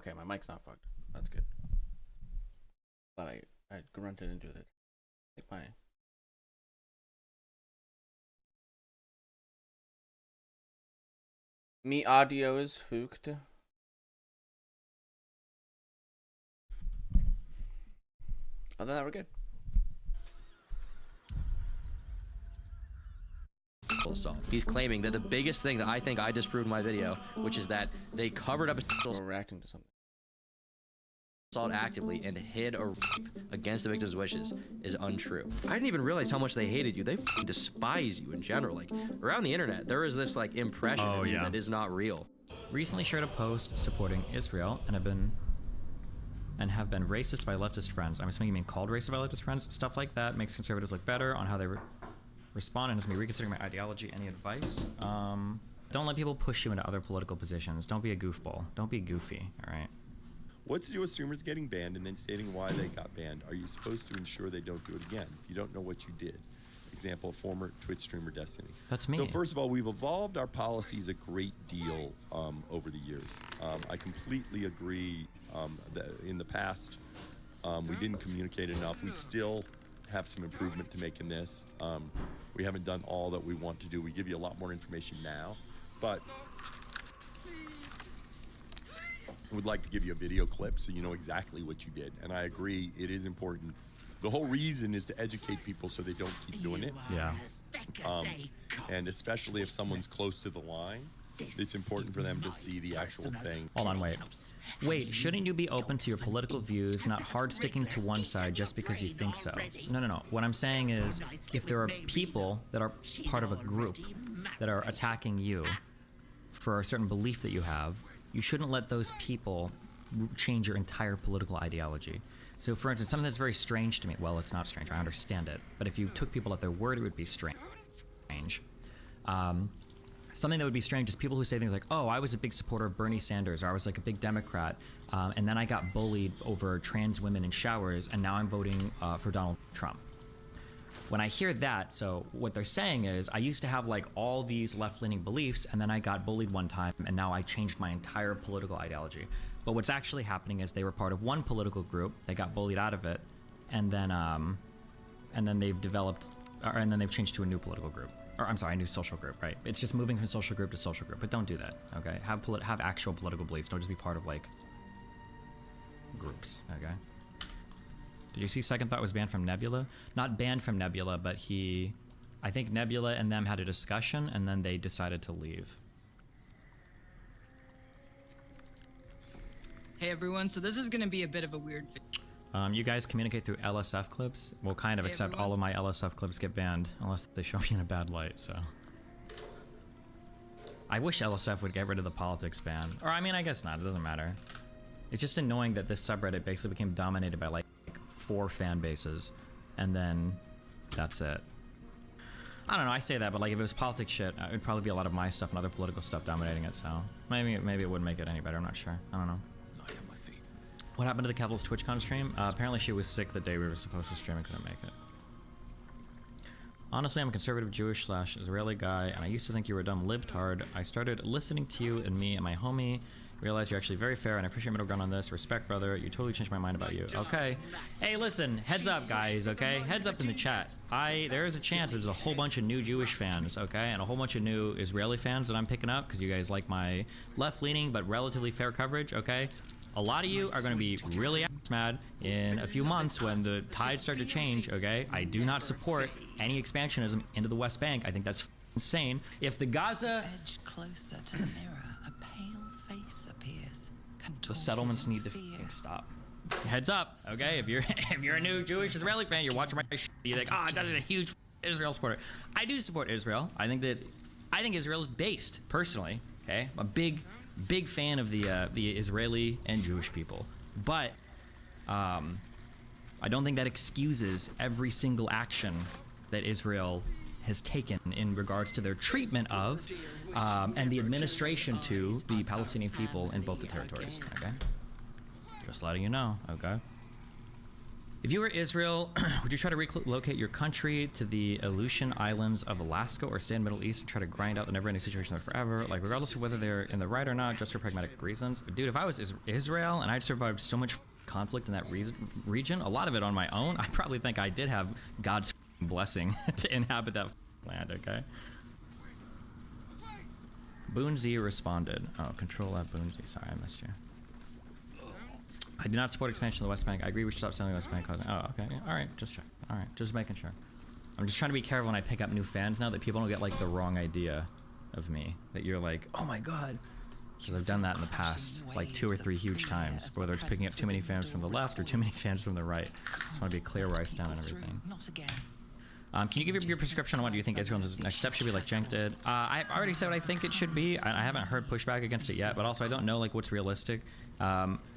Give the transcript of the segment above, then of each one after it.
Okay, my mic's not fucked. That's good. Thought I grunted into it. Like my. Me audio is fucked. Other than that, we're good. He's claiming that the biggest thing that I think I disproved in my video, which is that they covered up a We're reacting to something. assault actively and hid a rape against the victim's wishes, is untrue. I didn't even realize how much they hated you. They despise you in general. Like, around the internet, there is this like impression of you that is not real. Recently shared a post supporting Israel and have been racist by leftist friends. I'm assuming you mean called racist by leftist friends. Stuff like that makes conservatives look better on how they respond and has me reconsidering my ideology. Any advice? Don't let people push you into other political positions. Don't be a goofball. Don't be goofy, all right? What's to do with streamers getting banned and then stating why they got banned? Are you supposed to ensure they don't do it again if you don't know what you did? Example, former Twitch streamer Destiny. That's me. So first of all, we've evolved our policies a great deal over the years. I completely agree that in the past we didn't communicate enough. We still have some improvement to make in this. We haven't done all that we want to do. We give you a lot more information now, but I would like to give you a video clip so you know exactly what you did. And I agree, it is important. The whole reason is to educate people so they don't keep doing it. Yeah. And especially if someone's close to the line, it's important for them to see the actual thing. Hold on, wait. Wait, shouldn't you be open to your political views, not hard sticking to one side just because you think so? No. What I'm saying is, if there are people that are part of a group that are attacking you for a certain belief that you have, you shouldn't let those people change your entire political ideology. So for instance, something that's very strange to me, well, it's not strange, I understand it, but if you took people at their word, it would be strange. Something that would be strange is people who say things like, oh, I was a big supporter of Bernie Sanders, or I was like a big Democrat, and then I got bullied over trans women in showers, and now I'm voting for Donald Trump. When I hear that, so what they're saying is, I used to have like all these left-leaning beliefs, and then I got bullied one time, and now I changed my entire political ideology. But what's actually happening is they were part of one political group, they got bullied out of it, and then they've developed, and then they've changed to a new political group. Or I'm sorry, a new social group, right? It's just moving from social group to social group, but don't do that, okay? Have actual political beliefs, don't just be part of like groups, okay? Did you see Second Thought was banned from Nebula? Not banned from Nebula, but I think Nebula and them had a discussion, and then they decided to leave. Hey everyone, so this is gonna be a bit of a weird You guys communicate through LSF clips? Well, kind of, except all of my LSF clips get banned, unless they show me in a bad light, so. I wish LSF would get rid of the politics ban. Or, I mean, I guess not, it doesn't matter. It's just annoying that this subreddit basically became dominated by, like, 4 fan bases, and then that's it. I don't know, I say that, but, like, if it was politics shit, it would probably be a lot of my stuff and other political stuff dominating it, so. Maybe it wouldn't make it any better, I'm not sure. I don't know. What happened to the Kevil's TwitchCon stream? Apparently she was sick the day we were supposed to stream and couldn't make it. Honestly, I'm a conservative Jewish / Israeli guy, and I used to think you were a dumb libtard. I started listening to you and me and my homie. Realized you're actually very fair, and I appreciate middle ground on this. Respect, brother. You totally changed my mind about you. Okay. Hey, listen. Heads up, guys, okay? Heads up in the chat. There is a chance there's a whole bunch of new Jewish fans, okay? And a whole bunch of new Israeli fans that I'm picking up because you guys like my left-leaning but relatively fair coverage, okay? A lot of you are going to be really mad in a few months when the tides start to change, okay? I do not support any expansionism into the West Bank. I think that's insane. If the Gaza... Edge closer to the mirror, a pale face appears. The settlements need to stop. Heads up, okay? If you're a new Jewish Israeli fan, you're watching my shit, you think, oh, that's a huge Israel supporter. I do support Israel. I think Israel is based, personally, okay? I'm a big fan of the Israeli and Jewish people, but I don't think that excuses every single action that Israel has taken in regards to their treatment of and the administration to the Palestinian people in both the territories. Okay, just letting you know. Okay. If you were Israel, would you try to relocate your country to the Aleutian Islands of Alaska or stay in the Middle East and try to grind out the never-ending situation there forever? Like, regardless of whether they're in the right or not, just for pragmatic reasons. Dude, if I was Israel and I'd survived so much conflict in that region, a lot of it on my own, I probably think I did have God's blessing to inhabit that land, okay? Boonzy responded. Oh, control at Boonzy. Sorry, I missed you. I do not support expansion of the West Bank. I agree we should stop selling the West Bank. Oh, okay. All right, just check. All right, just making sure. I'm just trying to be careful when I pick up new fans now that people don't get like the wrong idea of me. That you're like, oh my god. So I've done that in the past, like 2 or 3 huge times. Whether it's picking up too many fans from the left or too many fans from the right. Just want to be clear where I stand on everything. Can you give your prescription on what you think Israel's next step should be, like Cenk did? I've already said what I think it should be. I haven't heard pushback against it yet, but also I don't know like what's realistic.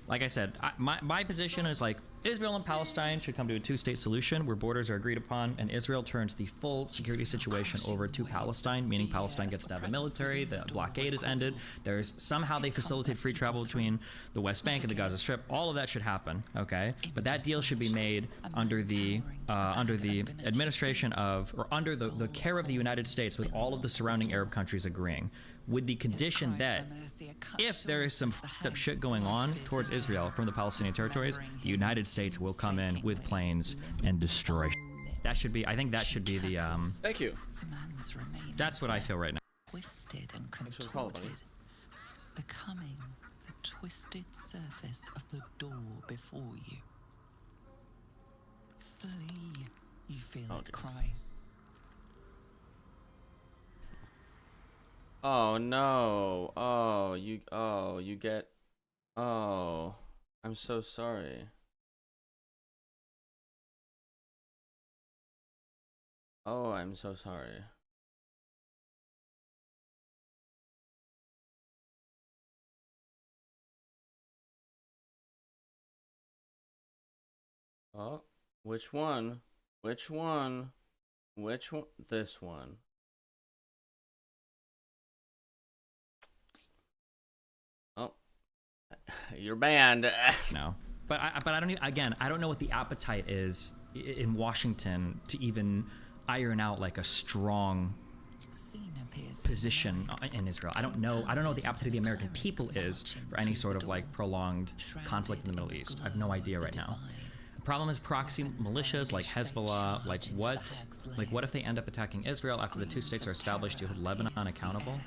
Like I said, my position is like Israel and Palestine should come to a 2-state solution where borders are agreed upon, and Israel turns the full security situation over to Palestine, meaning Palestine gets to have a military, the blockade is ended, there's somehow they facilitate free travel between the West Bank and the Gaza Strip. All of that should happen, okay? But that deal should be made under the administration of, or under the care of the United States, with all of the surrounding Arab countries agreeing, with the condition that if there is some f***ed up shit going on towards Israel from the Palestinian territories, the United States will come in with planes and destroy. That should be, I think that should be the, Thank you. that's what I feel right now. Twisted and Thanks for the call, buddy. contorted, becoming the twisted surface of the door before you. Flee, you feel Oh, it dear. cry. Oh no. Oh, you get. Oh, I'm so sorry. Oh, I'm so sorry. Oh, which one? Which one? Which one? This one. Oh, you're banned. No, but I don't even, again, I don't know what the appetite is in Washington to even iron out like a strong position in Israel. I don't know what the appetite of the American people is for any sort of like prolonged conflict in the Middle East. I have no idea right now. The problem is proxy militias like Hezbollah. Like what if they end up attacking Israel after the 2 states are established to hold Lebanon accountable?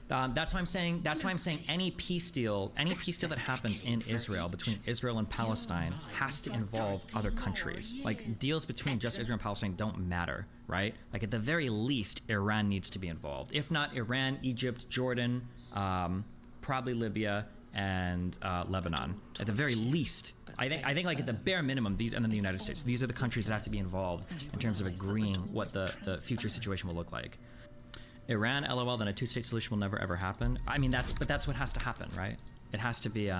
That's why I'm saying any peace deal that happens in Israel between Israel and Palestine has to involve other countries. Like deals between just Israel and Palestine don't matter, right? Like at the very least, Iran needs to be involved. If not Iran, Egypt, Jordan, probably Libya, and Lebanon. At the very least, I think like at the bare minimum, these, and then the United States. These are the countries that have to be involved in terms of agreeing what the future situation will look like. Iran, LOL, then a 2-state solution will never ever happen. I mean, that's what has to happen, right? It has to be,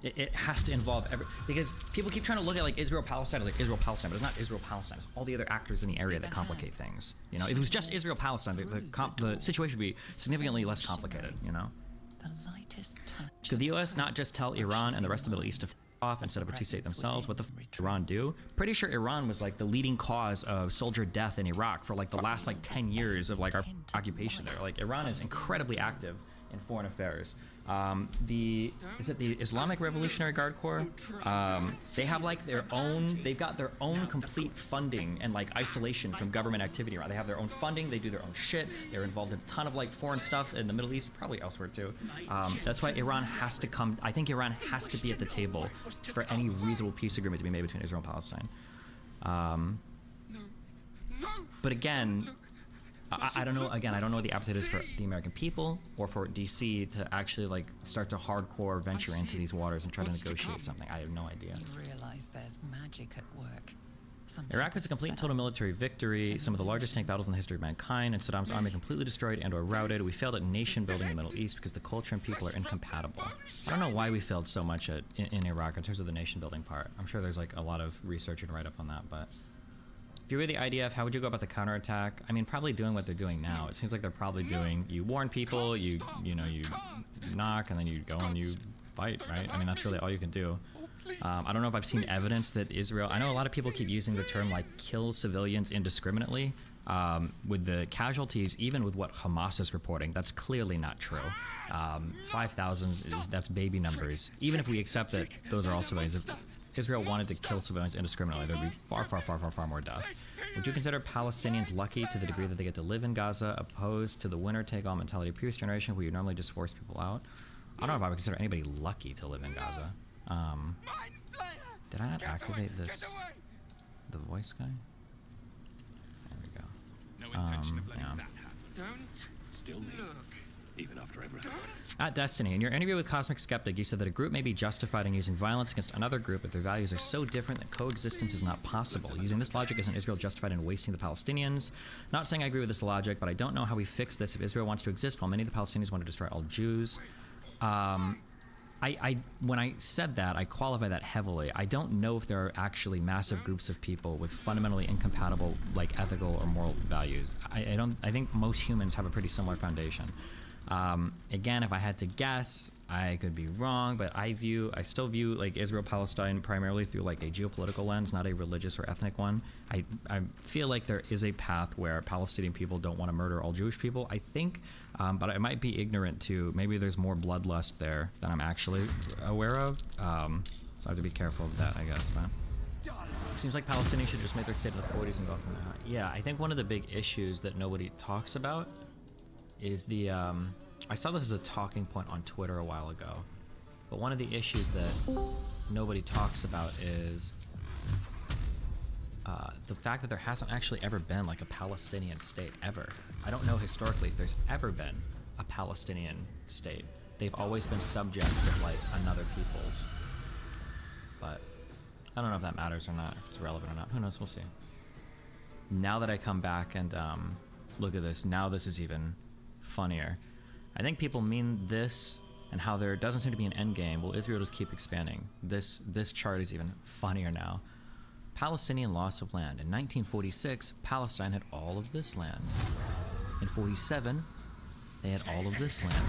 it has to involve because people keep trying to look at like Israel-Palestine as like Israel-Palestine, but it's not Israel-Palestine. It's all the other actors in the area that complicate things. You know, if it was just Israel-Palestine, the situation would be significantly less complicated, you know? Should the U.S. not just tell Iran and the rest of the Middle East to f off instead of a 2-state themselves? What the f did Iran do? Pretty sure Iran was like the leading cause of soldier death in Iraq for like the last like 10 years of like our occupation there. Like Iran is incredibly active in foreign affairs. Is it the Islamic Revolutionary Guard Corps? They have like they've got their own complete funding and like isolation from government activity around. They have their own funding, they do their own shit, they're involved in a ton of like foreign stuff in the Middle East, probably elsewhere too. That's why Iran has to come, I think Iran has to be at the table for any reasonable peace agreement to be made between Israel and Palestine. But again, I don't know. Again, I don't know what the appetite is for the American people or for DC to actually like start to hardcore venture into these waters and try to negotiate something. I have no idea. You realize there's magic at work. Iraq was a complete and total military victory, some of the largest tank battles in the history of mankind, and Saddam's army completely destroyed and or routed. We failed at nation building in the Middle East because the culture and people are incompatible. I don't know why we failed so much in Iraq in terms of the nation building part. I'm sure there's like a lot of research and write up on that, but if you were the IDF, how would you go about the counterattack? I mean, probably doing what they're doing now. It seems like they're probably doing, you warn people, you knock, and then you go and you fight, right? I mean, that's really all you can do. I don't know if I've seen evidence that Israel. I know a lot of people keep using the term like kill civilians indiscriminately. With the casualties, even with what Hamas is reporting, that's clearly not true. 5,000 that's baby numbers. Even if we accept that those are all civilians, if Israel wanted to kill civilians indiscriminately, there'd be far more death. Would you consider Palestinians lucky to the degree that they get to live in Gaza, opposed to the winner-take-all mentality of previous generation, where you normally just force people out? I don't know if I would consider anybody lucky to live in Gaza. Did I not activate this? The voice guy? There we go. No intention of letting yeah. that happen. Don't still look. Even after everything. At Destiny, in your interview with Cosmic Skeptic, you said that a group may be justified in using violence against another group if their values are so different that coexistence is not possible. Using this logic, isn't Israel justified in wasting the Palestinians? Not saying I agree with this logic, but I don't know how we fix this if Israel wants to exist while many of the Palestinians want to destroy all Jews. When I said that, I qualify that heavily. I don't know if there are actually massive groups of people with fundamentally incompatible, like, ethical or moral values. I think most humans have a pretty similar foundation. Again, if I had to guess, I could be wrong, but I still view like Israel-Palestine primarily through like a geopolitical lens, not a religious or ethnic one. I feel like there is a path where Palestinian people don't want to murder all Jewish people, I think, but I might be ignorant to, maybe there's more bloodlust there than I'm actually aware of, so I have to be careful of that, I guess, man. Seems like Palestinians should just make their state of the 40s and go from there. Yeah, I think one of the big issues that nobody talks about is the, I saw this as a talking point on Twitter a while ago, but one of the issues that nobody talks about is the fact that there hasn't actually ever been like a Palestinian state ever. I don't know historically if there's ever been a Palestinian state. They've always been subjects of like another people's, but I don't know if that matters or not, if it's relevant or not. Who knows? We'll see. Now that I come back and look at this, now this is even funnier. I think people mean this and how there doesn't seem to be an end game. Will Israel just keep expanding? This chart is even funnier now. Palestinian loss of land. In 1946, Palestine had all of this land. In 47, they had all of this land.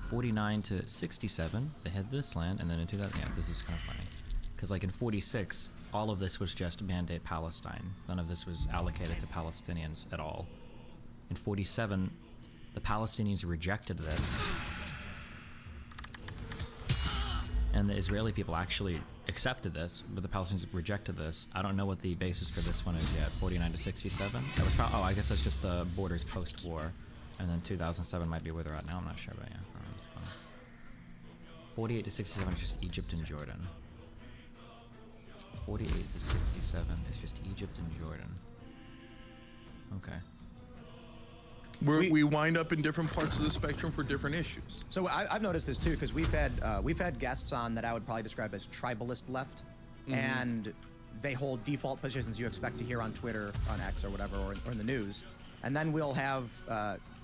49 to 67, they had this land, and then in 2000, yeah, this is kind of funny. Because like in 46, all of this was just Mandate Palestine. None of this was allocated to Palestinians at all. In 47, the Palestinians rejected this. And the Israeli people actually accepted this, but the Palestinians rejected this. I don't know what the basis for this one is yet. 49 to 67? That was probably, oh, I guess that's just the borders post-war. And then 2007 might be where they're at now. I'm not sure, but yeah. It's fun. 48 to 67 is just Egypt and Jordan. 48 to 67 is just Egypt and Jordan. Okay. We wind up in different parts of the spectrum for different issues. So I've noticed this too, because we've had guests on that I would probably describe as tribalist left, and they hold default positions you expect to hear on Twitter, on X or whatever, or in the news, and then we'll have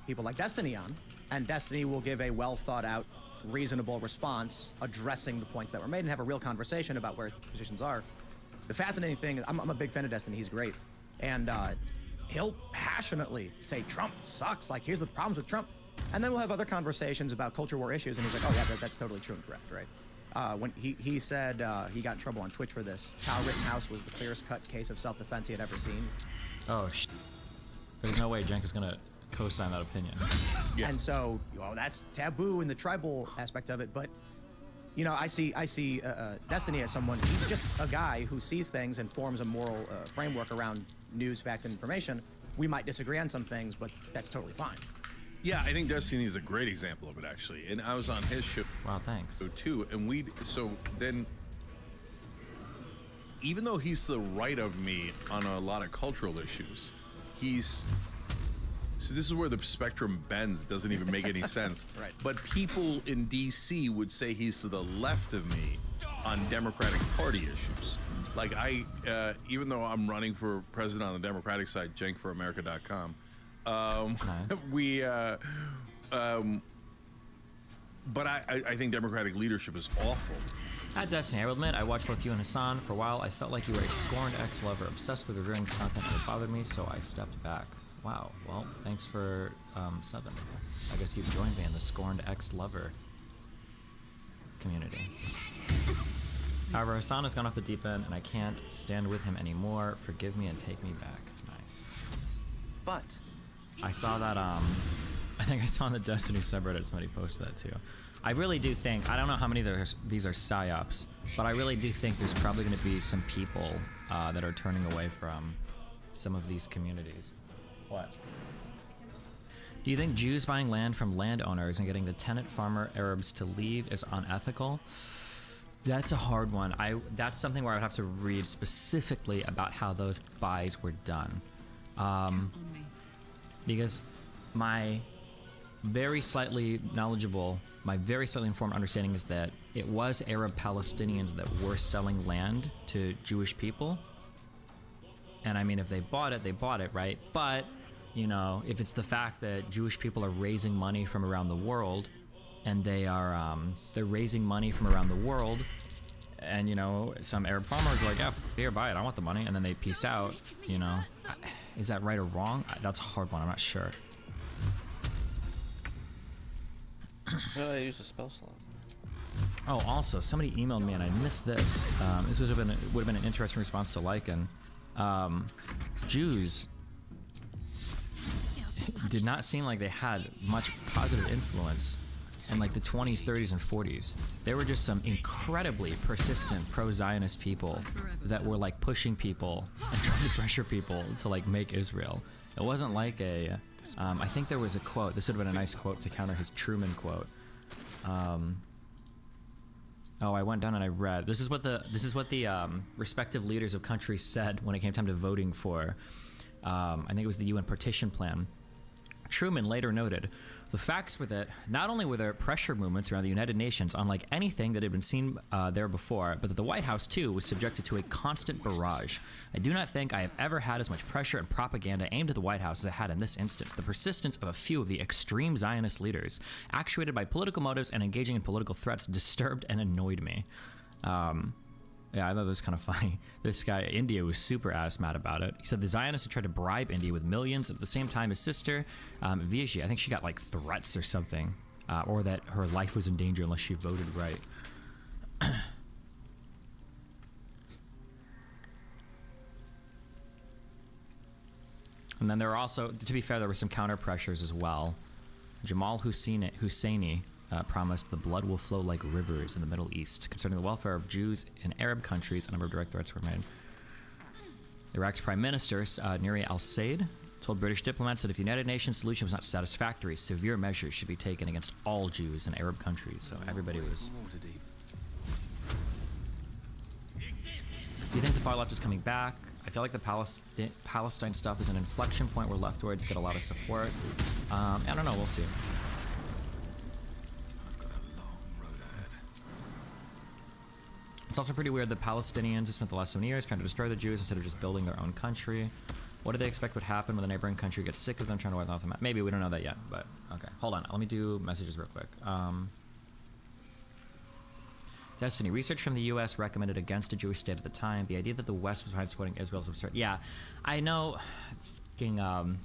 people like Destiny on, and Destiny will give a well thought out, reasonable response addressing the points that were made and have a real conversation about where positions are. The fascinating thing, I'm a big fan of Destiny. He's great, and he'll passionately say Trump sucks, like here's the problems with Trump, and then we'll have other conversations about culture war issues, and he's like, oh yeah, that's totally true and correct, right? When he said he got in trouble on Twitch for this, Kyle Rittenhouse was the clearest cut case of self-defense he had ever seen. Oh, there's no way Jenk is gonna co-sign that opinion. Yeah. And so, well, that's taboo in the tribal aspect of it, but you know, I see Destiny as someone, he's just a guy who sees things and forms a moral framework around news, facts, and information. We might disagree on some things, but that's totally fine. Yeah, I think Destiny is a great example of it, actually. And I was on his show. Wow, thanks. So too, and so then, even though he's to the right of me on a lot of cultural issues, so this is where the spectrum bends. It doesn't even make any sense. Right. But people in DC would say he's to the left of me on Democratic Party issues. Like even though I'm running for president on the Democratic side, JenkForAmerica.com, but I think Democratic leadership is awful. At Destiny, I will admit, I watched both you and Hassan. For a while, I felt like you were a scorned ex-lover, obsessed with reviewing content that bothered me, so I stepped back. Wow, well, thanks for subbing. I guess you've joined me in the scorned ex-lover community. However, Hassan has gone off the deep end, and I can't stand with him anymore. Forgive me and take me back. Nice. But I saw that, I think I saw on the Destiny subreddit somebody posted that too. I really do think, I don't know how many these are psyops, but I really do think there's probably going to be some people that are turning away from some of these communities. What? Do you think Jews buying land from landowners and getting the tenant farmer Arabs to leave is unethical? That's a hard one. That's something where I would have to read specifically about how those buys were done. Because my very slightly knowledgeable, my very slightly informed understanding is that it was Arab Palestinians that were selling land to Jewish people. And I mean, if they bought it, right? But, you know, if it's the fact that Jewish people are raising money from around the world, and they're raising money from around the world, and, you know, some Arab farmers are like, yeah, here, buy it, I want the money, and then they peace out, you know. Is that right or wrong? That's a hard one, I'm not sure. No, I use a spell slot. Oh, also, somebody emailed me and I missed this. This would have been an interesting response to Lycan. Jews did not seem like they had much positive influence in like the 20s, 30s, and 40s. They were just some incredibly persistent pro-Zionist people that were like pushing people and trying to pressure people to like make Israel. It wasn't like a I think there was a quote. This would have been a nice quote to counter his Truman quote. Oh, I went down and I read. This is what the respective leaders of countries said when it came time to voting for. I think it was the UN partition plan. Truman later noted, the facts were that not only were there pressure movements around the United Nations unlike anything that had been seen there before, but that the White House too was subjected to a constant barrage. I do not think I have ever had as much pressure and propaganda aimed at the White House as I had in this instance. The persistence of a few of the extreme Zionist leaders, actuated by political motives and engaging in political threats, disturbed and annoyed me. Yeah, I thought that was kind of funny. This guy, India, was super ass mad about it. He said the Zionists had tried to bribe India with millions. At the same time, his sister, Viaji, I think she got like threats or something, or that her life was in danger unless she voted right. And then there were also, to be fair, there were some counter pressures as well. Jamal Husseini promised the blood will flow like rivers in the Middle East. Concerning the welfare of Jews in Arab countries, a number of direct threats were made. Iraq's Prime Minister, Nuri al-Said, told British diplomats that if the United Nations solution was not satisfactory, severe measures should be taken against all Jews in Arab countries. So everybody was... Do you think the far left is coming back? I feel like the Palestine stuff is an inflection point where leftoids get a lot of support. I don't know, we'll see. It's also pretty weird that Palestinians have spent the last 7 years trying to destroy the Jews instead of just building their own country. What do they expect would happen when the neighboring country gets sick of them trying to wipe them off the map? Maybe, we don't know that yet, but okay. Hold on, let me do messages real quick. Destiny, research from the US recommended against a Jewish state at the time. The idea that the West was behind supporting Israel is absurd. Yeah, I know. Aaron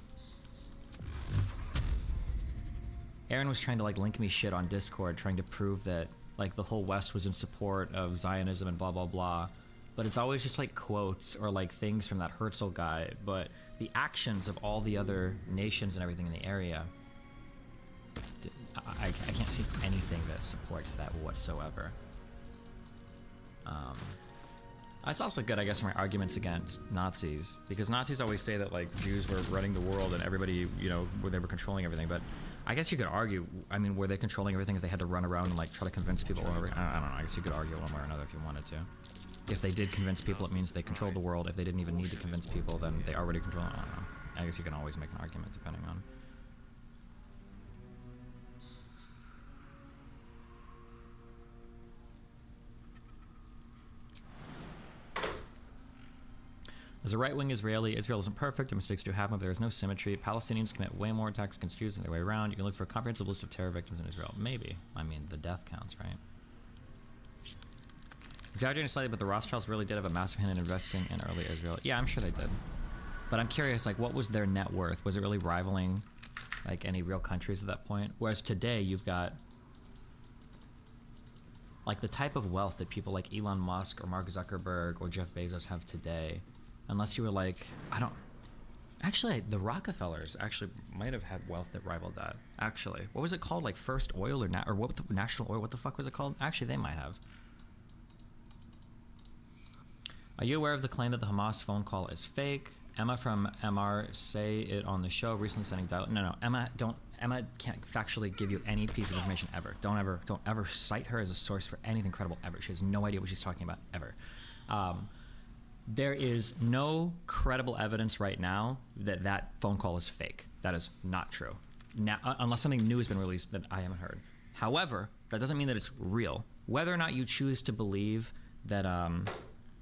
was trying to like link me shit on Discord, trying to prove that like the whole West was in support of Zionism and blah blah blah, but it's always just like quotes or like things from that Herzl guy, but the actions of all the other nations and everything in the area, I can't see anything that supports that whatsoever. It's also good, I guess, for my arguments against Nazis, because Nazis always say that like Jews were running the world and everybody, you know, where they were controlling everything, but I guess you could argue, I mean, were they controlling everything if they had to run around and like try to convince people? I don't know, I guess you could argue one way or another if you wanted to. If they did convince people, it means they controlled the world. If they didn't even need to convince people, then they already control it. I don't know. I guess you can always make an argument depending on... As a right-wing Israeli, Israel isn't perfect, and mistakes do happen, but there is no symmetry. Palestinians commit way more attacks against Jews than the other way around. You can look for a comprehensive list of terror victims in Israel. Maybe. I mean, the death counts, right? Exaggerating slightly, but the Rothschilds really did have a massive hand in investing in early Israel. Yeah, I'm sure they did. But I'm curious, like, what was their net worth? Was it really rivaling, like, any real countries at that point? Whereas today, you've got... like the type of wealth that people like Elon Musk or Mark Zuckerberg or Jeff Bezos have today, unless you were like, I don't, actually the Rockefellers actually might have had wealth that rivaled that. Actually, what was it called? Like First Oil or what the National Oil? What the fuck was it called? Actually, they might have. Are you aware of the claim that the Hamas phone call is fake? Emma from MR say it on the show recently sending dial. No, Emma can't factually give you any piece of information ever. Don't ever cite her as a source for anything credible ever. She has no idea what she's talking about ever. There is no credible evidence right now that that phone call is fake. That is not true. Now, unless something new has been released that I haven't heard. However, that doesn't mean that it's real. Whether or not you choose to believe that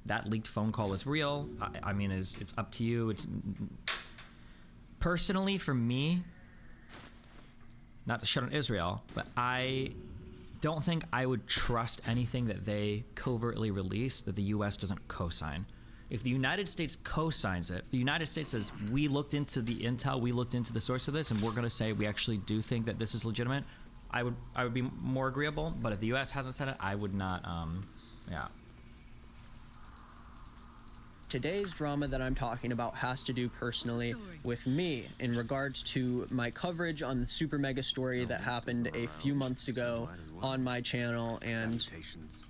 that leaked phone call is real, I mean, it's up to you. It's personally for me, not to shut on Israel, but I don't think I would trust anything that they covertly release that the U.S. doesn't co-sign. If the United States co-signs it, if the United States says, we looked into the intel, we looked into the source of this, and we're going to say we actually do think that this is legitimate, I would be more agreeable. But if the U.S. hasn't said it, I would not, yeah. Today's drama that I'm talking about has to do personally with me in regards to my coverage on the super mega story that happened a few months ago on my channel and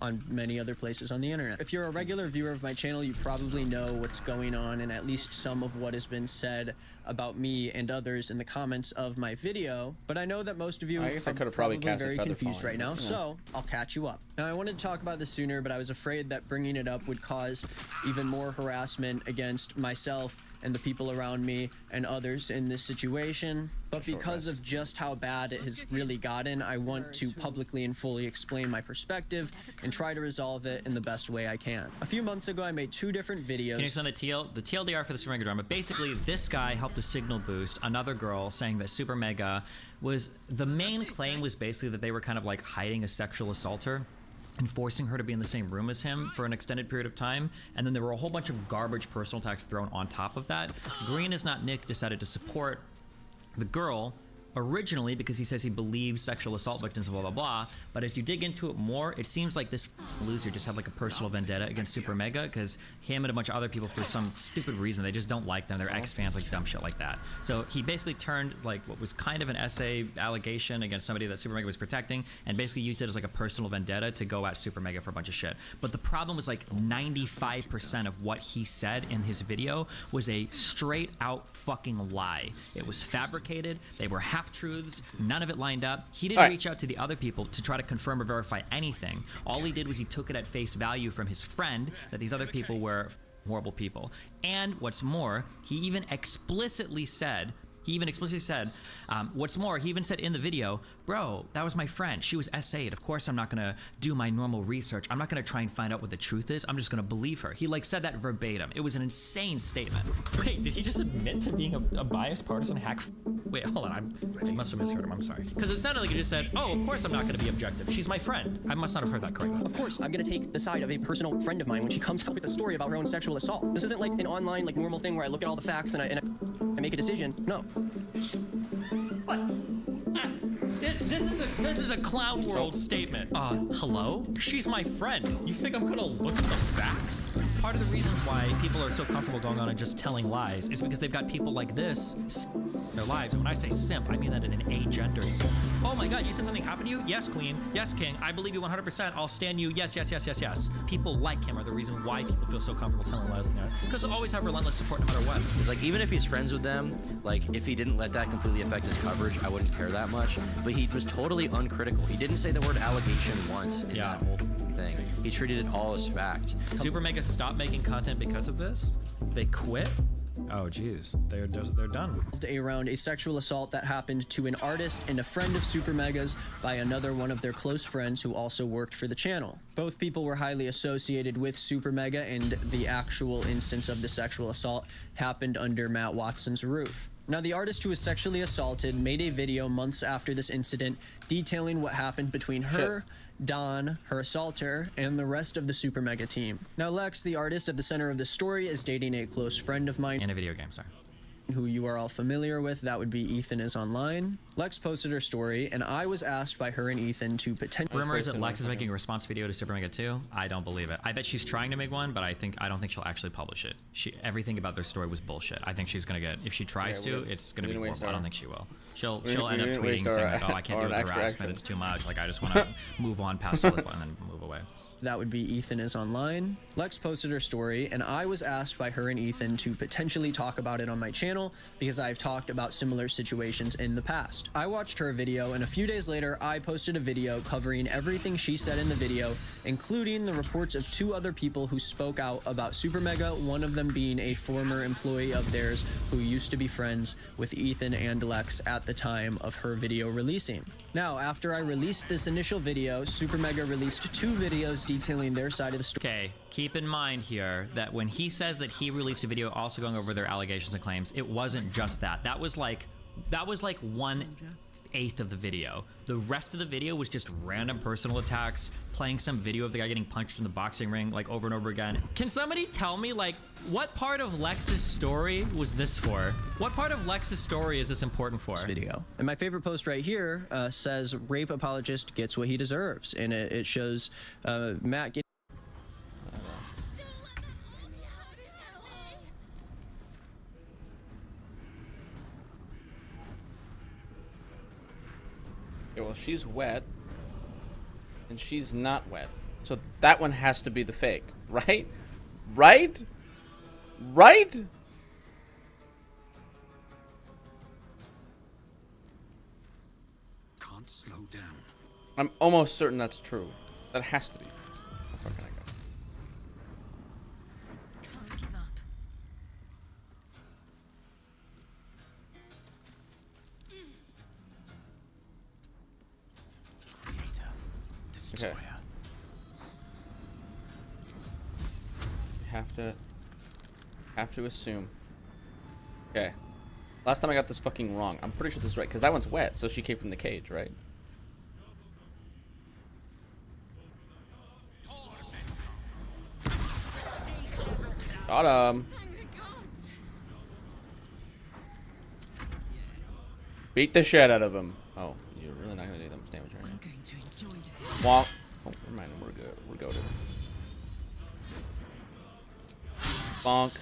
on many other places on the internet. If you're a regular viewer of my channel, you probably know what's going on and at least some of what has been said about me and others in the comments of my video. But I know that most of you are probably very confused right now, so I'll catch you up. Now, I wanted to talk about this sooner, but I was afraid that bringing it up would cause even more harassment against myself and the people around me and others in this situation. But because of just how bad it has really gotten, I want to publicly and fully explain my perspective and try to resolve it in the best way I can. A few months ago, I made 2 different videos. Can you explain the TLDR for the Super Mega drama? Basically, this guy helped to signal boost another girl saying that Super Mega was, the main claim was basically that they were kind of like hiding a sexual assaulter and forcing her to be in the same room as him for an extended period of time. And then there were a whole bunch of garbage personal attacks thrown on top of that. Green is not Nick decided to support the girl originally because he says he believes sexual assault victims, blah, blah, blah. But as you dig into it more, it seems like this loser just had like a personal vendetta against Super Mega because him and a bunch of other people, for some stupid reason, they just don't like them. They're ex-fans, like dumb shit like that. So he basically turned like what was kind of an essay allegation against somebody that Super Mega was protecting and basically used it as like a personal vendetta to go at Super Mega for a bunch of shit. But the problem was like 95% of what he said in his video was a straight out fucking lie. It was fabricated. They were half-truths. None of it lined up. He didn't reach out to the other people to try to confirm or verify anything. All he did was he took it at face value from his friend that these other people were horrible people. And what's more, he even explicitly said, what's more, he even said in the video, bro, that was my friend. She was SA'd. Of course I'm not gonna do my normal research. I'm not gonna try and find out what the truth is. I'm just gonna believe her. He like said that verbatim. It was an insane statement. Wait, did he just admit to being a biased partisan hack? Wait, hold on. I must have misheard him. I'm sorry. Because it sounded like he just said, oh, of course I'm not gonna be objective. She's my friend. I must not have heard that correctly. Of course, I'm gonna take the side of a personal friend of mine when she comes out with a story about her own sexual assault. This isn't like an online, like normal thing where I look at all the facts and I make a decision. No. What? This is a clown world statement. Hello? She's my friend. You think I'm gonna look at the facts? Part of the reasons why people are so comfortable going on and just telling lies is because they've got people like this their lives. And when I say simp, I mean that in an agender sense. Oh my god, you said something happened to you? Yes, queen. Yes, king. I believe you 100%. I'll stand you. Yes, yes, yes, yes, yes. People like him are the reason why people feel so comfortable telling lies like that. Because they'll always have relentless support no matter what. It's like, even if he's friends with them, like, if he didn't let that completely affect his coverage, I wouldn't care that much. But he was totally uncritical. He didn't say the word allegation once in that whole thing. He treated it all as fact. Super Mega stopped making content because of this? They quit? Oh, geez. They're done. Around a sexual assault that happened to an artist and a friend of Super Mega's by another one of their close friends who also worked for the channel. Both people were highly associated with Super Mega, and the actual instance of the sexual assault happened under Matt Watson's roof. Now, the artist who was sexually assaulted made a video months after this incident detailing what happened between her, Don, her assaulter, and the rest of the Super Mega team. Now, Lex, the artist at the center of the story, is dating a close friend of mine. In a video game, sorry. who you are all familiar with. That would be Ethan is online. Lex posted her story, and I was asked by her and Ethan to potentially... Rumor is that Lex is making a response video to Super Mega 2. I don't believe it. I bet she's trying to make one, but I don't think she'll actually publish it. Everything about their story was bullshit. I think she's gonna get, if she tries to, it's gonna be horrible. I don't think she will. She'll end up tweeting saying like, oh, I can't do the harassment, it's too much. Like, I just want to move on past all this and then move away. That would be Ethan is online. Lex posted her story, and I was asked by her and Ethan to potentially talk about it on my channel because I've talked about similar situations in the past. I watched her video, and a few days later, I posted a video covering everything she said in the video, including the reports of 2 other people who spoke out about Super Mega, one of them being a former employee of theirs who used to be friends with Ethan and Lex at the time of her video releasing. Now, after I released this initial video, Super Mega released 2 videos detailing their side of the story. Okay, keep in mind here that when he says that he released a video also going over their allegations and claims, it wasn't just that. That was like 1/8 of the video. The rest of the video was just random personal attacks, playing some video of the guy getting punched in the boxing ring like over and over again. Can somebody tell me, like, what part of Lex's story was this for? What part of Lex's story is this important for? Video. And my favorite post right here says rape apologist gets what he deserves, and it shows Matt getting... Yeah, well, she's wet, and she's not wet. So that one has to be the fake, right? Right? Right? Can't slow down. I'm almost certain that's true. That has to be. How far can I go? Can't give up. Creator. Okay. Destroyer. Have to assume. Okay. Last time I got this fucking wrong. I'm pretty sure this is right, because that one's wet, so she came from the cage, right? Got him. Beat the shit out of him. Oh, you're really not gonna do that much damage, right? I'm going to enjoy this. Wonk. Oh, never mind. We're good. We're goated. Bonk.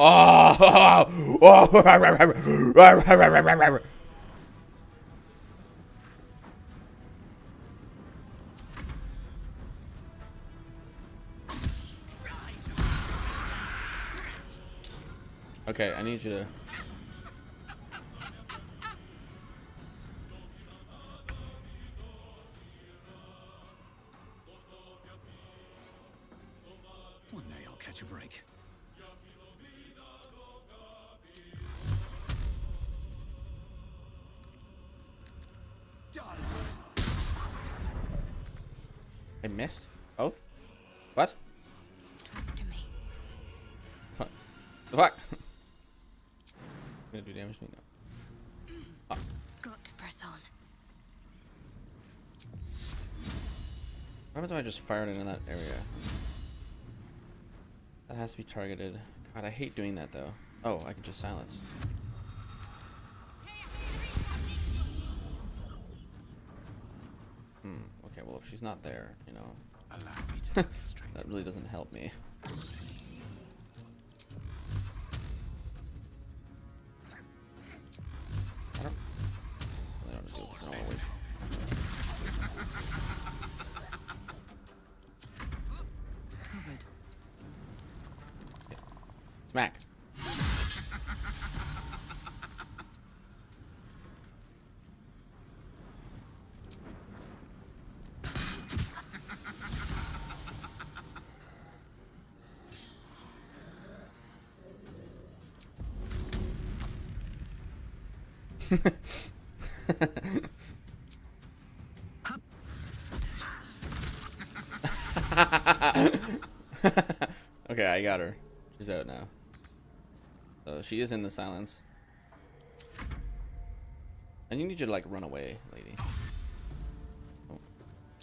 Oh! Oh! Okay, I need you to... One day I'll catch a break. I missed? Both? What? Talk to me. Fuck. The fuck? Gonna do damage to me now. Oh. Got to press on. What happens if I just fire it into that area? That has to be targeted. God, I hate doing that though. Oh, I can just silence. Okay, well if she's not there, you know. Allow me to demonstrate. That really doesn't help me. I don't really know what to do with this. I don't want to waste Covered. Smack. Okay, I got her. She's out now. So she is in the silence. And you need you to like run away, lady. Oh.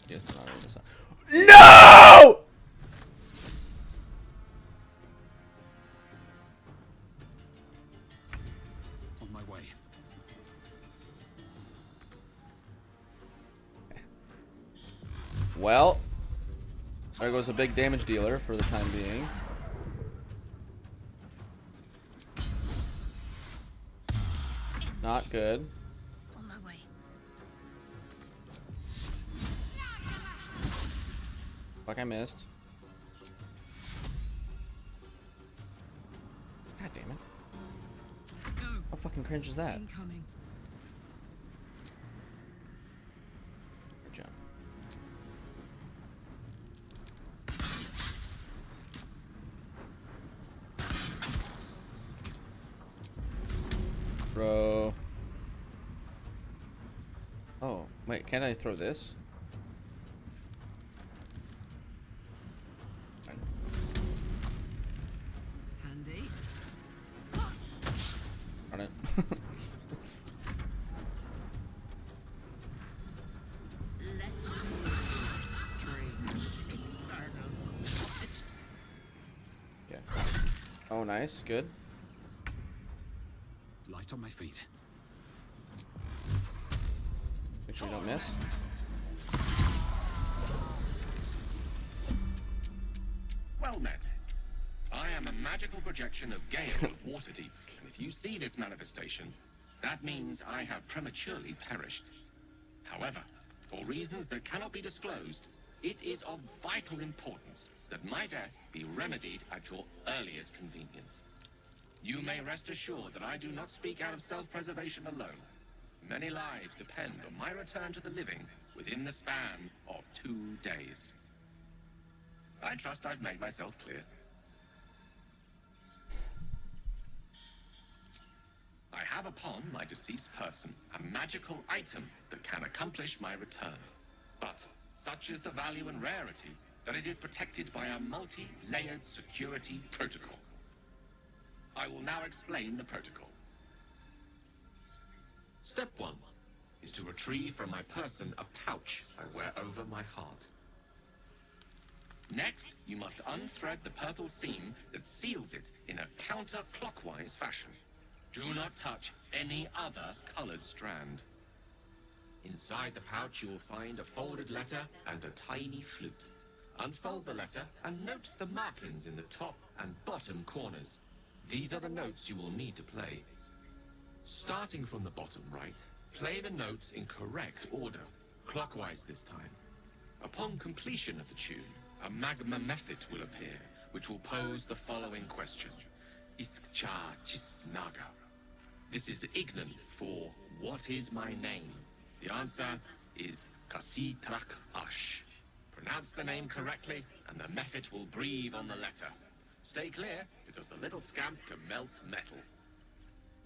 Yes, not in the silence. No! my way. Well, there goes a big damage dealer for the time being. Not good. On my way. Fuck, I missed. God damn it. Let's go. How fucking cringe is that? Incoming. Good job. Bro. Oh, wait, can't I throw this? Handy. Run it. Okay. Oh, nice. Good. Light on my feet. Make sure you don't miss. Well met. I am a magical projection of Gale of Waterdeep, and if you see this manifestation, that means I have prematurely perished. However, for reasons that cannot be disclosed, it is of vital importance that my death be remedied at your earliest convenience. You may rest assured that I do not speak out of self-preservation alone. Many lives depend on my return to the living within the span of 2 days. I trust I've made myself clear. I have upon my deceased person a magical item that can accomplish my return. But such is the value and rarity that it is protected by a multi-layered security protocol. I will now explain the protocol. Step 1 is to retrieve from my person a pouch I wear over my heart. Next, you must unthread the purple seam that seals it in a counterclockwise fashion. Do not touch any other colored strand. Inside the pouch you will find a folded letter and a tiny flute. Unfold the letter and note the markings in the top and bottom corners. These are the notes you will need to play. Starting from the bottom right, play the notes in correct order, clockwise this time. Upon completion of the tune, a magma method will appear, which will pose the following question. Iskcha Chisnaga. This is Ignan for what is my name? The answer is Kasitrak Ash. Pronounce the name correctly, and the method will breathe on the letter. Stay clear, because the little scamp can melt metal.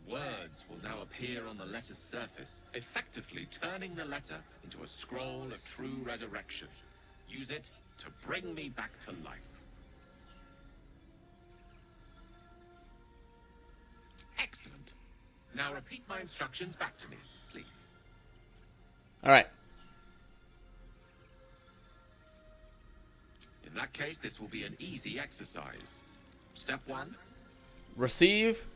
Words will now appear on the letter's surface, effectively turning the letter into a scroll of true resurrection. Use it to bring me back to life. Excellent. Now repeat my instructions back to me, please. All right. In that case, this will be an easy exercise. Step 1. Receive.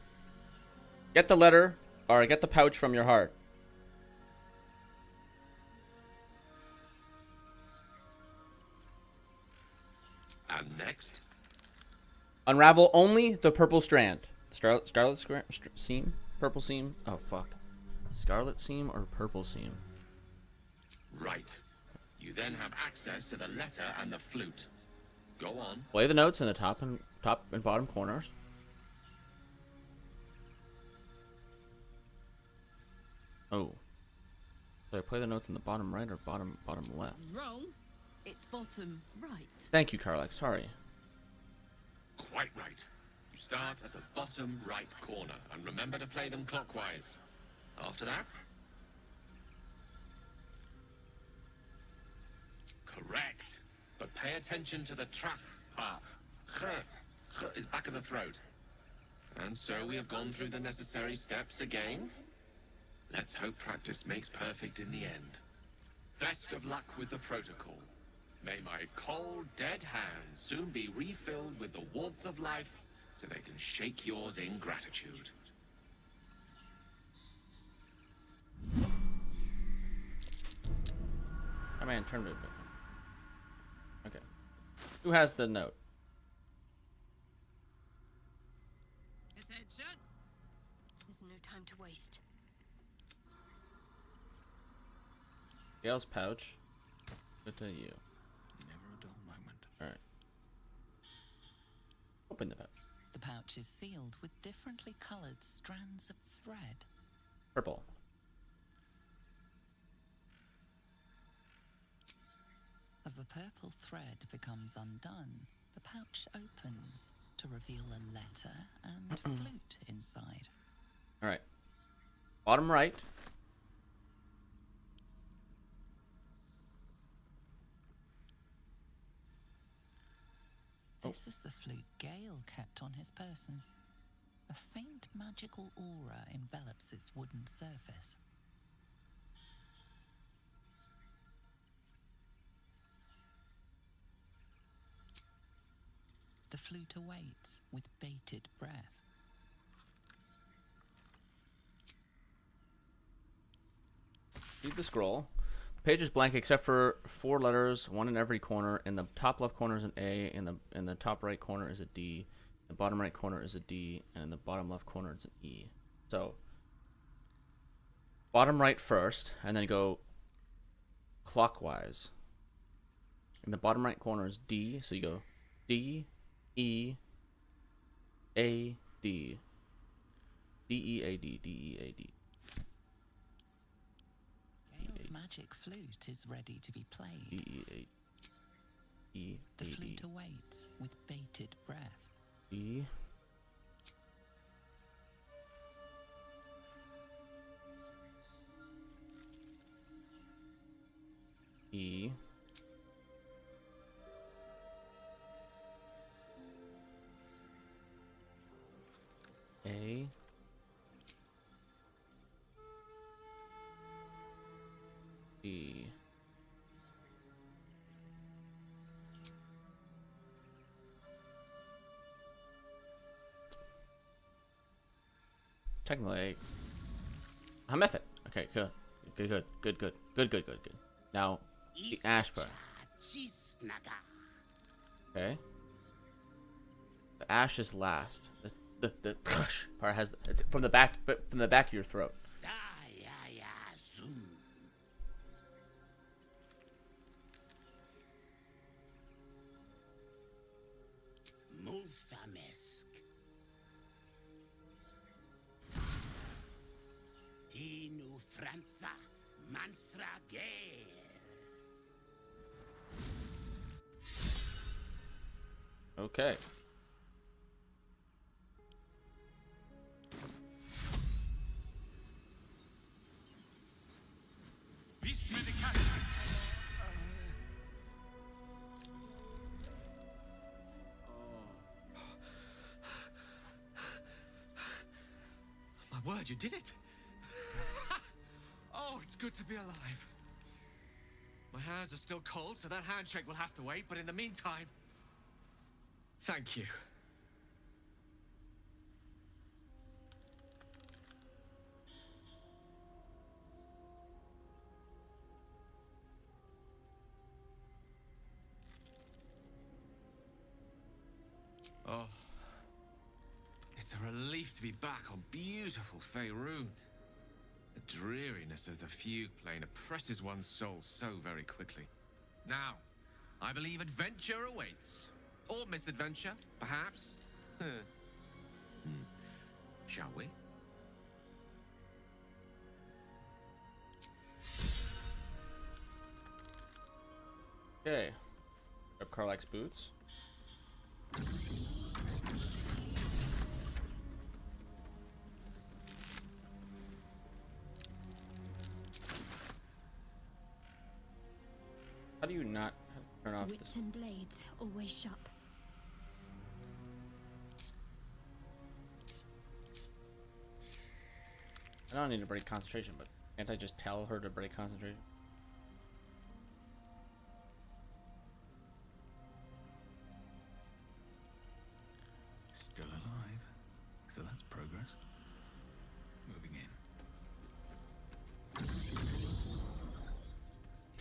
Get the letter, or get the pouch from your heart. And next? Unravel only the purple strand. Scarlet seam? Purple seam? Oh, fuck. Scarlet seam or purple seam? Right. You then have access to the letter and the flute. Go on. Play the notes in the top and bottom corners. Oh. Did I play the notes in the bottom right or bottom left? Wrong. It's bottom right. Thank you, Carlac. Sorry. Quite right. You start at the bottom right corner and remember to play them clockwise. After that? Correct. But pay attention to the trap part. Kh is back of the throat. And so we have gone through the necessary steps again. Let's hope practice makes perfect in the end. Best of luck with the protocol. May my cold, dead hands soon be refilled with the warmth of life so they can shake yours in gratitude. I mean, turn movement. Okay. Who has the note? Attention. There's no time to waste. Gail's pouch. Good to you. Never a dull moment. Alright. Open the pouch. The pouch is sealed with differently colored strands of thread. Purple. As the purple thread becomes undone, the pouch opens to reveal a letter and flute inside. Alright. Bottom right. This is the flute Gale kept on his person. A faint magical aura envelops its wooden surface. The flute awaits with bated breath. Read the scroll. The page is blank except for 4 letters, one in every corner. In the top left corner is an A. In the top right corner is a D. The bottom right corner is a D, and in the bottom left corner is an E. So, bottom right first, and then go clockwise. In the bottom right corner is D, so you go D, E, A, D. D, E, A, D, D, E, A, D. Gale's magic flute is ready to be played. D, E, A, E, The A, D. flute awaits with bated breath. E. E. A. E. Technically, a method. Okay, good. Good. Now, the ash part. Okay. The ash is last. The part has it's from the back, but from the back of your throat. Okay. My word, you did it! Oh, it's good to be alive. My hands are still cold, so that handshake will have to wait, but in the meantime, thank you. Oh, it's a relief to be back on beautiful Faerun. The dreariness of the fugue plane oppresses one's soul so very quickly. Now, I believe adventure awaits. Or misadventure, perhaps. Shall we? Okay. Grab Karlach's boots. How do you not turn off Wits this? and blades always sharp. I don't need to break concentration, but can't I just tell her to break concentration? Still alive. So that's progress. Moving in.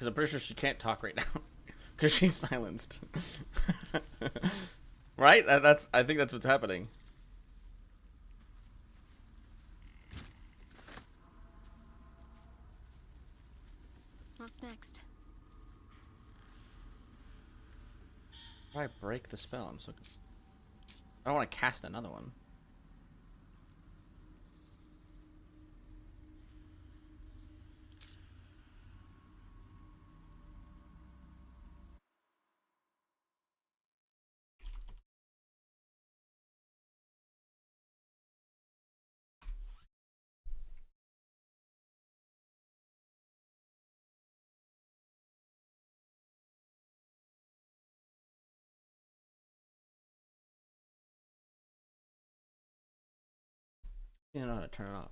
Because I'm pretty sure she can't talk right now. Because she's silenced. Right? I think that's what's happening. What's next? How do I break the spell? I'm so... I don't want to cast another one. You don't know how to turn it off.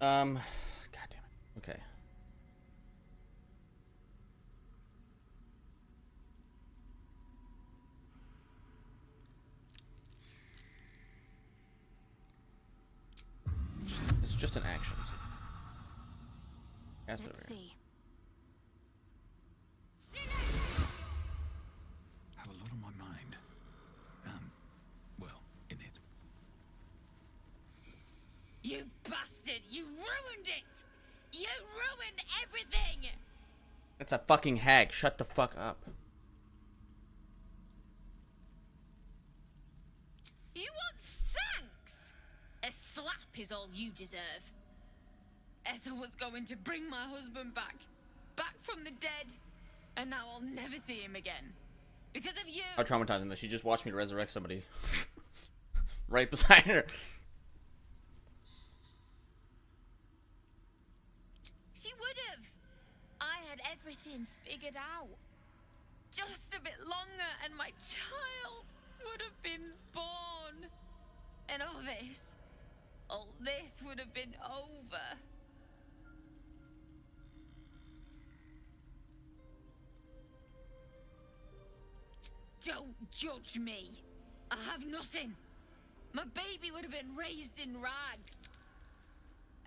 God damn it. Okay. It's just an action. So cast it over Let's here. see. Have a lot on my mind. Well, in it. You bastard! You ruined it! You ruined everything! It's a fucking hag. Shut the fuck up. You want thanks? A slap is all you deserve. Ethel was going to bring my husband back. Back from the dead. And now I'll never see him again. Because of you! How traumatizing that she just watched me resurrect somebody. Right beside her. She would have. I had everything figured out. Just a bit longer and my child would have been born. And all this would have been over. Don't judge me. I have nothing. My baby would have been raised in rags.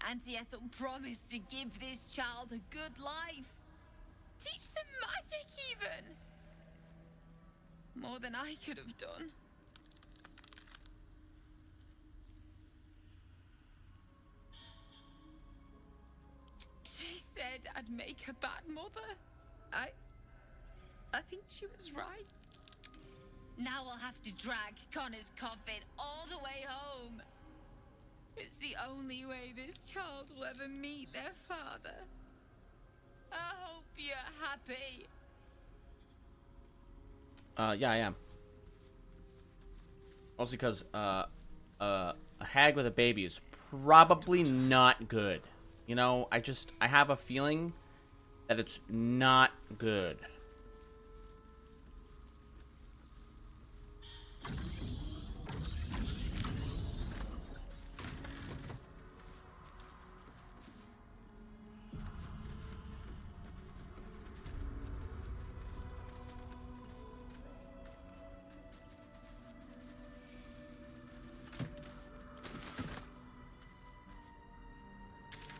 Auntie Ethel promised to give this child a good life. Teach them magic, even. More than I could have done. She said I'd make a bad mother. I think she was right. Now I'll have to drag Connor's coffin all the way home. It's the only way this child will ever meet their father. I hope you're happy. Yeah, I am. Mostly because, a hag with a baby is probably not good. You know, I have a feeling that it's not good.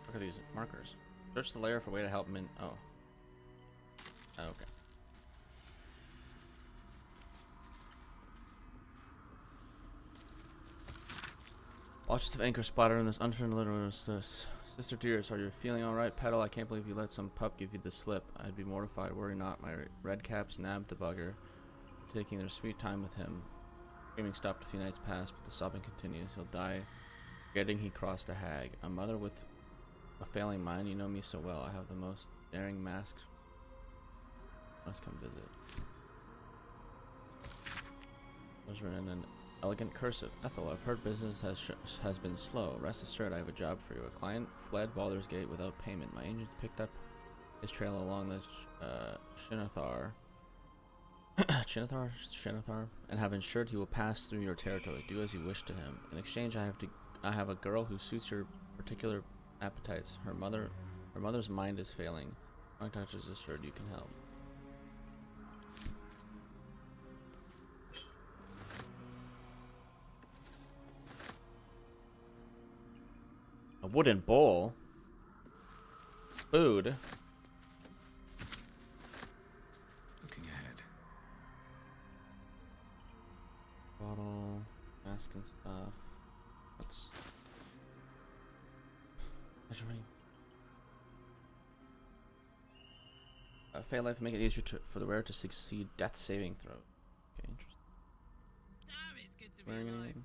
Look at these markers. Search the layer for a way to help min. Oh. Okay. Watches of anchor splatter in this unfriendly litter. Sister Tears, are you feeling alright? Petal, I can't believe you let some pup give you the slip. I'd be mortified. Worry not. My red caps nabbed the bugger, taking their sweet time with him. Screaming stopped a few nights past, but the sobbing continues. He'll die, forgetting he crossed a hag. A mother with a failing mind, you know me so well. I have the most daring masks. Must come visit. Was written in an elegant cursive. Ethel, I've heard business has been slow. Rest assured, I have a job for you. A client fled Baldur's Gate without payment. My agents picked up his trail along the Shinnothar. Shinnothar, and have ensured he will pass through your territory. Do as you wish to him. In exchange, I have a girl who suits your particular appetites. Her mother's mind is failing. My touch is assured you can help. A wooden bowl. Food. Looking ahead. Bottle. Mask and stuff. What's... Measuring. Fail life make it easier for the wearer to succeed death saving throw. Okay, interesting. Damn, it's good to be Wearing alive. anything?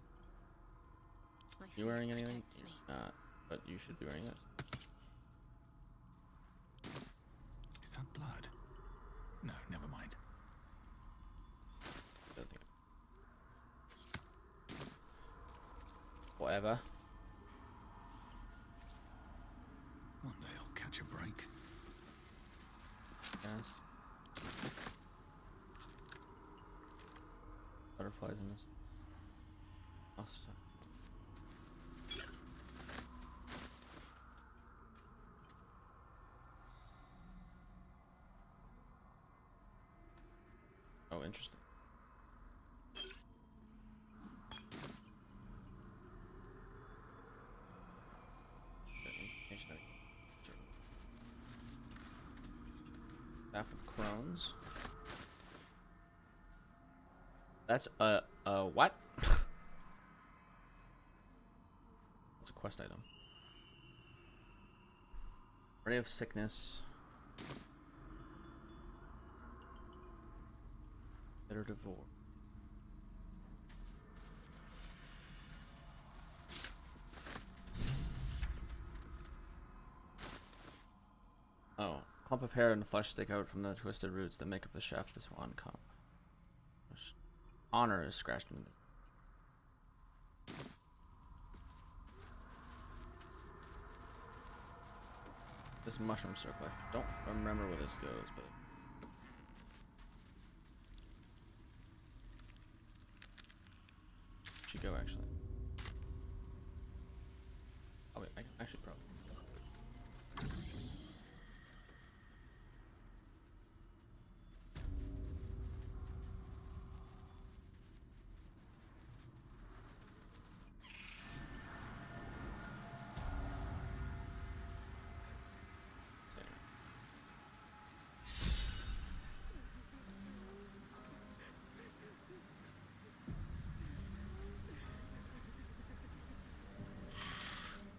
My You wearing face anything? protects me. Not, but you should be wearing it. Is that blood? No, never mind. Don't think- Whatever. One day I'll catch a break. Yes. Butterflies in this. Must. Oh, interesting. Staff of Crones. That's a what? It's a quest item. Ray of Sickness. Bitter Divorce. Oh, clump of hair and flesh stick out from the twisted roots that make up the shaft of this wand comb. Honor is scratched into this. This mushroom circle. I don't remember where this goes, but should go actually. Oh wait, I should probably.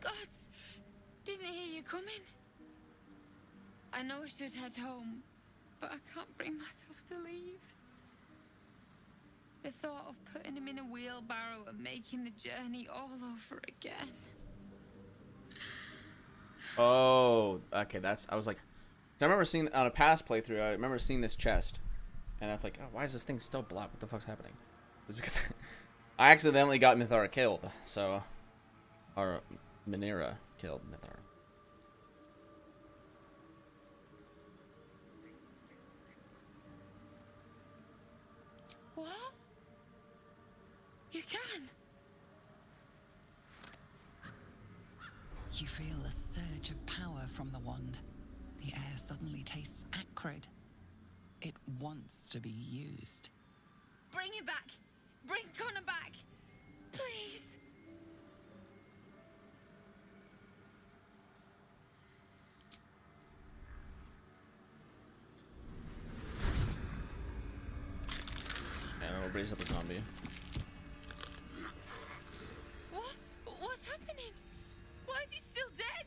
Gods, didn't hear you coming. I know I should head home, but I can't bring myself to leave. The thought of putting him in a wheelbarrow and making the journey all over again. Oh, okay. I was like, 'cause I remember seeing on a past playthrough. I remember seeing this chest, and I was like, oh, why is this thing still black? What the fuck's happening? It's because I accidentally got Mithara killed. So, or Minera killed Mithara. What? You can? You feel a surge of power from the wand. The air suddenly tastes acrid. It wants to be used. Bring it back. Bring Connor back. Please. And we'll raise up a zombie. What? What's happening? Why is he still dead?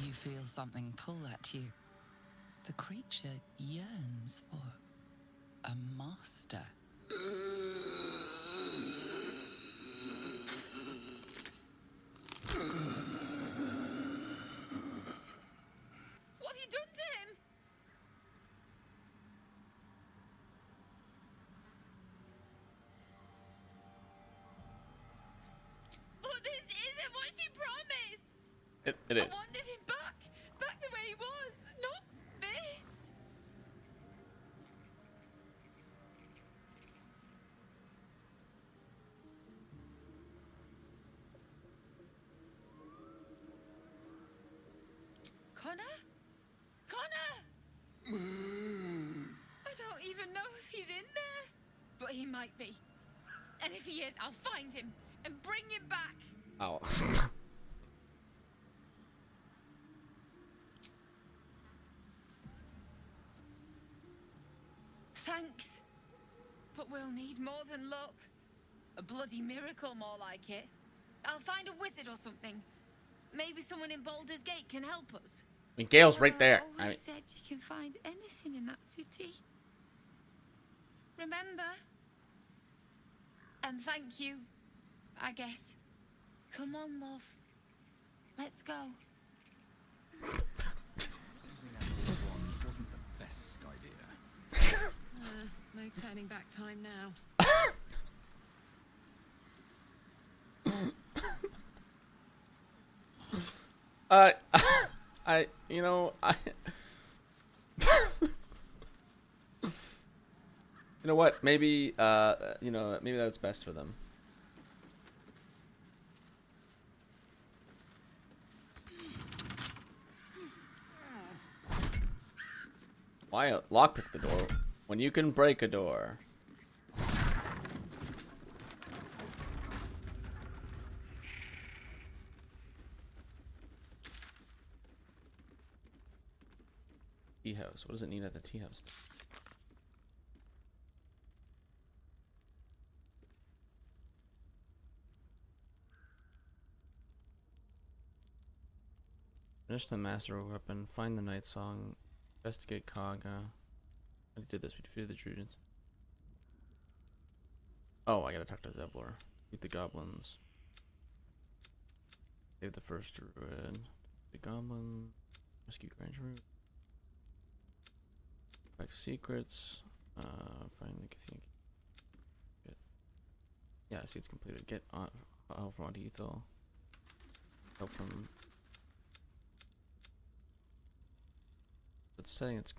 You feel something pull at you. The creature yearns for a master. What have you done to him? Oh, this isn't what she promised. It is. I wanted him back. Back the way he was. Not this. Connor? Connor! I don't even even know if he's in there. But he might be. And if he is, I'll find him and bring him back. Oh. Thanks. But we'll need more than luck. A bloody miracle, more like it. I'll find a wizard or something. Maybe someone in Baldur's Gate can help us. I mean, Gale's right there. I always said you can find anything in that city. Remember? And thank you, I guess. Come on, love. Let's go. Wasn't the best idea. No turning back time now. You know, you know what? Maybe, you know, maybe that's best for them. Why lockpick the door when you can break a door? Tea house. What does it need at the tea house? Finish the master weapon. Find the night song. Investigate Kaga. I did this. We defeated the Trojans. Oh, I gotta talk to Zevlor. Beat the goblins. Save the first druid. The goblin. Rescue Granger Root. Like secrets. Find the Cathedral. Yeah, see it's completed. Get on help from Ethel. Help from. It's saying it's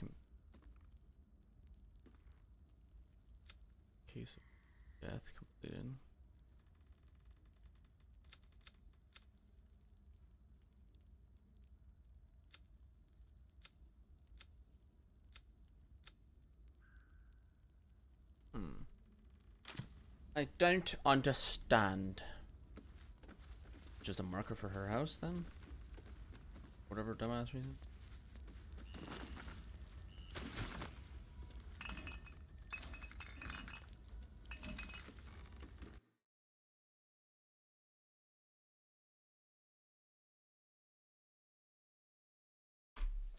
case of death completed. I don't understand. Just a marker for her house then? Whatever dumbass reason.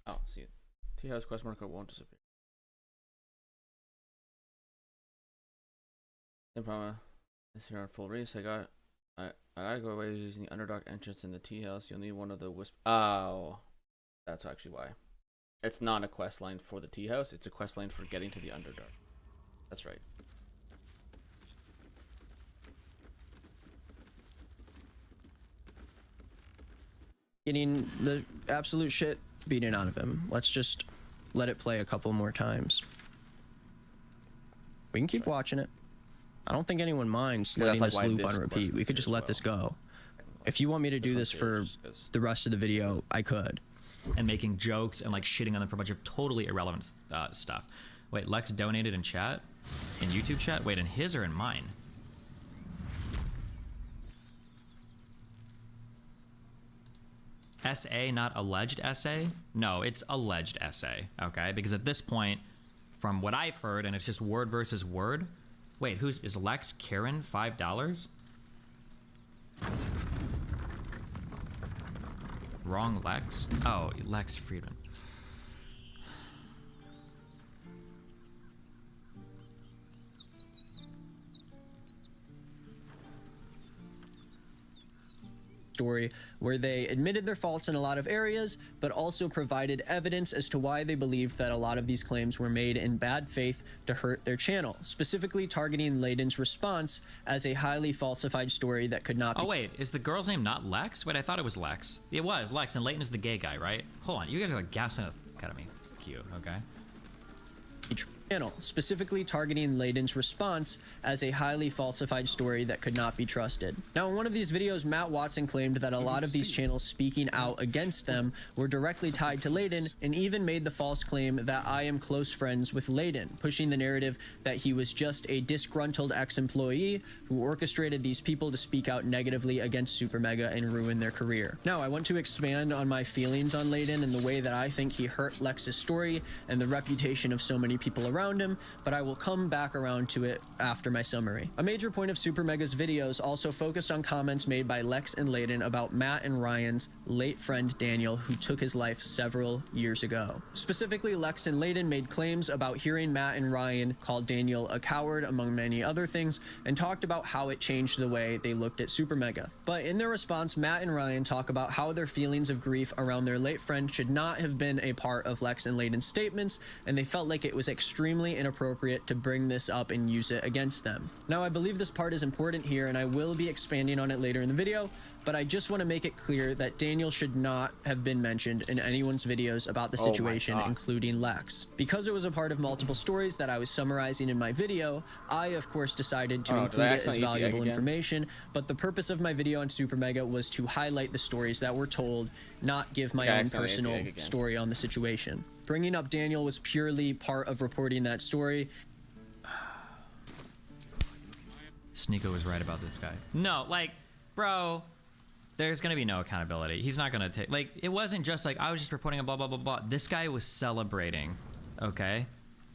Oh, see it. Tea house quest marker won't disappear. Imprama. This here on full race. I gotta go away using the underdog entrance in the tea house. You'll need one of the wisp. Oh, that's actually why. It's not a quest line for the tea house. It's a quest line for getting to the underdog. That's right. Getting the absolute shit beaten out of him. Let's just let it play a couple more times. We can keep watching it. I don't think anyone minds letting this loop on repeat. We could just let this go. If you want me to do this for the rest of the video, I could. And making jokes and like shitting on them for a bunch of totally irrelevant stuff. Wait, Lex donated in chat? In YouTube chat? Wait, in his or in mine? SA, not alleged essay? No, it's alleged essay, okay? Because at this point, from what I've heard, and it's just word versus word. Wait, is Lex Karen $5? Wrong Lex? Oh, Lex Friedman. Story where they admitted their faults in a lot of areas, but also provided evidence as to why they believed that a lot of these claims were made in bad faith to hurt their channel, specifically targeting Layden's response as a highly falsified story that could not be— Oh wait, is the girl's name not Lex? Wait, I thought it was Lex. It was Lex, and Layton is the gay guy, right? Hold on, you guys are like gassing the fuck out of me. Cute, okay? channel, specifically targeting Layden's response as a highly falsified story that could not be trusted. Now, in one of these videos, Matt Watson claimed that a lot of these channels speaking out against them were directly tied to Layden, and even made the false claim that I am close friends with Layden, pushing the narrative that he was just a disgruntled ex-employee who orchestrated these people to speak out negatively against Super Mega and ruin their career. Now, I want to expand on my feelings on Layden and the way that I think he hurt Lex's story and the reputation of so many people around him, but I will come back around to it after my summary. A major point of Super Mega's videos also focused on comments made by Lex and Layden about Matt and Ryan's late friend Daniel, who took his life several years ago. Specifically, Lex and Layden made claims about hearing Matt and Ryan call Daniel a coward, among many other things, and talked about how it changed the way they looked at Super Mega. But in their response, Matt and Ryan talk about how their feelings of grief around their late friend should not have been a part of Lex and Layden's statements, and they felt like it was extremely inappropriate to bring this up and use it against them. Now, I believe this part is important here, and I will be expanding on it later in the video, but I just want to make it clear that Daniel should not have been mentioned in anyone's videos about the situation, including Lex. Because it was a part of multiple stories that I was summarizing in my video, I, of course, decided to include it as valuable information, but the purpose of my video on Super Mega was to highlight the stories that were told, not give my own personal story on the situation. Bringing up Daniel was purely part of reporting that story. Sneeko was right about this guy. No, like, bro, there's gonna be no accountability. He's not gonna take, like, it wasn't just like, I was just reporting a blah, blah, blah, blah. This guy was celebrating, okay?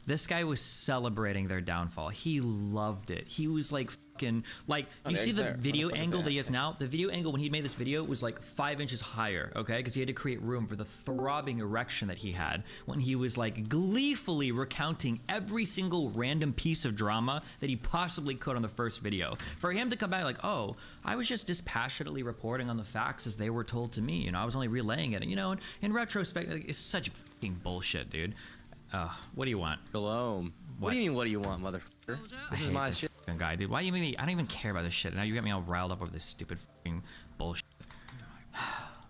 This guy was celebrating their downfall. He loved it. He was like, fucking, like, you see the video angle that he has now? The video angle when he made this video was like 5 inches higher, okay? Because he had to create room for the throbbing erection that he had when he was like gleefully recounting every single random piece of drama that he possibly could on the first video. For him to come back like, oh, I was just dispassionately reporting on the facts as they were told to me. You know, I was only relaying it. And, you know, in retrospect, like, it's such fucking bullshit, dude. What do you want? Shalom. What do you mean, what do you want, motherfucker? This is my shit. Guy, dude. Why do you make me? I don't even care about this shit. Now you got me all riled up over this stupid fucking bullshit.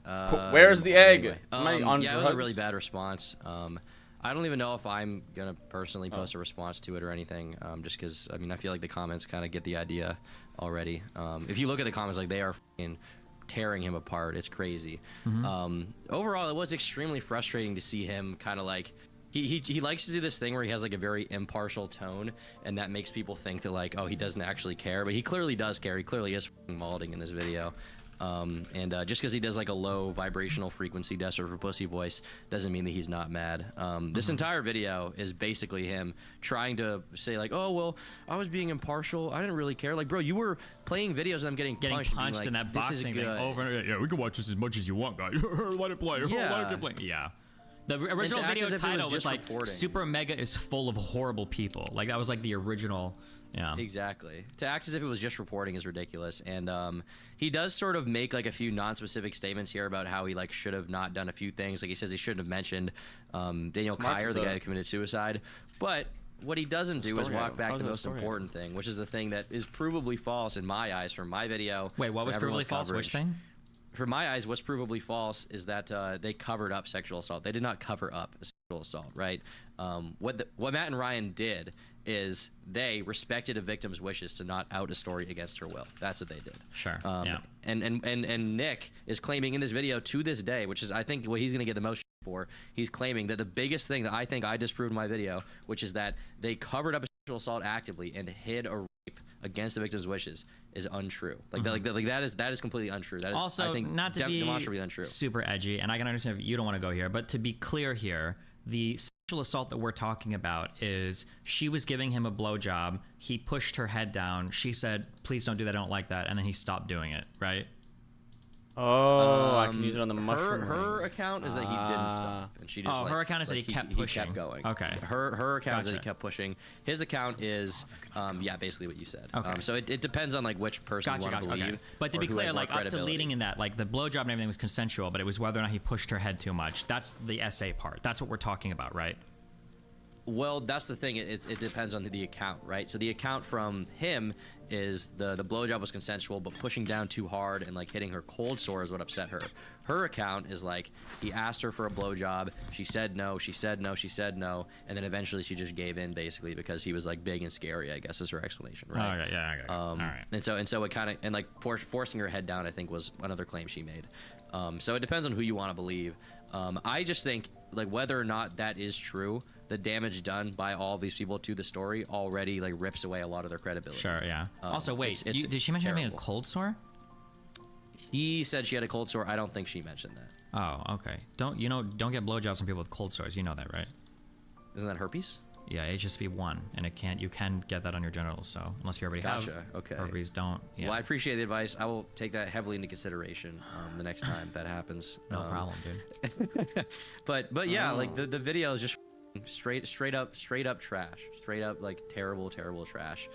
Where's the egg? Anyway, Am I on yeah, drugs? it was a really bad response. I don't even know if I'm gonna personally post a response to it or anything. Just because, I mean, I feel like the comments kind of get the idea already. If you look at the comments, like, they are fucking tearing him apart. It's crazy. Overall, it was extremely frustrating to see him kind of like. He likes to do this thing where he has like a very impartial tone, and that makes people think that, like, oh, he doesn't actually care, but he clearly does care. He clearly is malding in this video. Just because he does like a low vibrational frequency desert for pussy voice doesn't mean that he's not mad. This entire video is basically him trying to say like, oh, well, I was being impartial. I didn't really care. Like, bro, you were playing videos of them getting punched like, in that boxing thing over and over. Yeah, we can watch this as much as you want, guys. Let it play. Yeah. Let it play. Yeah. The original video title was like, Super Mega is full of horrible people. Like, that was like the original, yeah. Exactly. To act as if it was just reporting is ridiculous. And he does sort of make like a few non-specific statements here about how he like should have not done a few things. Like, he says he shouldn't have mentioned Daniel Kyer, the guy who committed suicide. But what he doesn't do is walk back to the most important thing, which is the thing that is provably false in my eyes from my video. Wait, what was provably false? Which thing? For my eyes, what's provably false is that they covered up sexual assault. They did not cover up a sexual assault, right? What Matt and Ryan did is they respected a victim's wishes to not out a story against her will. That's what they did. Sure. Yeah. And Nick is claiming in this video to this day, which is I think what he's going to get the most for. He's claiming that the biggest thing that I think I disproved in my video, which is that they covered up a sexual assault actively and hid a rape against the victim's wishes, is untrue. Like, that is completely untrue. That is also, I think, not to be demonstrably untrue. Super edgy, and I can understand if you don't want to go here, but to be clear here, the sexual assault that we're talking about is she was giving him a blowjob. He pushed her head down. She said, "Please don't do that. I don't like that," and then he stopped doing it. Right? Oh, I can use it on the mushroom. Her account is that he didn't stop, and she just. Oh, her account is that he kept pushing. He kept going. Okay. Her account is that he kept pushing. His account is, yeah, basically what you said. Okay. So it depends on like which person you want to believe. Okay. But to be clear, like up to leading in that, like the blowjob and everything was consensual, but it was whether or not he pushed her head too much. That's the SA part. That's what we're talking about, right? Well, that's the thing. It depends on the account, right? So the account from him is the blowjob was consensual, but pushing down too hard and like hitting her cold sore is what upset her. Her account is like he asked her for a blowjob, she said no, she said no, she said no, and then eventually she just gave in basically because he was like big and scary. I guess is her explanation, right? Okay, yeah, okay. All right. And so it kind of and like forcing her head down, I think was another claim she made. So it depends on who you want to believe. I just think like whether or not that is true, the damage done by all these people to the story already like rips away a lot of their credibility. Sure, yeah. Also, wait, did she mention having a cold sore? He said she had a cold sore. I don't think she mentioned that. Oh, okay. Don't get blowjobs from people with cold sores. You know that, right? Isn't that herpes? Yeah, HSV1, and you can get that on your genitals. So unless you already have herpes, don't. Yeah. Well, I appreciate the advice. I will take that heavily into consideration the next time that happens. No problem, dude. but yeah, like the video is just straight up trash. Straight up like terrible trash.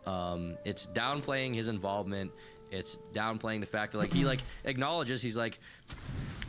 It's downplaying his involvement. It's downplaying the fact that like he like acknowledges he's like,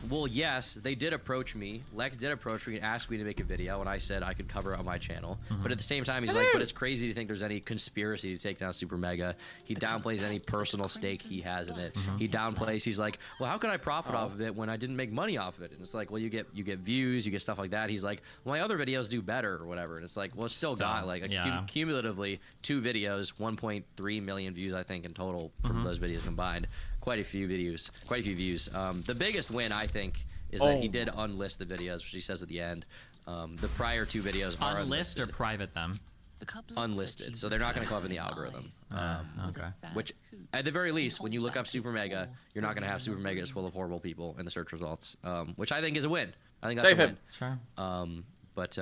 well, yes, they did approach me. Lex did approach me and ask me to make a video, and I said I could cover it on my channel. But at the same time, he's like, but it's crazy to think there's any conspiracy to take down Super Mega. He downplays any personal stake he has in it. He downplays. He's like, well, how can I profit off of it when I didn't make money off of it? And it's like, well, you get views, you get stuff like that. He's like, well, my other videos do better or whatever. And it's like, well, it's still got like cumulatively 2 videos, 1.3 million views, I think, in total from those videos combined. Quite a few views. The biggest win, I think, is that he did unlist the videos, which he says at the end. The prior 2 videos are unlisted or private them. Unlisted, so they're not going to come up in the algorithm. Okay. Which, at the very least, when you look up Super Mega, you're not going to have Super Mega is full of horrible people in the search results, which I think is a win. I think that's a win. Sure. But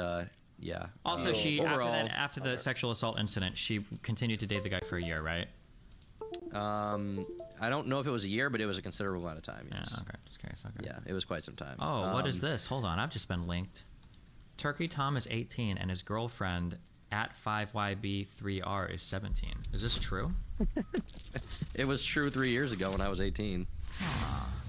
yeah. Also, she overall, after the sexual assault incident, she continued to date the guy for a year, right? I don't know if it was a year, but it was a considerable amount of time. Yes. Yeah. Okay. Just curious. Okay. Yeah, it was quite some time. Oh, what is this? Hold on, I've just been linked. Turkey Tom is 18 and his girlfriend at 5YB3R is 17. Is this true? It was true 3 years ago when I was 18.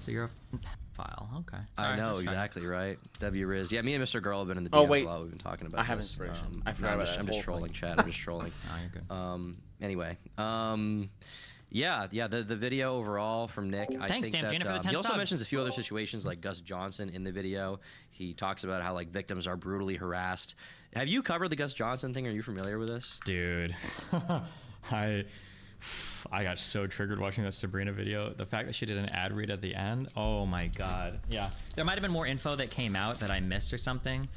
So you're a pedophile. Okay. I know exactly, right? W Riz. Yeah, me and Mr. Girl have been in the DMs a lot. We've been talking about. I have inspiration. I forgot about that. I'm just trolling, chat. I'm just trolling. Oh, you're good. Anyway. Yeah. The video overall from Nick. Thanks, I think Damn Gina, for the 10 he also subs. mentions a few other situations like Gus Johnson in the video. He talks about how like victims are brutally harassed. Have you covered the Gus Johnson thing? Are you familiar with this? Dude, I got so triggered watching that Sabrina video. The fact that she did an ad read at the end. Oh my god. Yeah, there might have been more info that came out that I missed or something.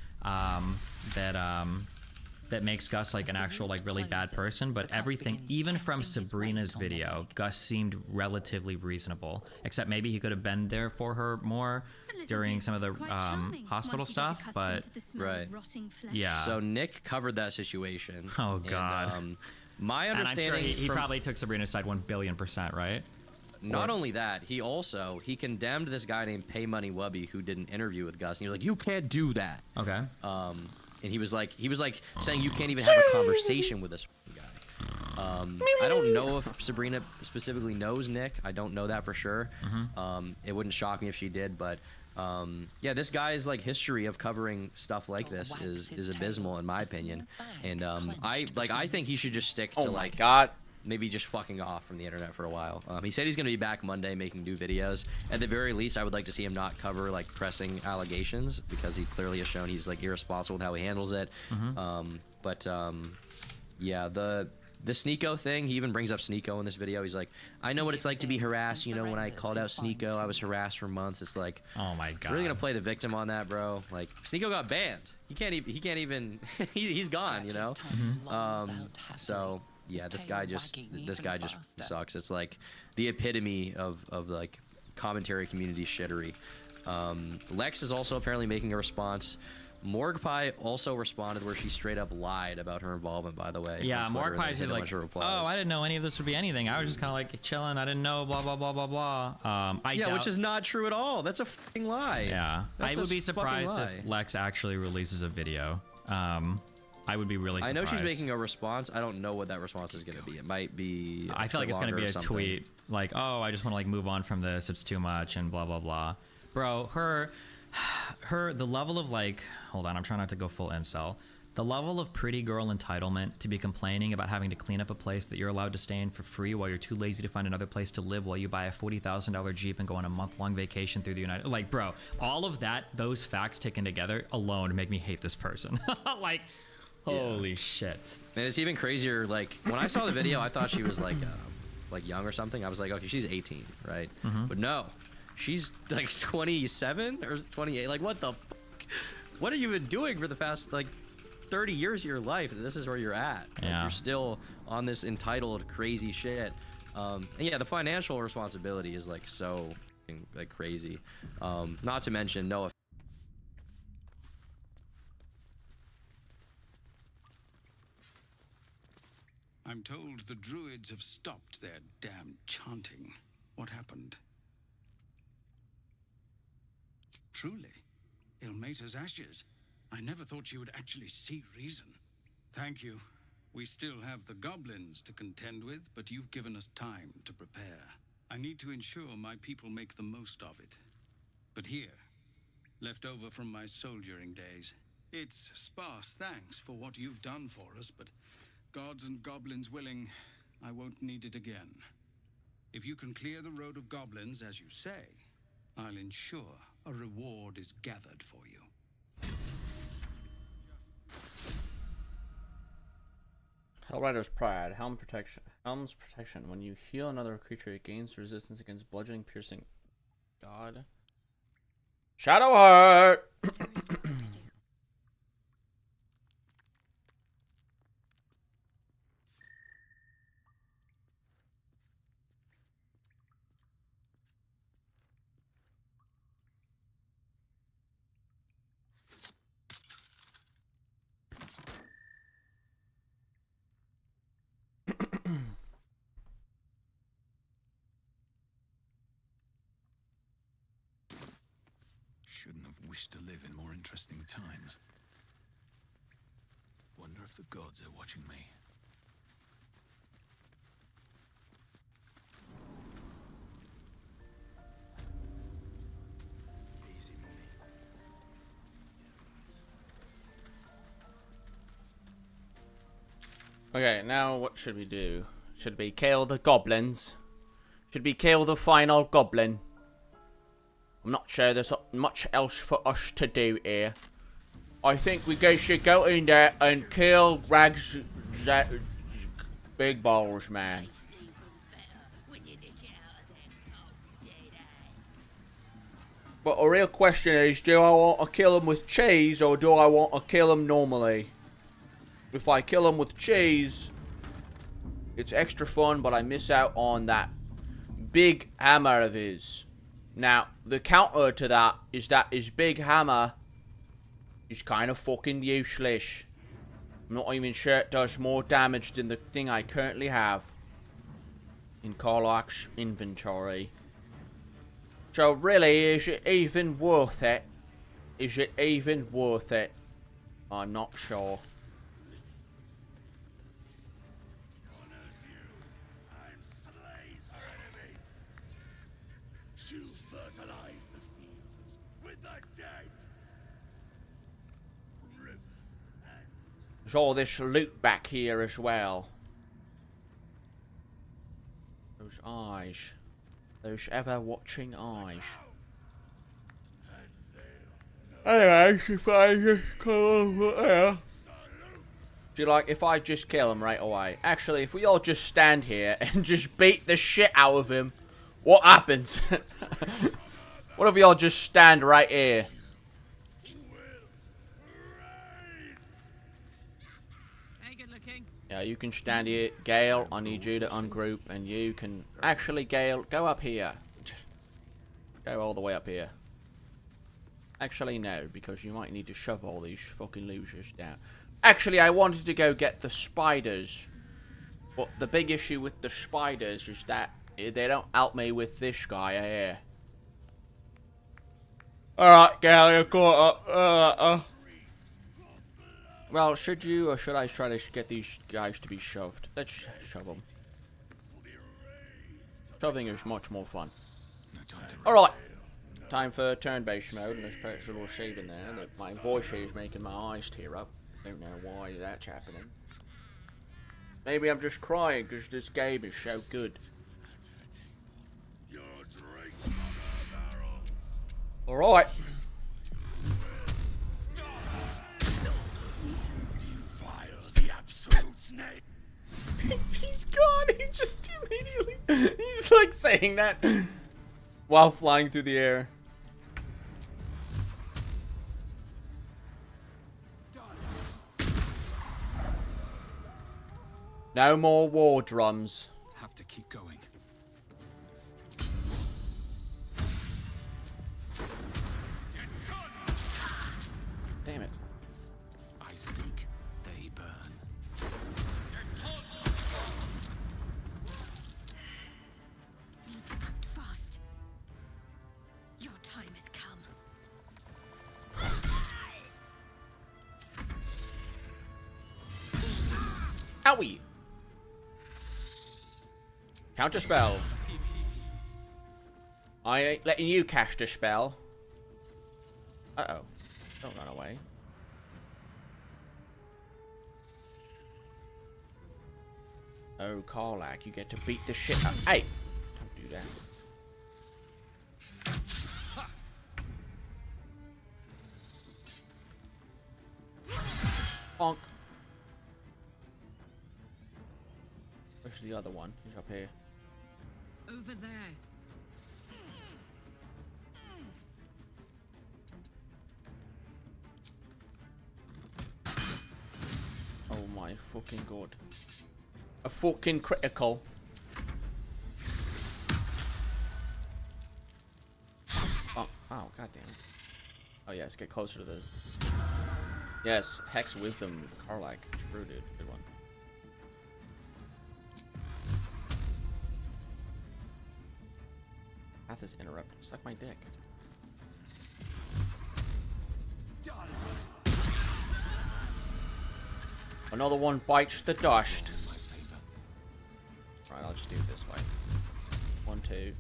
That makes Gus like an actual like really bad person, but everything, even from Sabrina's video, Gus seemed relatively reasonable, except maybe he could have been there for her more during some of the hospital stuff, but right. Yeah. So Nick covered that situation. Oh god. And, my understanding, and I'm sure he probably took Sabrina's side 1,000,000,000%, right? Not only that, he condemned this guy named Pay Money Wubby who did an interview with Gus, and he was like, "You can't do that." Okay. And he was like saying you can't even have a conversation with this guy. I don't know if Sabrina specifically knows Nick. I don't know that for sure. It wouldn't shock me if she did, but yeah, this guy's like history of covering stuff like this is abysmal in my opinion. And I think he should just stick to maybe just fucking off from the internet for a while. He said he's going to be back Monday making new videos. At the very least, I would like to see him not cover like pressing allegations because he clearly has shown he's like irresponsible with how he handles it. Yeah, the Sneeko thing, he even brings up Sneeko in this video. He's like, I know what it's like to be harassed. You know, when I called out Sneeko, I was harassed for months. It's like, oh my god, really gonna play the victim on that, bro? Like, Sneeko got banned. He can't even he's gone, you know. So yeah, this guy just sucks. It's like the epitome of like commentary community shittery. Lex is also apparently making a response. Morgue Pie also responded where she straight up lied about her involvement, by the way. Yeah, Morgue Pie is like, oh, I didn't know any of this would be anything. I was just kind of like chilling. I didn't know, blah, blah, blah, blah, blah. Which is not true at all. That's a fucking lie. Yeah. I would be surprised if Lex actually releases a video. I would be really surprised. I know she's making a response. I don't know what that response is going to be. It might be I feel like it's going to be a tweet like, oh, I just want to like move on from this. It's too much and blah, blah, blah. Bro, the level of like, hold on, I'm trying not to go full incel. The level of pretty girl entitlement to be complaining about having to clean up a place that you're allowed to stay in for free while you're too lazy to find another place to live while you buy a $40,000 Jeep and go on a month-long vacation through the United... Like, bro, all of that, those facts taken together alone make me hate this person. Like, holy shit. And it's even crazier, like, when I saw the video, I thought she was, like young or something. I was like, okay, she's 18, right? But no, she's, like, 27 or 28. Like, what the fuck? What have you been doing for the past, like... 30 years of your life, this is where you're at. Like, yeah. You're still on this entitled crazy shit. And yeah, the financial responsibility is like so like crazy. Not to mention no. I'm told the druids have stopped their damn chanting. What happened? Truly, Ilmater's ashes. I never thought she would actually see reason. Thank you. We still have the goblins to contend with, but you've given us time to prepare. I need to ensure my people make the most of it. But here, left over from my soldiering days, it's sparse thanks for what you've done for us, but gods and goblins willing, I won't need it again. If you can clear the road of goblins, as you say, I'll ensure a reward is gathered for you. Hellrider's Pride. Helm's protection. When you heal another creature, it gains resistance against bludgeoning, piercing. God. Shadowheart! Shouldn't have wished to live in more interesting times. Wonder if the gods are watching me. Easy money. Okay, now what should we do? Should we kill the goblins? Should we kill the final goblin? I'm not sure there's much else for us to do here. I think we should go in there and kill Rags... Big balls, man. But the real question is, do I want to kill him with cheese or do I want to kill him normally? If I kill him with cheese, it's extra fun, but I miss out on that big hammer of his. Now, the counter to that is his big hammer is kind of fucking useless. I'm not even sure it does more damage than the thing I currently have in Karlach's inventory. So really, is it even worth it? Is it even worth it? I'm not sure. There's all this loot back here as well. Those eyes. Those ever-watching eyes. Anyway, if I just come over there. Do you like if I just kill him right away? Actually, if we all just stand here and just beat the shit out of him, what happens? What if we all just stand right here? Yeah, you can stand here. Gale, I need you to ungroup, and you can... Actually, Gale, go up here. Go all the way up here. Actually, no, because you might need to shove all these fucking losers down. Actually, I wanted to go get the spiders. But the big issue with the spiders is that they don't help me with this guy here. Alright, Gale, you're caught up. Well, should you, or should I try to get these guys to be shoved? Let's shove them. Shoving is much more fun. Alright. Time for turn-based mode, and there's perhaps a little shade in there that my voice is making my eyes tear up. Don't know why that's happening. Maybe I'm just crying because this game is so good. Alright. He's gone. He just immediately. He's like saying that while flying through the air. No more war drums. Have to keep going. Damn it. I speak, they burn. Need to act fast. Your time has come. Owie. Counter spell. I ain't letting you cast a spell. Uh-oh. Don't run away. Oh, Karlak, you get to beat the shit out. Hey! Don't do that. Bonk. Where's the other one? He's up here. Over there. Oh my fucking god. A fucking critical. Oh, god damn it. Oh yes, get closer to this. Yes, Hex Wisdom, Karlak. True, dude. Good one. Path is interrupted. Suck my dick. Another one bites the dust. Right, I'll just do it this way. 1, 2,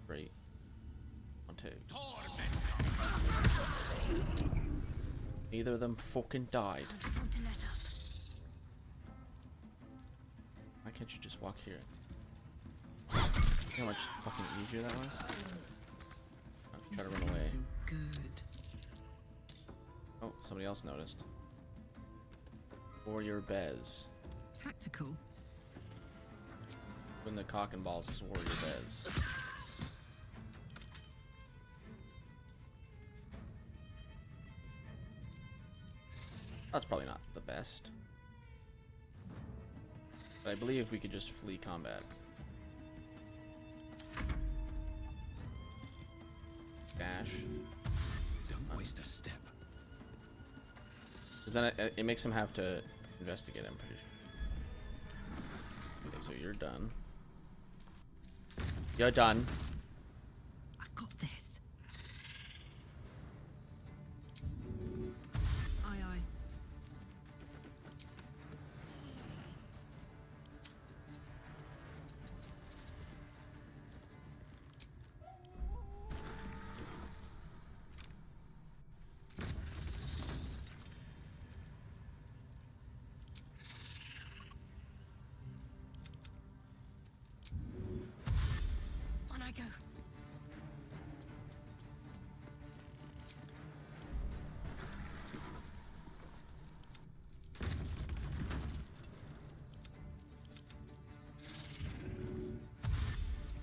3. 1, 2. Neither of them fucking died. Why can't you just walk here? You know how much fucking easier that was? Oh, if you try to run away. Good. Oh, somebody else noticed. Warrior Bez. Tactical. When the cock and balls is Warrior Bez. That's probably not the best. But I believe we could just flee combat. Dash. Don't waste a step. Because then it makes him have to investigate, I'm pretty sure. Okay, so you're done. You're done. I got this. Aye, aye. On I go.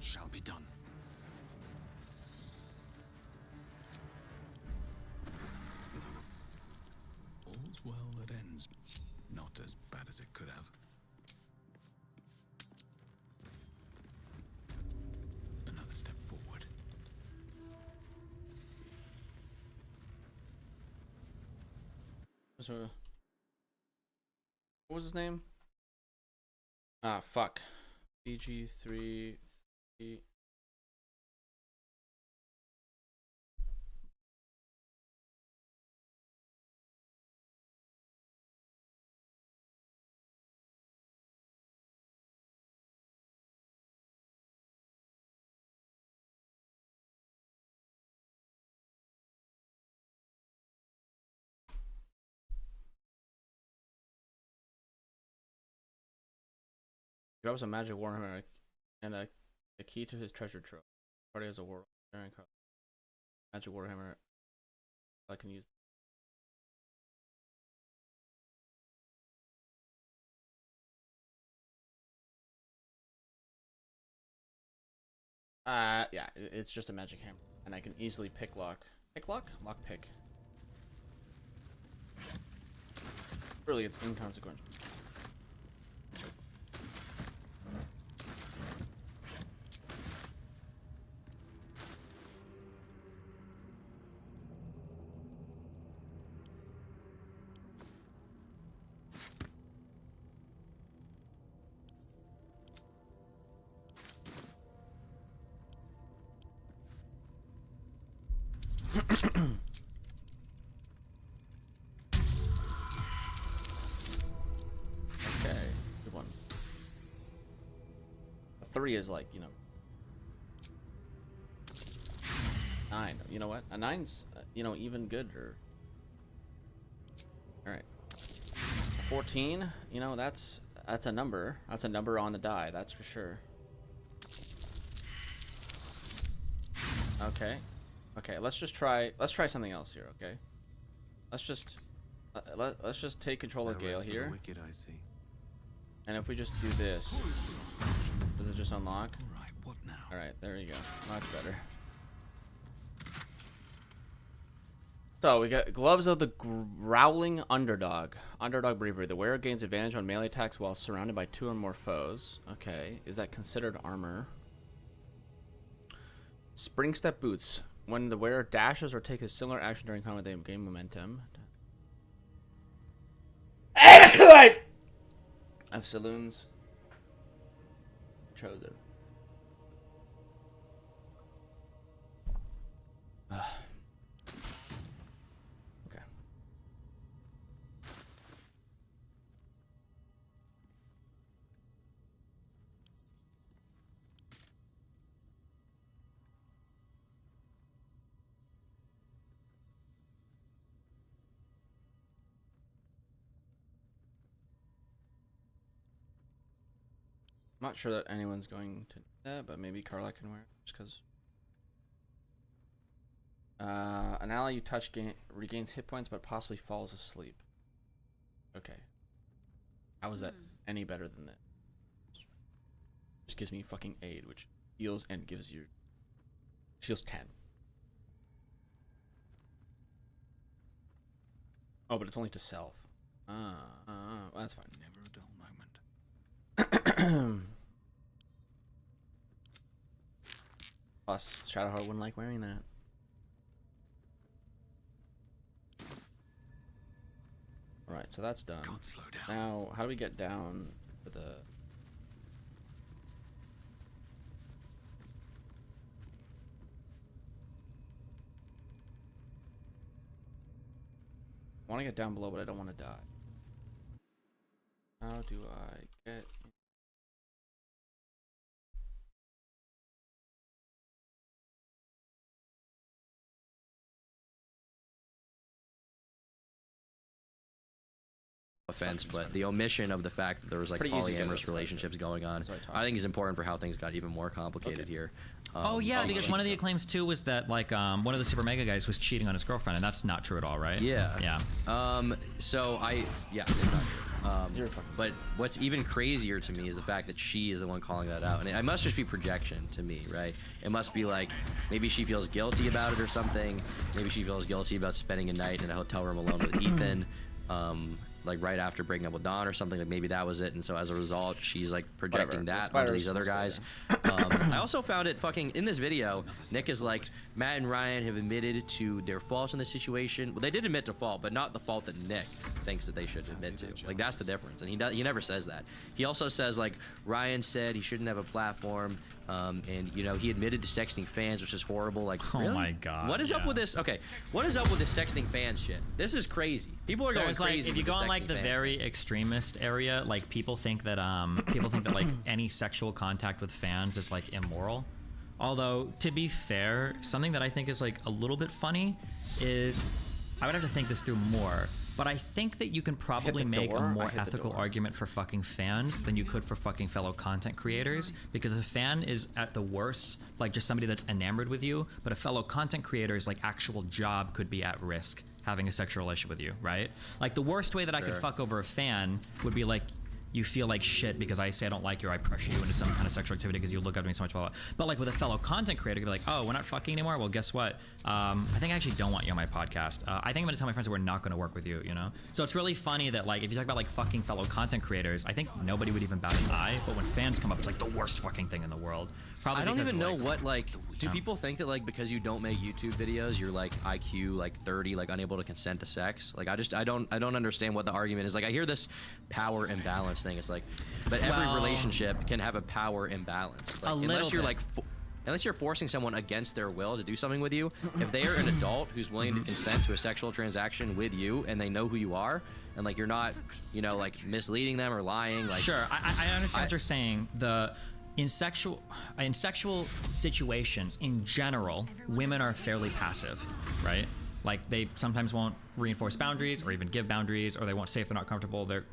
Shall be done. All's well that ends. Not as bad as it could have. Another step forward. So, what was his name? Ah, fuck. BG3. Drops a magic warhammer and a key to his treasure trove. Party has a war magic warhammer. I can use. Yeah, it's just a magic hammer, and I can easily pick lock. Pick lock? Lock pick. Really, it's inconsequential. Okay, good one. A 3 is like, you know, 9. You know what? A 9's, you know, even good. Or all right, a 14. You know, that's a number. That's a number on the die. That's for sure. Okay. Okay, let's try something else here, okay? Let's just take control of Gale here. Wicked, I see. And if we just do this, does it just unlock? Right, what now? Alright, there you go. Much better. So we got Gloves of the Growling Underdog. Underdog Bravery. The wearer gains advantage on melee attacks while surrounded by 2 or more foes. Okay, is that considered armor? Spring Step Boots. When the wearer dashes or takes a similar action during combat, they gain momentum. Of Saloons. Chosen. Okay. I'm not sure that anyone's going to do that, but maybe Carla can wear it just because. An ally you touch regains hit points, but possibly falls asleep. Okay. How is that any better than that? Just gives me fucking aid, which heals and gives you. Heals 10. Oh, but it's only to self. Well, that's fine. Never a dull moment. Plus, Shadowheart wouldn't like wearing that. Alright, so that's done. Can't slow down. Now, how do we get down to the... I want to get down below, but I don't want to die. How do I get... Offense, but the omission of the fact that there was like Pretty easy to polyamorous get relationships going on, That's what I think is important for how things got even more complicated here. Oh yeah, because one of the claims too was that like one of the Super Mega guys was cheating on his girlfriend, and that's not true at all, right? Yeah. Yeah. So yeah, it's not true. But what's even crazier to me is the fact that she is the one calling that out, and it must just be projection to me, right? It must be like maybe she feels guilty about it or something. Maybe she feels guilty about spending a night in a hotel room alone with Ethan. Like right after breaking up with Dawn or something, like maybe that was it, and so as a result she's like projecting that onto these other guys. I also found it fucking in this video, Nick is like, Matt and Ryan have admitted to their faults in this situation. Well, they did admit to fault, but not the fault that Nick thinks that they should admit to. Like that's the difference, and he never says that. He also says like Ryan said he shouldn't have a platform, and you know he admitted to sexting fans, which is horrible. Like Oh really? my god. What is up with this? Okay, what is up with this sexting fans shit? This is crazy. People are going There's crazy. like if you with go the on like sexting the fans very thing. extremist area, like people think that like any sexual contact with fans is like immoral. Although to be fair, something that I think is like a little bit funny is I would have to think this through more, But I think that you can probably the make a door. I more hit the ethical door. argument for fucking fans than you could for fucking fellow content creators, because a fan is at the worst like just somebody that's enamored with you, but a fellow content creator's like actual job could be at risk having a sexual relationship with you, right? Like the worst way that I could fuck over a fan would be like, you feel like shit because I say I don't like you, or I pressure you into some kind of sexual activity because you look up to me so much, blah, blah. But like with a fellow content creator, you'd be like, oh, we're not fucking anymore? Well, guess what? I think I actually don't want you on my podcast. I think I'm gonna tell my friends that we're not gonna work with you, you know? So it's really funny that like, if you talk about like fucking fellow content creators, I think nobody would even bat an eye, but when fans come up, it's like the worst fucking thing in the world. Probably I don't because even of, know like, what, like, do people think that, like, because you don't make YouTube videos, you're, like, IQ, like, 30, like, unable to consent to sex? Like, I don't understand what the argument is. Like, I hear this power imbalance thing. It's like, but every Well, relationship can have a power imbalance. Like, a unless little you're, bit. like, unless you're forcing someone against their will to do something with you, if they are an adult who's willing to consent to a sexual transaction with you and they know who you are, and, like, you're not, you know, like, misleading them or lying, like... Sure, I understand what you're saying. In sexual situations, in general, women are fairly passive, right? Like they sometimes won't reinforce boundaries or even give boundaries, or they won't say if they're not comfortable. They're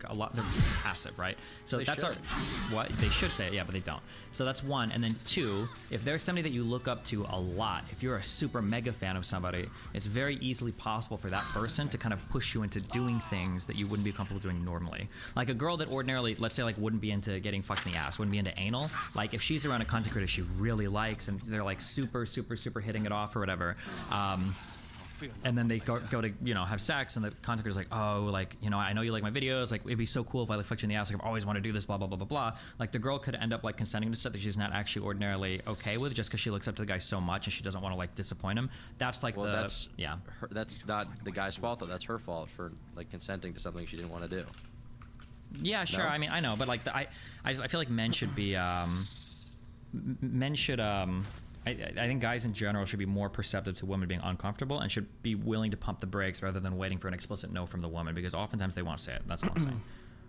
passive, right? So that's what they should say it, yeah, but they don't. So that's one. And then two, if there's somebody that you look up to a lot, if you're a super mega fan of somebody, it's very easily possible for that person to kind of push you into doing things that you wouldn't be comfortable doing normally. Like a girl that ordinarily, let's say, like wouldn't be into getting fucked in the ass, wouldn't be into anal. Like if she's around a content creator she really likes and they're like super hitting it off or whatever, and then they go to, you know, have sex, and the content creator's like, oh, like, you know, I know you like my videos, like it'd be so cool if I like fucked you in the ass, like I've always wanted to do this, blah blah blah blah blah. Like the girl could end up like consenting to stuff that she's not actually ordinarily okay with, just because she looks up to the guy so much and she doesn't want to like disappoint him. That's like that's not the guy's fault though. That's her fault for like consenting to something she didn't want to do. Yeah, sure. No? I mean, I know, but like I feel like men should be I think guys in general should be more perceptive to women being uncomfortable and should be willing to pump the brakes rather than waiting for an explicit no from the woman, because oftentimes they won't say it. That's all I'm saying.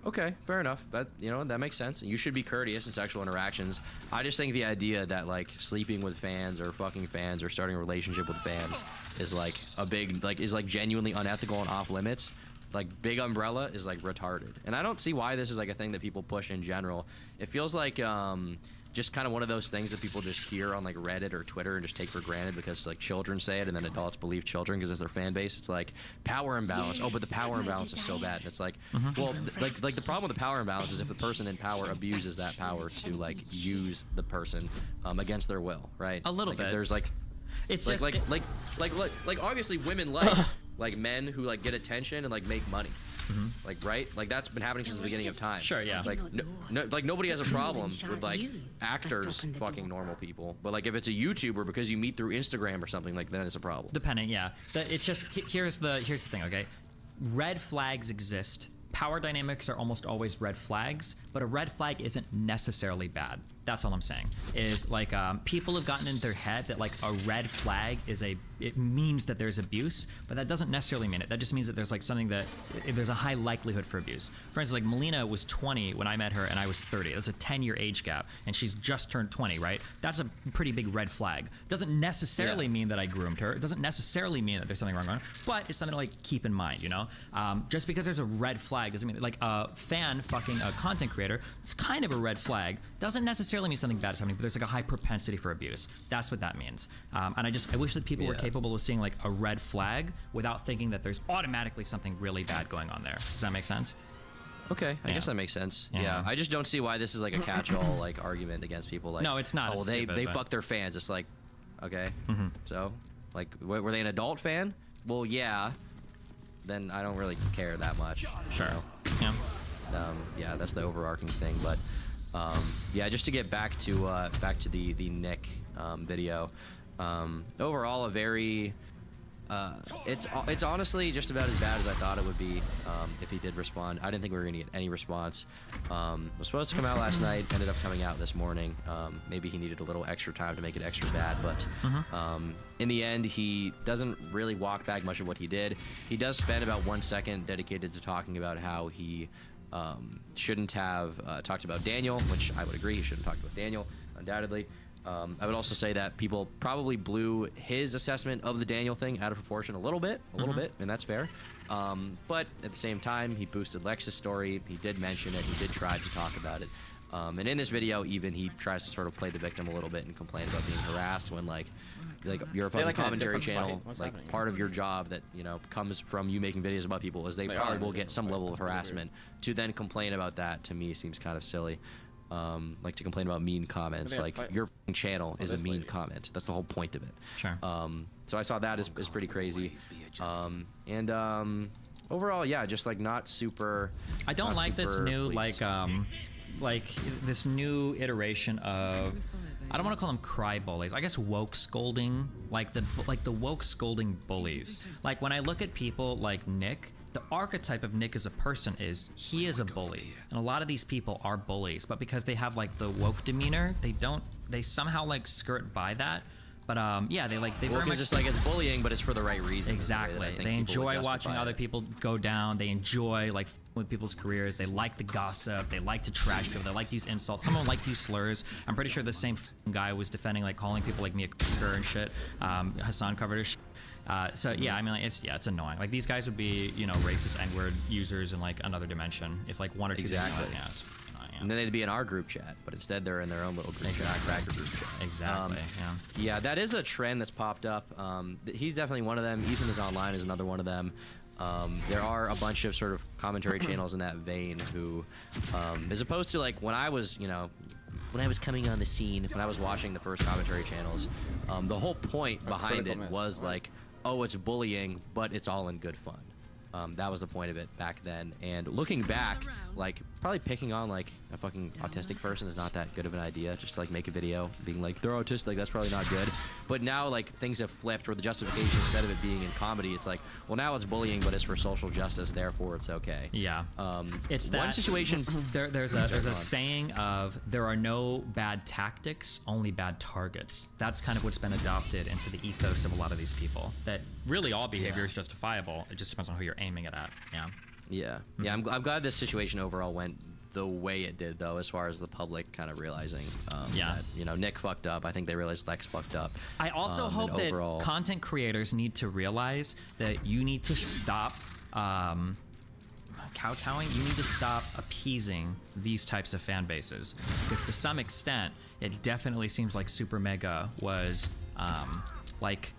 Okay, fair enough. That, you know, that makes sense. You should be courteous in sexual interactions. I just think the idea that like sleeping with fans or fucking fans or starting a relationship with fans is like a big, like, is like genuinely unethical and off limits. Like big umbrella is like retarded. And I don't see why this is like a thing that people push in general. It feels like just kind of one of those things that people just hear on like Reddit or Twitter and just take for granted because like children say it and then adults believe children because it's their fan base. It's like power imbalance. Oh, but the power imbalance is so bad. And it's like, well, like the problem with the power imbalance is if the person in power abuses that power to like use the person against their will, right? A little like, bit. If there's like, it's like obviously women like men who like get attention and like make money. Like, right? Like that's been happening since the beginning of time. Sure, yeah. Like like nobody has a problem with like actors fucking normal people, but like if it's a YouTuber because you meet through Instagram or something, like then it's a problem. Depending, yeah. It's just here's the thing, okay? Red flags exist. Power dynamics are almost always red flags, but a red flag isn't necessarily bad. That's all I'm saying. Is like people have gotten in their head that like a red flag is it means that there's abuse, but that doesn't necessarily mean it. That just means that there's like something that there's a high likelihood for abuse. For instance, like Melina was 20 when I met her and I was 30. That's a 10-year age gap, and she's just turned 20, right? That's a pretty big red flag. Doesn't necessarily mean that I groomed her. It doesn't necessarily mean that there's something wrong with her, but it's something to like keep in mind, you know? Just because there's a red flag doesn't mean like a fan fucking a content creator, it's kind of a red flag. Doesn't necessarily mean something bad is happening, but there's like a high propensity for abuse. That's what that means. And I wish that people were capable of seeing like a red flag without thinking that there's automatically something really bad going on there. Does that make sense? Okay, I guess that makes sense. Yeah, I just don't see why this is like a catch-all like argument against people. Like, no, it's not. Oh, they fuck their fans. It's like, okay, so like were they an adult fan? Well, yeah. Then I don't really care that much. Sure. You know? Yeah, that's the overarching thing. But yeah, just to get back to the Nick video. Overall, a very it's honestly just about as bad as I thought it would be if he did respond. I didn't think we were gonna get any response. Was supposed to come out last night, ended up coming out this morning. Maybe he needed a little extra time to make it extra bad, but in the end, he doesn't really walk back much of what he did. He does spend about 1 second dedicated to talking about how he shouldn't have talked about Daniel, which I would agree, he shouldn't have talked about Daniel, undoubtedly. I would also say that people probably blew his assessment of the Daniel thing out of proportion a little bit, and that's fair. But at the same time, he boosted Lex's story. He did mention it. He did try to talk about it. And in this video, even he tries to sort of play the victim a little bit and complain about being harassed when like you're a fucking commentary channel. Like part of your job that comes from you making videos about people is they probably will get some level of harassment. To then complain about that to me seems kind of silly. Like to complain about mean comments, like your channel is a mean comment. That's the whole point of it. Sure. So I saw that as pretty crazy. Overall, yeah, just like not super. I don't like this new pleased. like this new iteration of, I don't want to call them cry bullies, I guess woke scolding, like the woke scolding bullies. Like when I look at people like Nick, the archetype of Nick as a person is he is a bully, and a lot of these people are bullies, but because they have like the woke demeanor, they somehow like skirt by that. But yeah, they very much just like it's bullying, but it's for the right reason. Exactly. They enjoy watching other people go down. They enjoy like with people's careers. They like the gossip. They like to trash people. They like to use insults. Some of them like to use slurs. I'm pretty sure the same guy was defending like calling people like me a c***er and shit. Hassan covered his shit. So yeah, I mean, like, it's annoying. Like these guys would be racist N-word users in like another dimension if like one or two. Exactly. And then they'd be in our group chat, but instead they're in their own little group chat, cracker group chat. Exactly. Yeah, that is a trend that's popped up. He's definitely one of them. Ethan is Online is another one of them. There are a bunch of sort of commentary channels in that vein who, as opposed to like when I was, when I was coming on the scene, when I was watching the first commentary channels, the whole point behind it was like, oh, it's bullying, but it's all in good fun. That was the point of it back then. And looking back, like probably picking on like a fucking autistic person is not that good of an idea. Just to like make a video being like they're autistic, that's probably not good. But now like things have flipped where the justification instead of it being in comedy, it's like, well now it's bullying, but it's for social justice, therefore it's okay. Yeah. It's that one situation. There's a saying of there are no bad tactics, only bad targets. That's kind of what's been adopted into the ethos of a lot of these people. That really all behavior is justifiable. It just depends on who you're aiming it at. Yeah. I'm glad this situation overall went the way it did, though, as far as the public kind of realizing that, Nick fucked up. I think they realized Lex fucked up. I also hope that content creators need to realize that you need to stop kowtowing. You need to stop appeasing these types of fan bases, because to some extent it definitely seems like Super Mega was like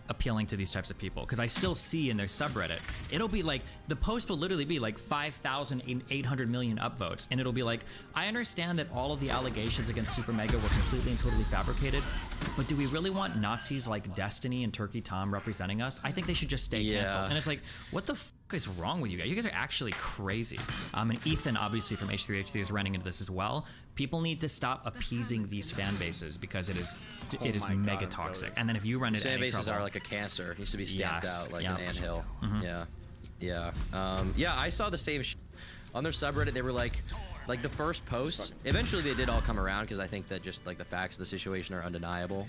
appealing to these types of people, because I still see in their subreddit, it'll be like the post will literally be like 5,800 million upvotes, and it'll be like, I understand that all of the allegations against Super Mega were completely and totally fabricated, but do we really want Nazis like Destiny and Turkey Tom representing us? I think they should just stay canceled. And it's like, what the f is wrong with you guys? You guys are actually crazy. And Ethan, obviously from H3H3, is running into this as well. People need to stop appeasing these fan bases, because it is mega toxic. And then if you run into any trouble, fan bases are like a cancer. It needs to be stamped out like an anthill. Yeah. I saw the same on their subreddit. They were like the first posts. Eventually they did all come around, because I think that just like the facts of the situation are undeniable.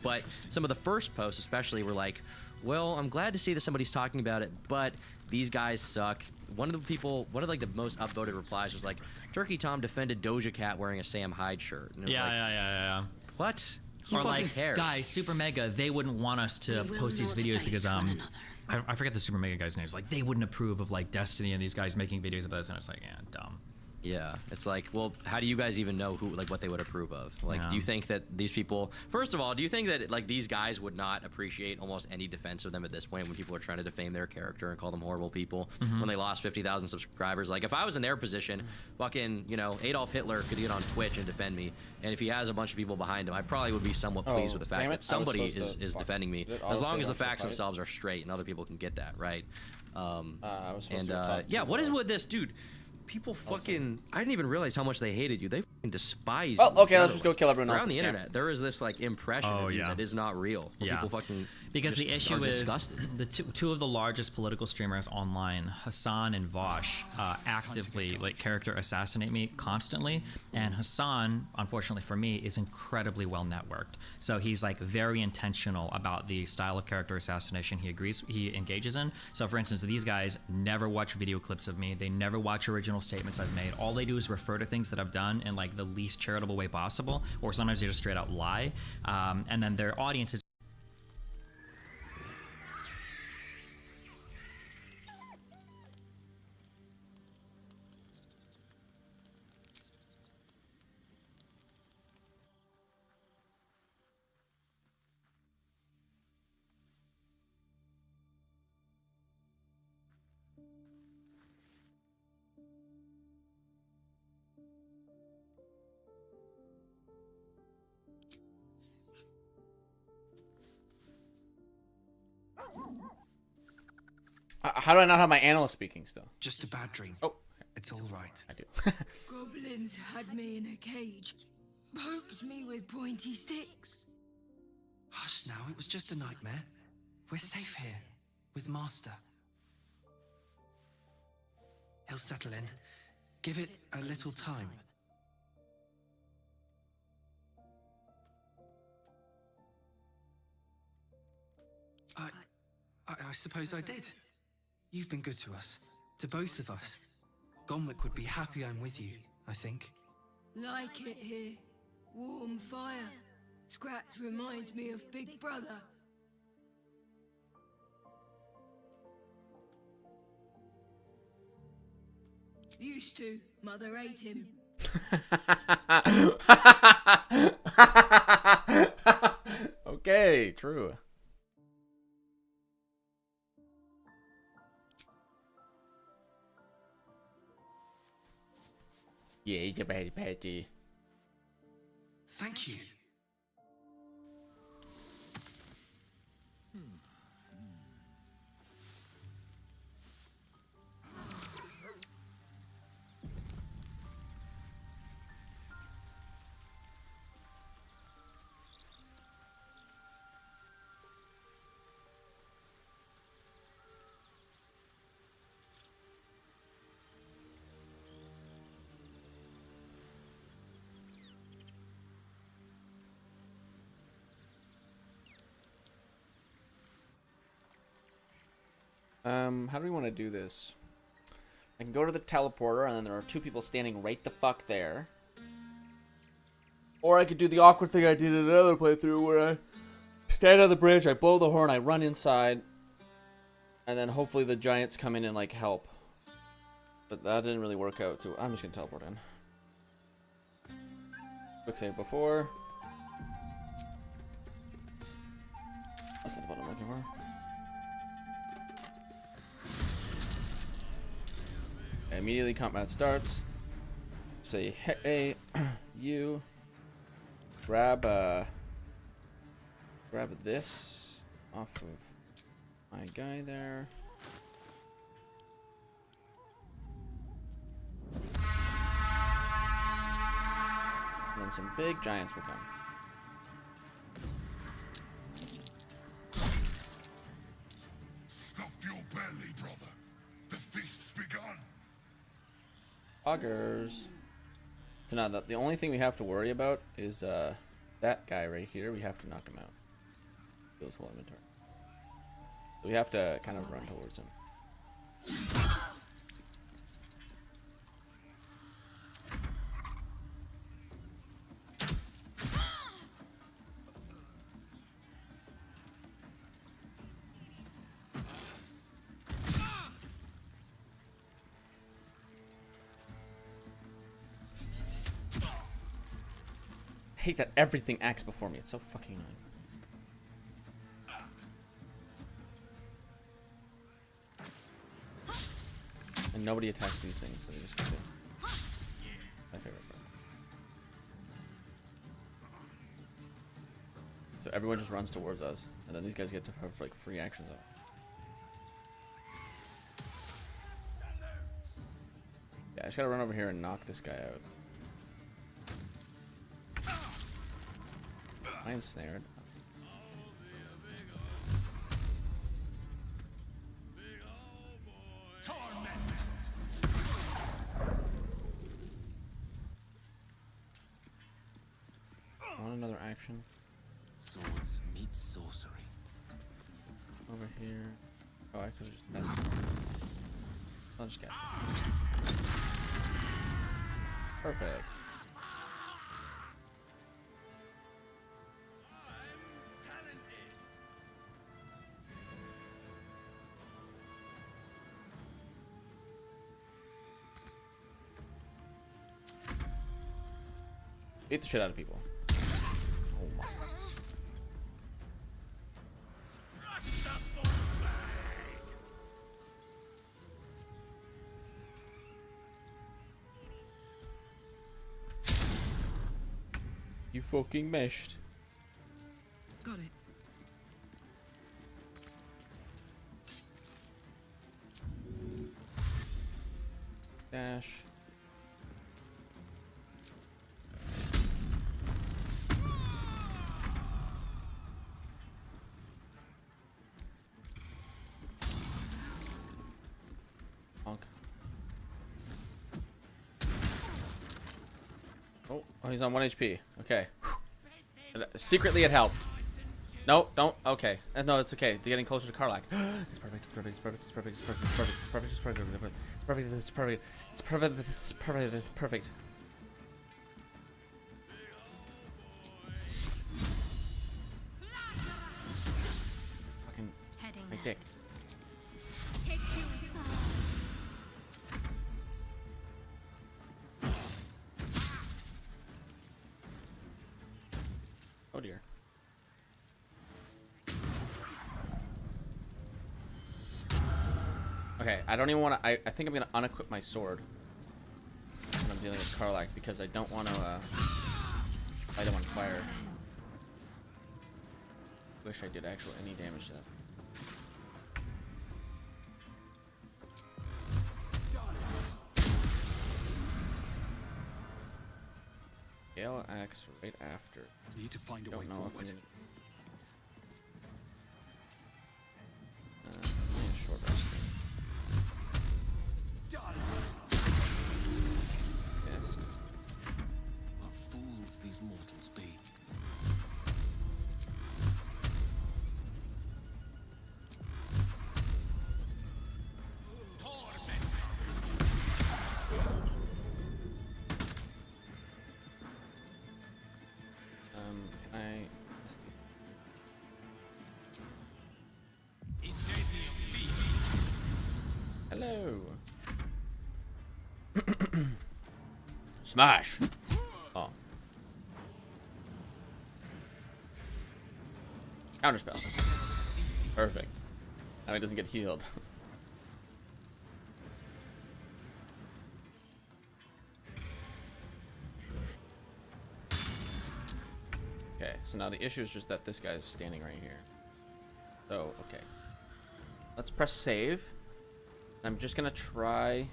But some of the first posts especially were like, well, I'm glad to see that somebody's talking about it, but these guys suck. One of the most upvoted replies was like, Turkey Tom defended Doja Cat wearing a Sam Hyde shirt. And it was yeah. What? Who or like, cares? guys, Super Mega, they wouldn't want us to post these videos because I forget the Super Mega guy's names. Like, they wouldn't approve of like Destiny and these guys making videos about this, and it's like, yeah, dumb. Yeah, it's like, well, how do you guys even know what they would approve of? Like, do you think that these people, first of all, do you think that like these guys would not appreciate almost any defense of them at this point when people are trying to defame their character and call them horrible people when they lost 50,000 subscribers? Like, if I was in their position, fucking, Adolf Hitler could get on Twitch and defend me, and if he has a bunch of people behind him, I probably would be somewhat pleased with the fact that somebody is defending me, as long as the facts themselves are straight and other people can get that, right? What is with this, dude? People fucking, I didn't even realize how much they hated you. They fucking despise you. Well, okay, let's just go kill everyone else. Around the internet, there is this like impression of you that is not real. People fucking because the issue is disgusted. the two of the largest political streamers online, Hassan and Vosh, actively like character assassinate me constantly. And Hassan, unfortunately for me, is incredibly well networked. So he's like very intentional about the style of character assassination he engages in. So for instance, these guys never watch video clips of me. They never watch original original statements I've made. All they do is refer to things that I've done in like the least charitable way possible, or sometimes they just straight out lie. And then their audience is How do I not have my analyst speaking still? Just a bad dream. Oh, it's all right. I do. Goblins had me in a cage, poked me with pointy sticks. Hush now, it was just a nightmare. We're safe here, with Master. He'll settle in. Give it a little time. I suppose I did. You've been good to us, to both of us. Gomlick would be happy I'm with you, I think. Like it here. Warm fire. Scratch reminds me of Big Brother. Used to. Mother ate him. Okay, true. Yeah, it's a bad patty. Thank you. How do we want to do this? I can go to the teleporter, and then there are two people standing right the fuck there. Or I could do the awkward thing I did in another playthrough, where I stand on the bridge, I blow the horn, I run inside, and then hopefully the giants come in and, like, help. But that didn't really work out, so I'm just gonna teleport in. Quick save before. That's not the button I'm looking for. Immediately combat starts. Say, hey, you grab this off of my guy there. And then some big giants will come. Stuff your belly, brother. The feast's begun. Poggers. So now the only thing we have to worry about is that guy right here. We have to knock him out. Kills whole inventory. So we have to kind of run towards him. I hate that everything acts before me. It's so fucking annoying. And nobody attacks these things, so they just get it. My favorite part. So everyone just runs towards us, and then these guys get to have like free actions up. Yeah, I just gotta run over here and knock this guy out. I ensnared. Want another action? Swords meet sorcery. Over here. Oh, I could have just messed it. I'll just cast it. Perfect. Beat the shit out of people. Oh my. You fucking meshed. Got it. Dash. Honk. Oh, he's on 1 HP. Okay. Secretly it helped. No, don't. Okay. No, it's okay. They're getting closer to Karlach. It's perfect. It's perfect. It's perfect. It's perfect. It's perfect. It's perfect. It's perfect. It's perfect. It's perfect. It's perfect. It's perfect. It's perfect. It's perfect. Fucking my dick. Oh dear. Okay, I don't even want to. I think I'm gonna unequip my sword when I'm dealing with Karlach because I don't want to light him on fire. Wish I did actual any damage to that. Gale axe right after. Need to find a way Don't know if I'm forward. gonna. Short rest. Missed. What fools these mortals be. Can I miss these? Hello. Smash. Oh. Counterspell. Perfect. Now he doesn't get healed. Okay, so now the issue is just that this guy is standing right here. So, okay. Let's press save. I'm just gonna try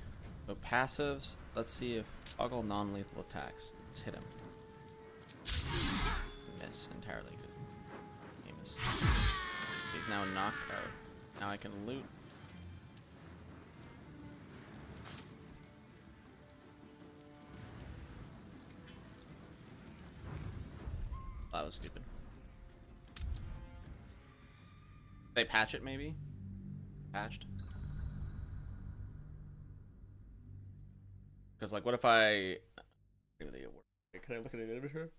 the passives. Let's see if toggle non-lethal attacks. Let's hit him. Miss entirely because he's now knocked out. Now I can loot. That was stupid. They patch it maybe? Patched? Because like what if I maybe they work. Can I look at an inventory?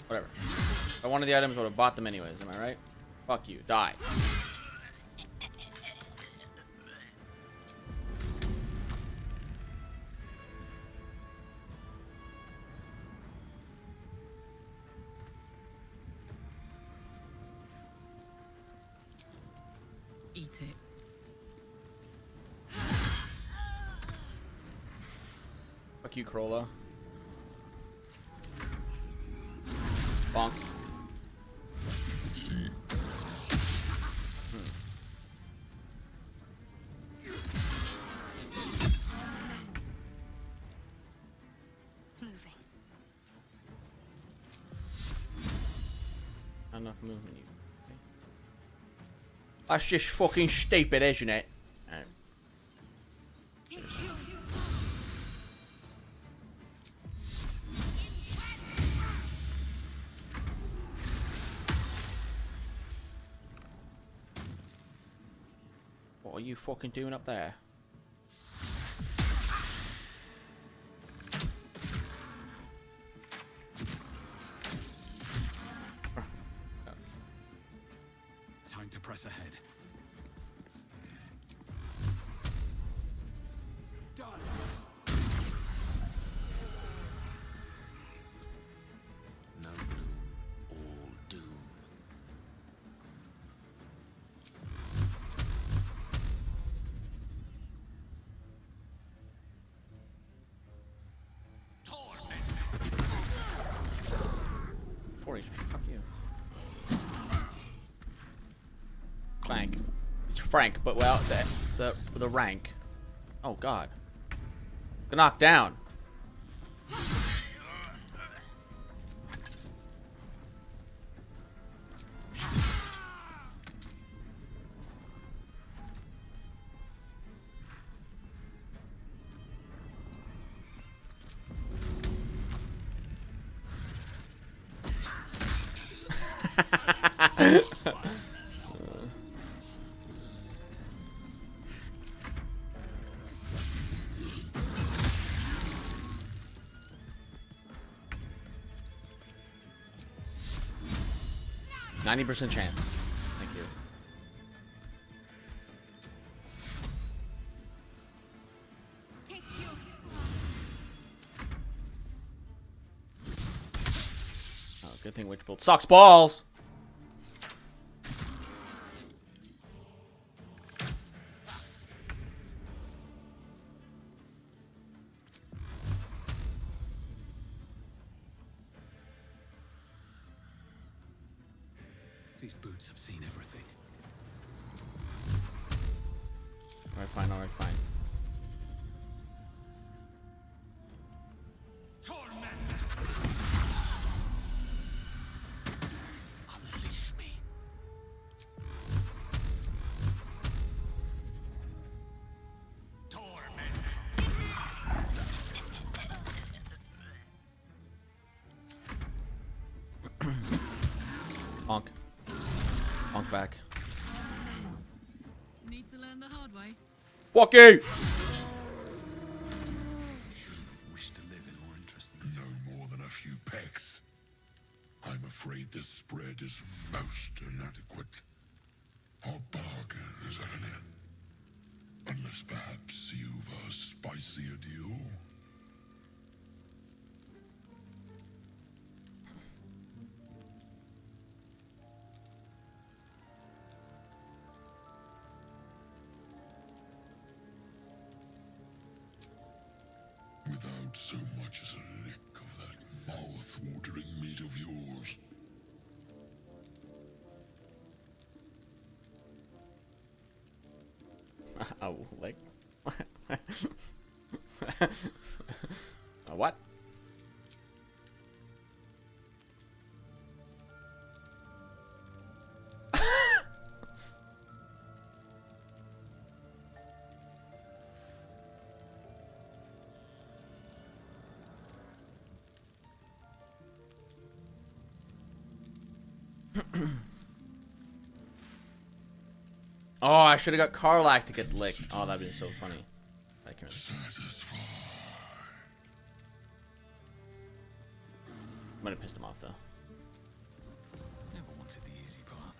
Whatever. If I wanted the items, I would have bought them anyways, am I right? Fuck you. Die. Eat it. Fuck you, Corolla. Bonk. Moving. Not enough movement. You. Okay. That's just fucking stupid, isn't it? Right. What are you fucking doing up there? Time to press ahead. Done. No gloom, all doom. Four HP. Fuck you. Clank. It's Frank, but well, the rank. Oh God. Knocked down. Uh. 90% chance. Thank you. Oh, good thing Witch Bolt sucks balls. These boots have seen everything. Alright, fine, alright, fine. Unleash me. Bonk. Bonk back. Need to learn the hard way. Fuck you! Wish to live in more interesting. No more than a few pecks. I'm afraid this spread is most inadequate. Our bargain is at an end. Unless perhaps you've a spicier deal. Without so much as a lick of that mouth-watering meat of yours. Oh, like... What? Oh, I should have got Karlak to get licked. Oh, that'd be so funny. I can. Might have pissed him off though. Never wanted the easy path.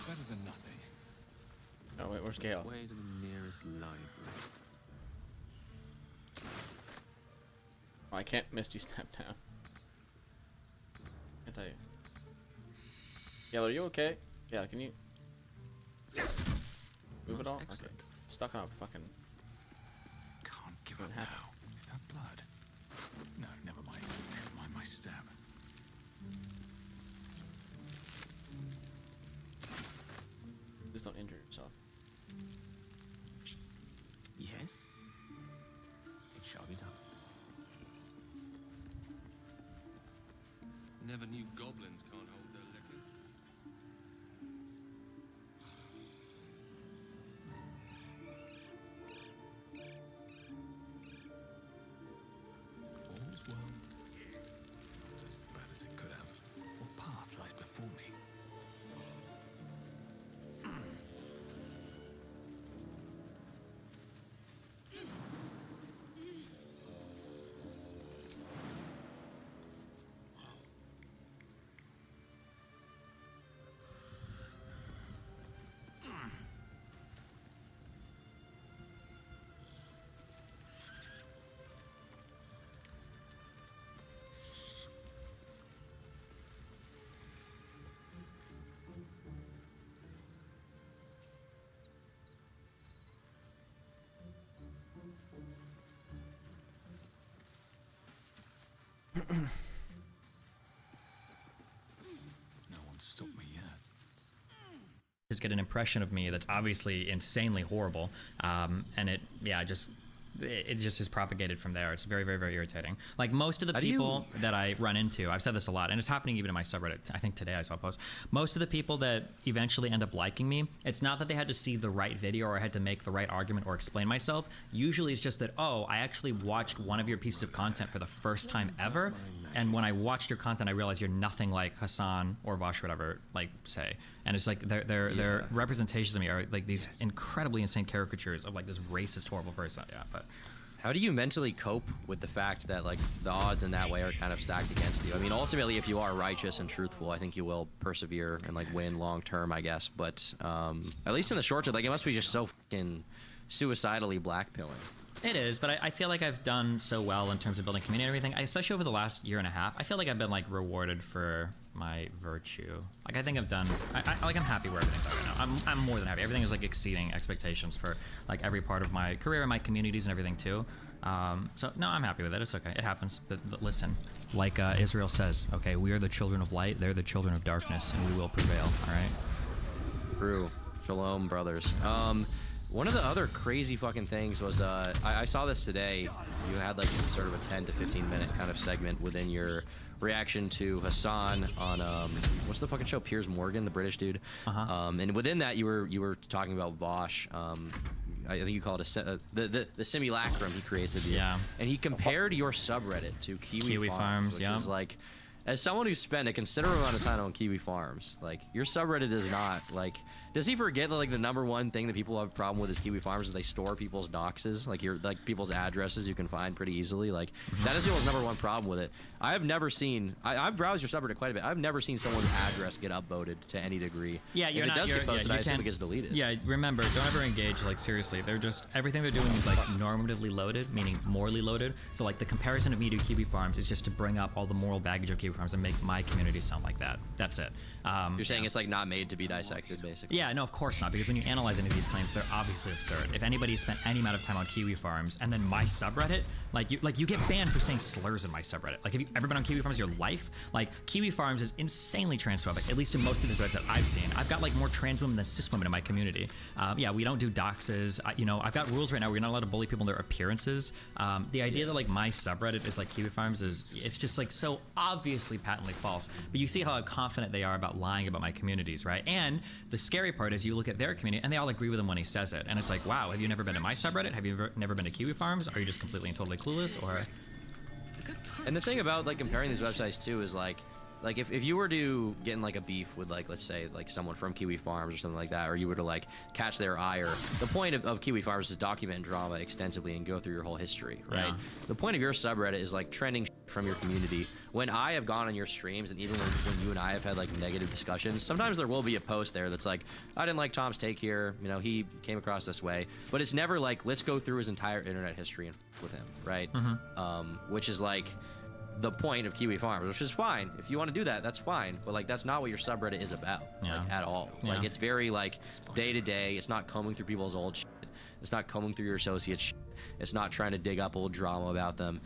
Better than nothing. Oh wait, where's Gale? Way to the nearest library. Oh, I can't Misty Step down. Can't tell you. Gale, are you okay? Yeah, can you move it all? Okay. Stuck on a fucking. Can't give up now. Is that blood? No, never mind. Never mind my stab. Just don't injure yourself. Yes. Never knew goblins can't hold their liquor. All's well. Not as bad as it could have. What path lies before me? No one's stopped me yet. Just get an impression of me that's obviously insanely horrible, and it just is propagated from there. It's very, very, very irritating. Like most of the people that I run into, I've said this a lot, and it's happening even in my subreddit. I think today I saw a post. Most of the people that eventually end up liking me, it's not that they had to see the right video or I had to make the right argument or explain myself. Usually it's just that, oh, I actually watched one of your pieces of content for the first time ever, and when I watched your content, I realized you're nothing like Hassan or Vosh, whatever, like say. And it's like their representations of me are like these incredibly insane caricatures of like this racist, horrible person. Yeah, but how do you mentally cope with the fact that like the odds in that way are kind of stacked against you? I mean, ultimately, if you are righteous and truthful, I think you will persevere and like win long term, I guess. But at least in the short term, like it must be just so fucking suicidally blackpilling. It is, but I feel like I've done so well in terms of building community and everything. Especially over the last year and a half, I feel like I've been like rewarded for my virtue. Like I think I've done. I'm happy where everything's at right now. I'm more than happy. Everything is like exceeding expectations for like every part of my career and my communities and everything too. So no, I'm happy with it. It's okay. It happens. But listen, like Israel says, okay, we are the children of light. They're the children of darkness, and we will prevail. All right. True. Shalom, brothers. One of the other crazy fucking things was I saw this today. You had like sort of a 10 to 15 minute kind of segment within your reaction to Hassan on what's the fucking show? Piers Morgan, the British dude. And within that, you were talking about Vosh. I think you call it the simulacrum he creates of you. Yeah. And he compared your subreddit to Kiwi Farms, which is like, as someone who's spent a considerable amount of time on Kiwi Farms, like your subreddit is not like. Does he forget that like the #1 thing that people have a problem with is Kiwi Farms is they store people's doxes, like people's addresses you can find pretty easily. Like that is people's #1 problem with it. I have never seen. I've browsed your subreddit quite a bit. I've never seen someone's address get upvoted to any degree. Yeah, if it does get posted, I assume it gets deleted. Yeah, remember, don't ever engage. Like seriously, they're just everything they're doing is like normatively loaded, meaning morally loaded. So like the comparison of me to Kiwi Farms is just to bring up all the moral baggage of Kiwi Farms and make my community sound like that. That's it. You're saying it's like not made to be dissected, basically. Yeah, no, of course not, because when you analyze any of these claims, they're obviously absurd. If anybody spent any amount of time on Kiwi Farms and then my subreddit, you get banned for saying slurs in my subreddit. Like, have you ever been on Kiwi Farms in your life? Like, Kiwi Farms is insanely transphobic, at least in most of the threads that I've seen. I've got like more trans women than cis women in my community. Yeah, we don't do doxes. I've got rules right now. We're not allowed to bully people in their appearances. The idea that like my subreddit is like Kiwi Farms it's just like so obviously patently false. But you see how confident they are about lying about my communities, right? And the scary part is you look at their community and they all agree with him when he says it. And it's like, wow, have you never been to my subreddit? Have you never been to Kiwi Farms? Are you just completely and totally clueless? Or And the thing about like comparing these websites too is like if you were to get in like a beef with like, let's say like someone from Kiwi Farms or something like that, or you were to like catch their ire, the point of Kiwi Farms is to document drama extensively and go through your whole history, right? Yeah. The point of your subreddit is like trending from your community. When I have gone on your streams and even when you and I have had like negative discussions, sometimes there will be a post there that's like, I didn't like Tom's take here, he came across this way, but it's never like, let's go through his entire internet history and with him, right? Which is like the point of Kiwi Farms, which is fine. If you want to do that, that's fine. But like, that's not what your subreddit is about, like at all. Yeah. Like, it's very like day to day. It's not combing through people's old shit. It's not combing through your associates' shit. It's not trying to dig up old drama about them.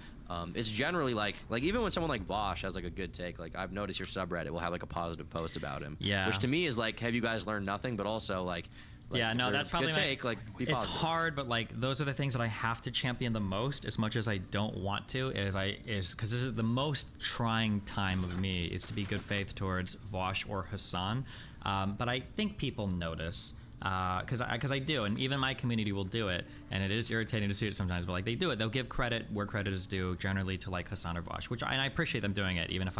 It's generally like even when someone like Vosh has like a good take, like I've noticed your subreddit will have like a positive post about him. Yeah. Which to me is like, have you guys learned nothing? But also like, Like, yeah, no, that's probably good take. Like, be it's positive. hard, but like those are the things that I have to champion the most, as much as I don't want to. Is because this is the most trying time of me is to be good faith towards Vosh or Hassan, but I think people notice. Because I do, and even my community will do it, and it is irritating to see it sometimes. But like they do it, they'll give credit where credit is due, generally to like Hassan or Vosh, which and I appreciate them doing it, even if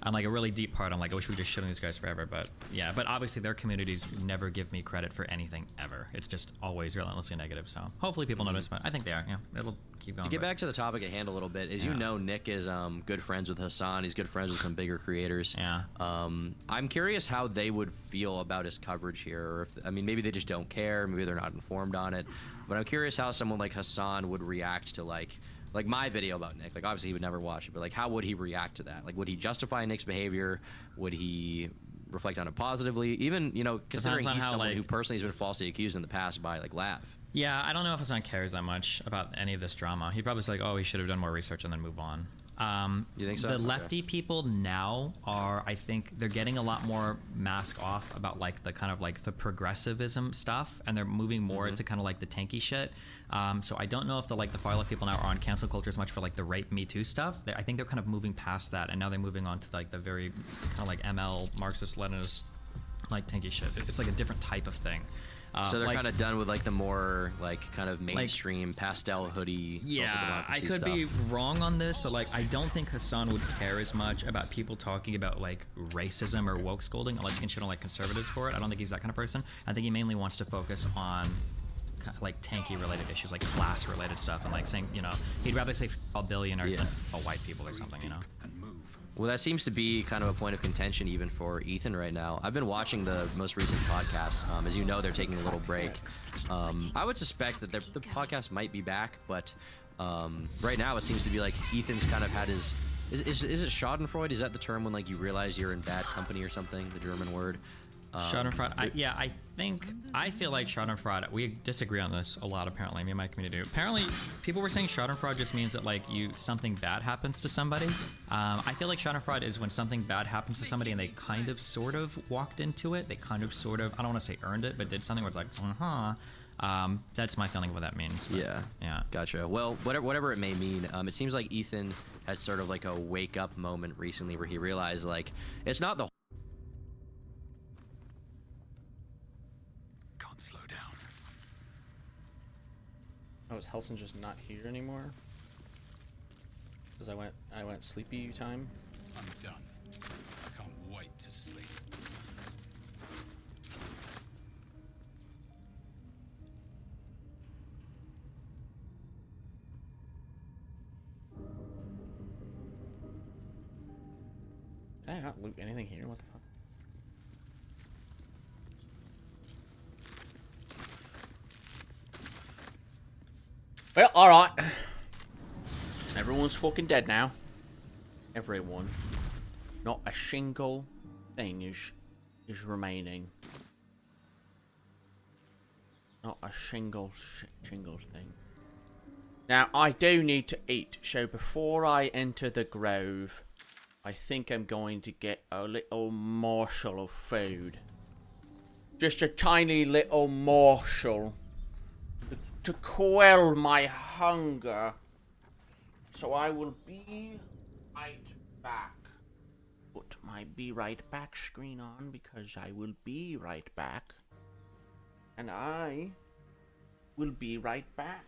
on like a really deep part, I'm like, I wish we just shit on these guys forever. But yeah, but obviously their communities never give me credit for anything ever. It's just always relentlessly negative. So hopefully people notice, but I think they are. Yeah, it'll keep going. To get back to the topic at hand a little bit, as you know, Nick is good friends with Hassan. He's good friends with some bigger creators. Yeah. I'm curious how they would feel about his coverage here, or if, I mean, maybe they just don't care, maybe they're not informed on it. But I'm curious how someone like Hassan would react to like my video about Nick. Like obviously he would never watch it, but like how would he react to that? Like would he justify Nick's behavior? Would he reflect on it positively? Even, you know, considering he's someone who personally has been falsely accused in the past by like Lav. Yeah, I don't know if Hassan cares that much about any of this drama. He probably like, oh, he should have done more research and then move on. You think so? The lefty people now are, I think, they're getting a lot more mask off about like the kind of like the progressivism stuff, and they're moving more into kind of like the tanky shit. So I don't know if the far left people now are on cancel culture as much for like the rape Me Too stuff. I think they're kind of moving past that, and now they're moving on to like the very kind of like ML Marxist Leninist like tanky shit. It's like a different type of thing. So they're kind of done with like the more like kind of mainstream pastel hoodie. Yeah, I could stuff. be wrong on this, but like I don't think Hassan would care as much about people talking about like racism or woke scolding unless he can shit on like conservatives for it. I don't think he's that kind of person. I think he mainly wants to focus on like tanky related issues, like class related stuff, and like saying, you know, he'd rather say all billionaires than all white people or something, you know. Well, that seems to be kind of a point of contention even for Ethan right now. I've been watching the most recent podcast. As you know, they're taking a little break. I would suspect that the podcast might be back, but right now it seems to be like Ethan's kind of had his... Is it Schadenfreude? Is that the term when like you realize you're in bad company or something? The German word? Schadenfreude. I feel like Schadenfreude. We disagree on this a lot. Apparently, me and my community. Apparently, people were saying Schadenfreude just means that like something bad happens to somebody. I feel like Schadenfreude is when something bad happens to somebody and they kind of sort of walked into it. They kind of sort of, I don't want to say earned it, but did something where it's like, that's my feeling of what that means. But, yeah. Gotcha. Well, whatever it may mean, it seems like Ethan had sort of like a wake up moment recently where he realized like it's not the slow down. Oh, is Helson just not here anymore? Because I went sleepy time. I'm done. I can't wait to sleep. Did I not loot anything here? What the fuck? Well, alright. Everyone's fucking dead now. Everyone. Not a single thing is remaining. Not a single thing. Now, I do need to eat, so before I enter the grove, I think I'm going to get a little morsel of food. Just a tiny little morsel. To quell my hunger. So I will be right back. Put my be right back screen on because I will be right back. And I will be right back.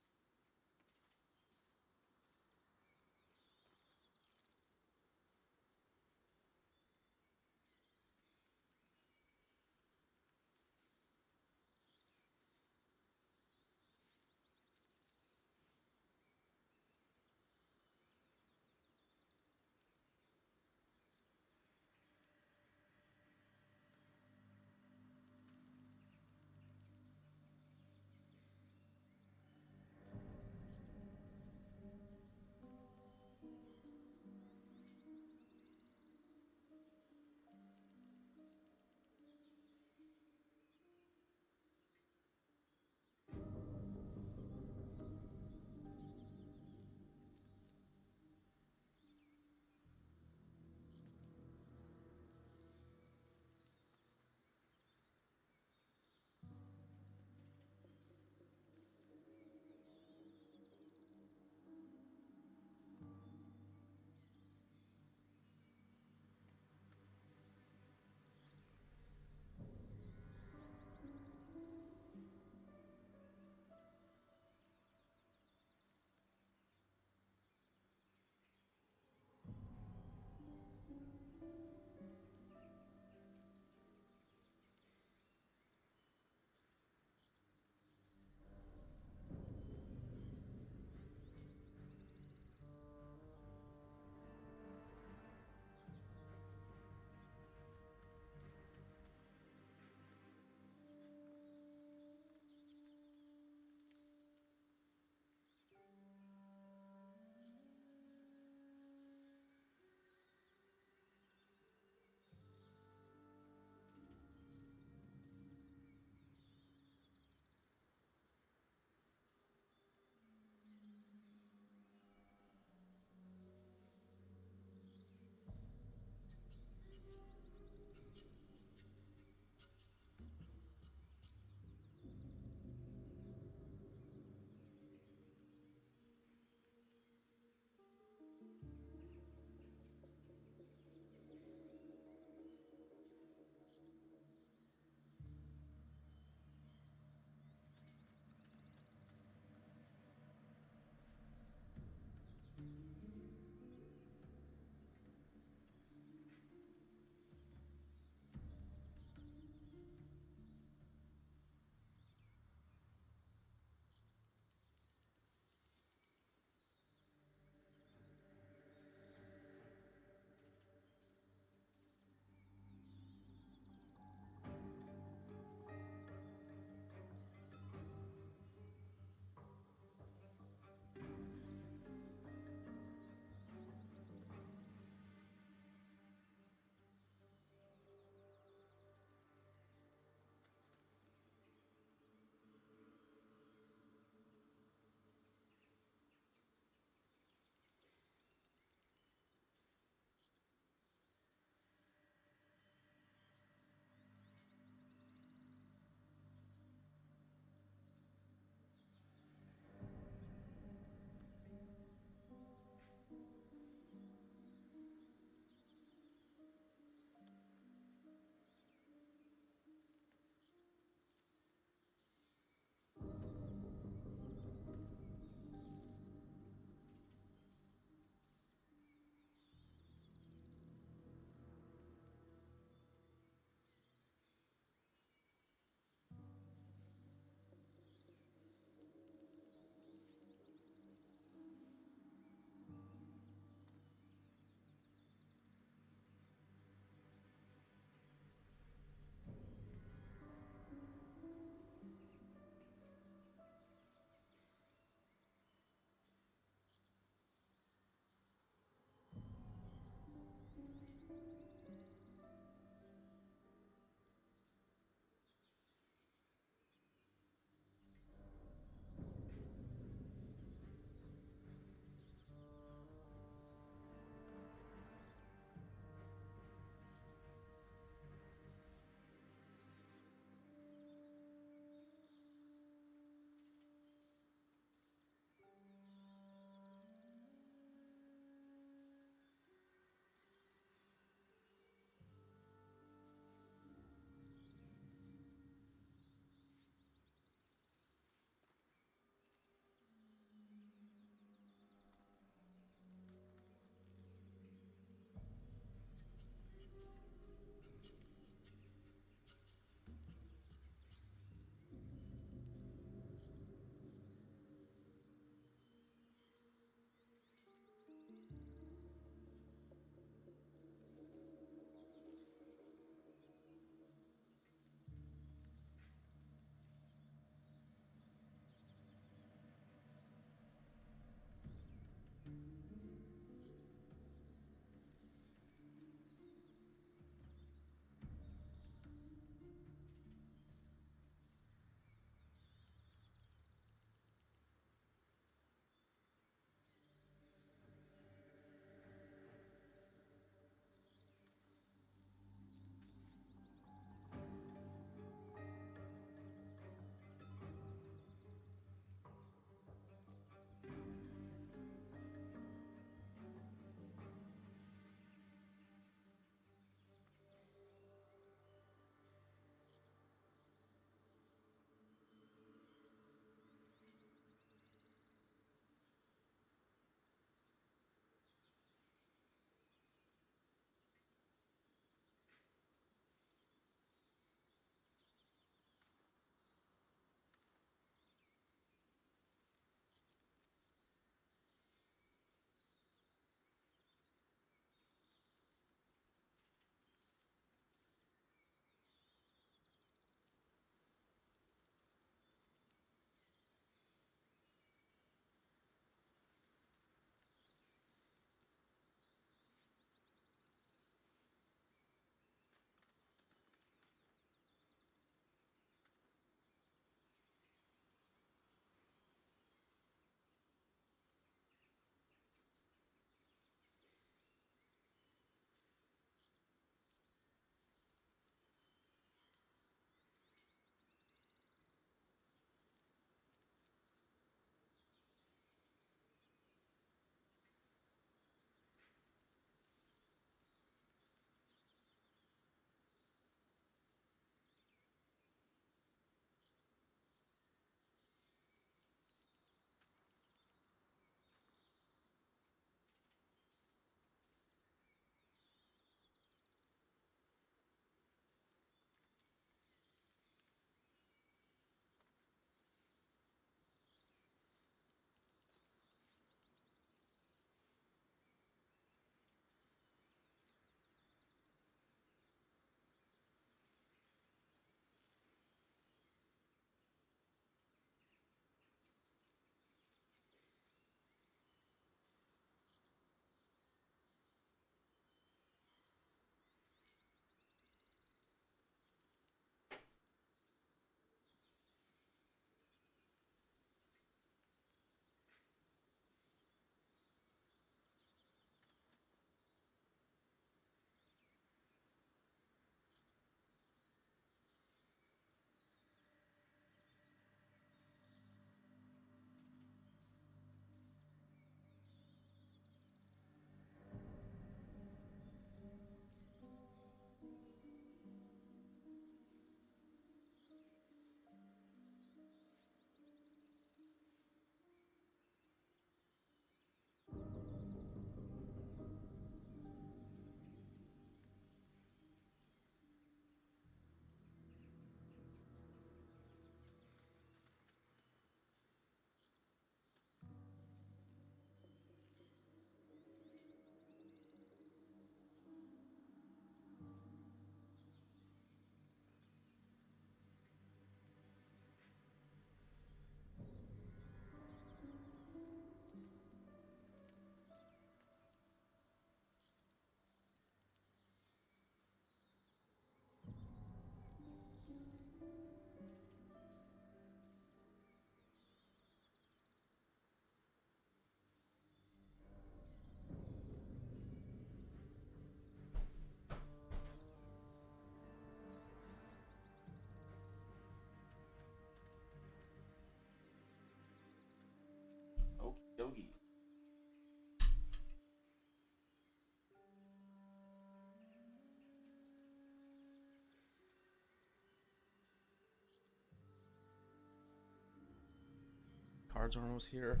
cards are almost here.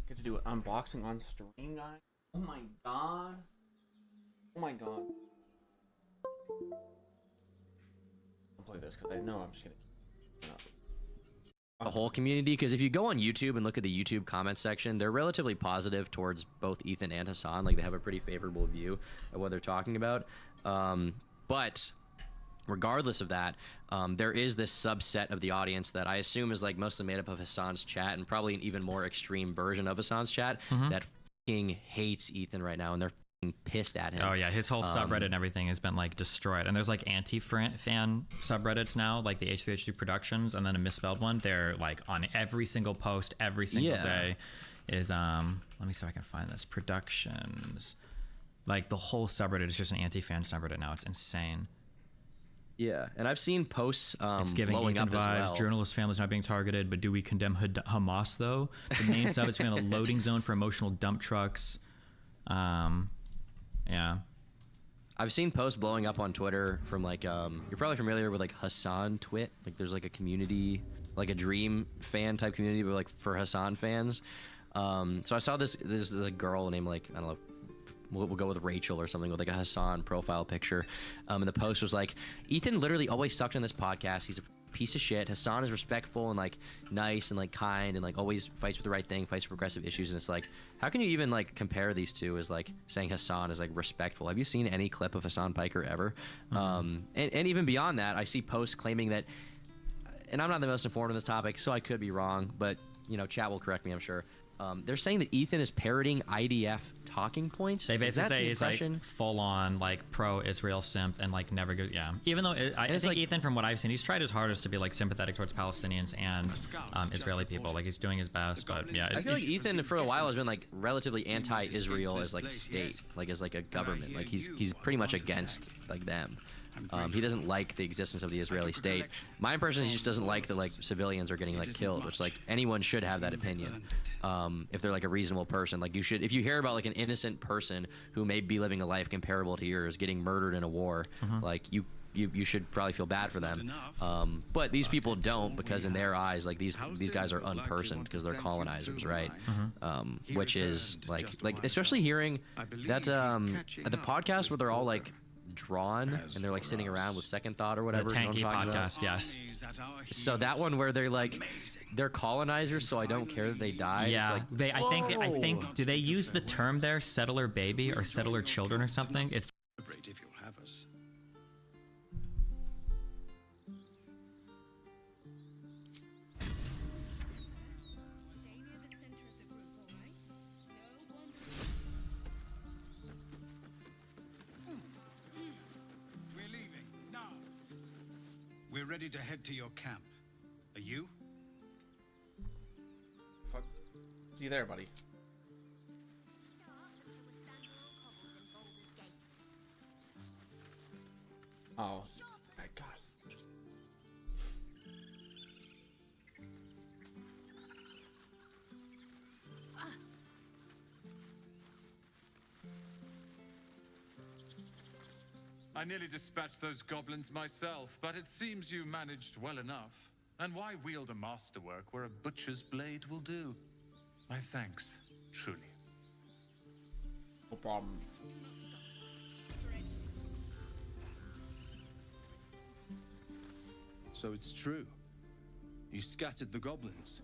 Get to do an unboxing on stream, guys. Oh my god. Oh my god. I'll play this because I know I'm just gonna. The whole community, because if you go on YouTube and look at the YouTube comment section, they're relatively positive towards both Ethan and Hassan. Like, they have a pretty favorable view of what they're talking about. But regardless of that, there is this subset of the audience that I assume is like mostly made up of Hassan's chat, and probably an even more extreme version of Hassan's chat that fucking hates Ethan right now, and they're pissed at him. Oh yeah, his whole subreddit and everything has been like destroyed. And there's like anti-fan subreddits now, like the H3H3 Productions, and then a misspelled one. They're like on every single post, every single day. Is let me see if I can find this. Productions, like the whole subreddit is just an anti-fan subreddit now. It's insane. Yeah, and I've seen posts it's giving blowing Ethan up vibes. as well. Journalist families not being targeted, but do we condemn Hamas though? The main sub is being a loading zone for emotional dump trucks. Yeah, I've seen posts blowing up on Twitter from like you're probably familiar with like Hassan Twit. Like there's like a community, like a Dream fan type community, but like for Hassan fans. So I saw this is a girl named like, I don't know, we'll go with Rachel or something, with like a Hassan profile picture. And the post was like, Ethan literally always sucked on this podcast. He's a piece of shit. Hassan is respectful and like nice and like kind and like always fights for the right thing, fights for progressive issues. And it's like, how can you even like compare these two as like saying Hassan is like respectful? Have you seen any clip of Hassan Piker ever? And even beyond that, I see posts claiming that, and I'm not the most informed on this topic, so I could be wrong, but you know, chat will correct me, I'm sure. They're saying that Ethan is parroting IDF talking points. They basically say he's like full on like pro-Israel simp and like never goes. Yeah, even though I think like, Ethan, from what I've seen, he's tried his hardest to be like sympathetic towards Palestinians and Israeli people. Like he's doing his best, but yeah. I feel like Ethan for a while has been like relatively anti-Israel as like state, like as like a government. Like he's pretty much against like them. He doesn't like the existence of the Israeli state. My impression is he just doesn't like that like civilians are getting like killed, which like anyone should have that opinion. If they're like a reasonable person, like you should, if you hear about like an innocent person who may be living a life comparable to yours getting murdered in a war, like you should probably feel bad for them. But these people don't, because in their eyes, like these guys are unpersoned because they're colonizers, right? Which is like especially hearing that at the podcast where they're all like drawn and they're like sitting around with second thought or whatever. The Tanky podcast, yes. So that one where they're like, they're colonizers, so I don't care that they die. Yeah, it's like, I think do they use the term there, settler baby or settler children or something? It's If you'll have us. We're leaving now. We're ready to head to your camp. Are you? Fuck. See you there, buddy. Oh, my God. I nearly dispatched those goblins myself, but it seems you managed well enough. And why wield a masterwork where a butcher's blade will do? My thanks, truly. No problem. So it's true. You scattered the goblins.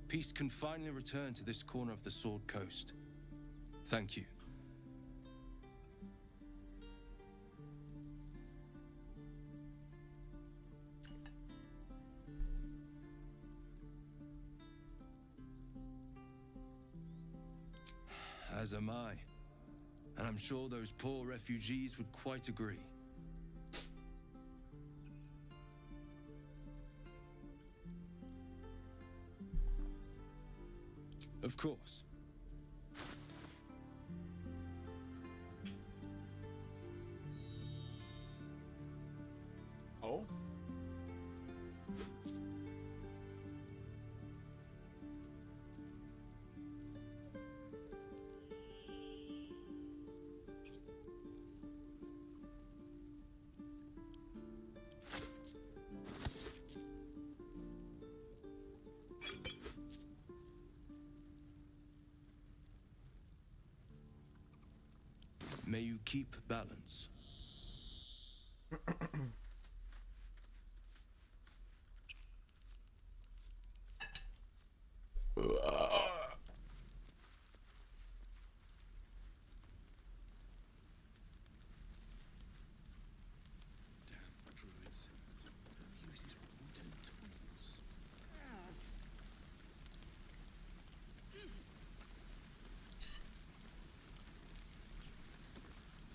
Peace can finally return to this corner of the Sword Coast. Thank you. As am I. And I'm sure those poor refugees would quite agree. Of course. Oh? May you keep balance.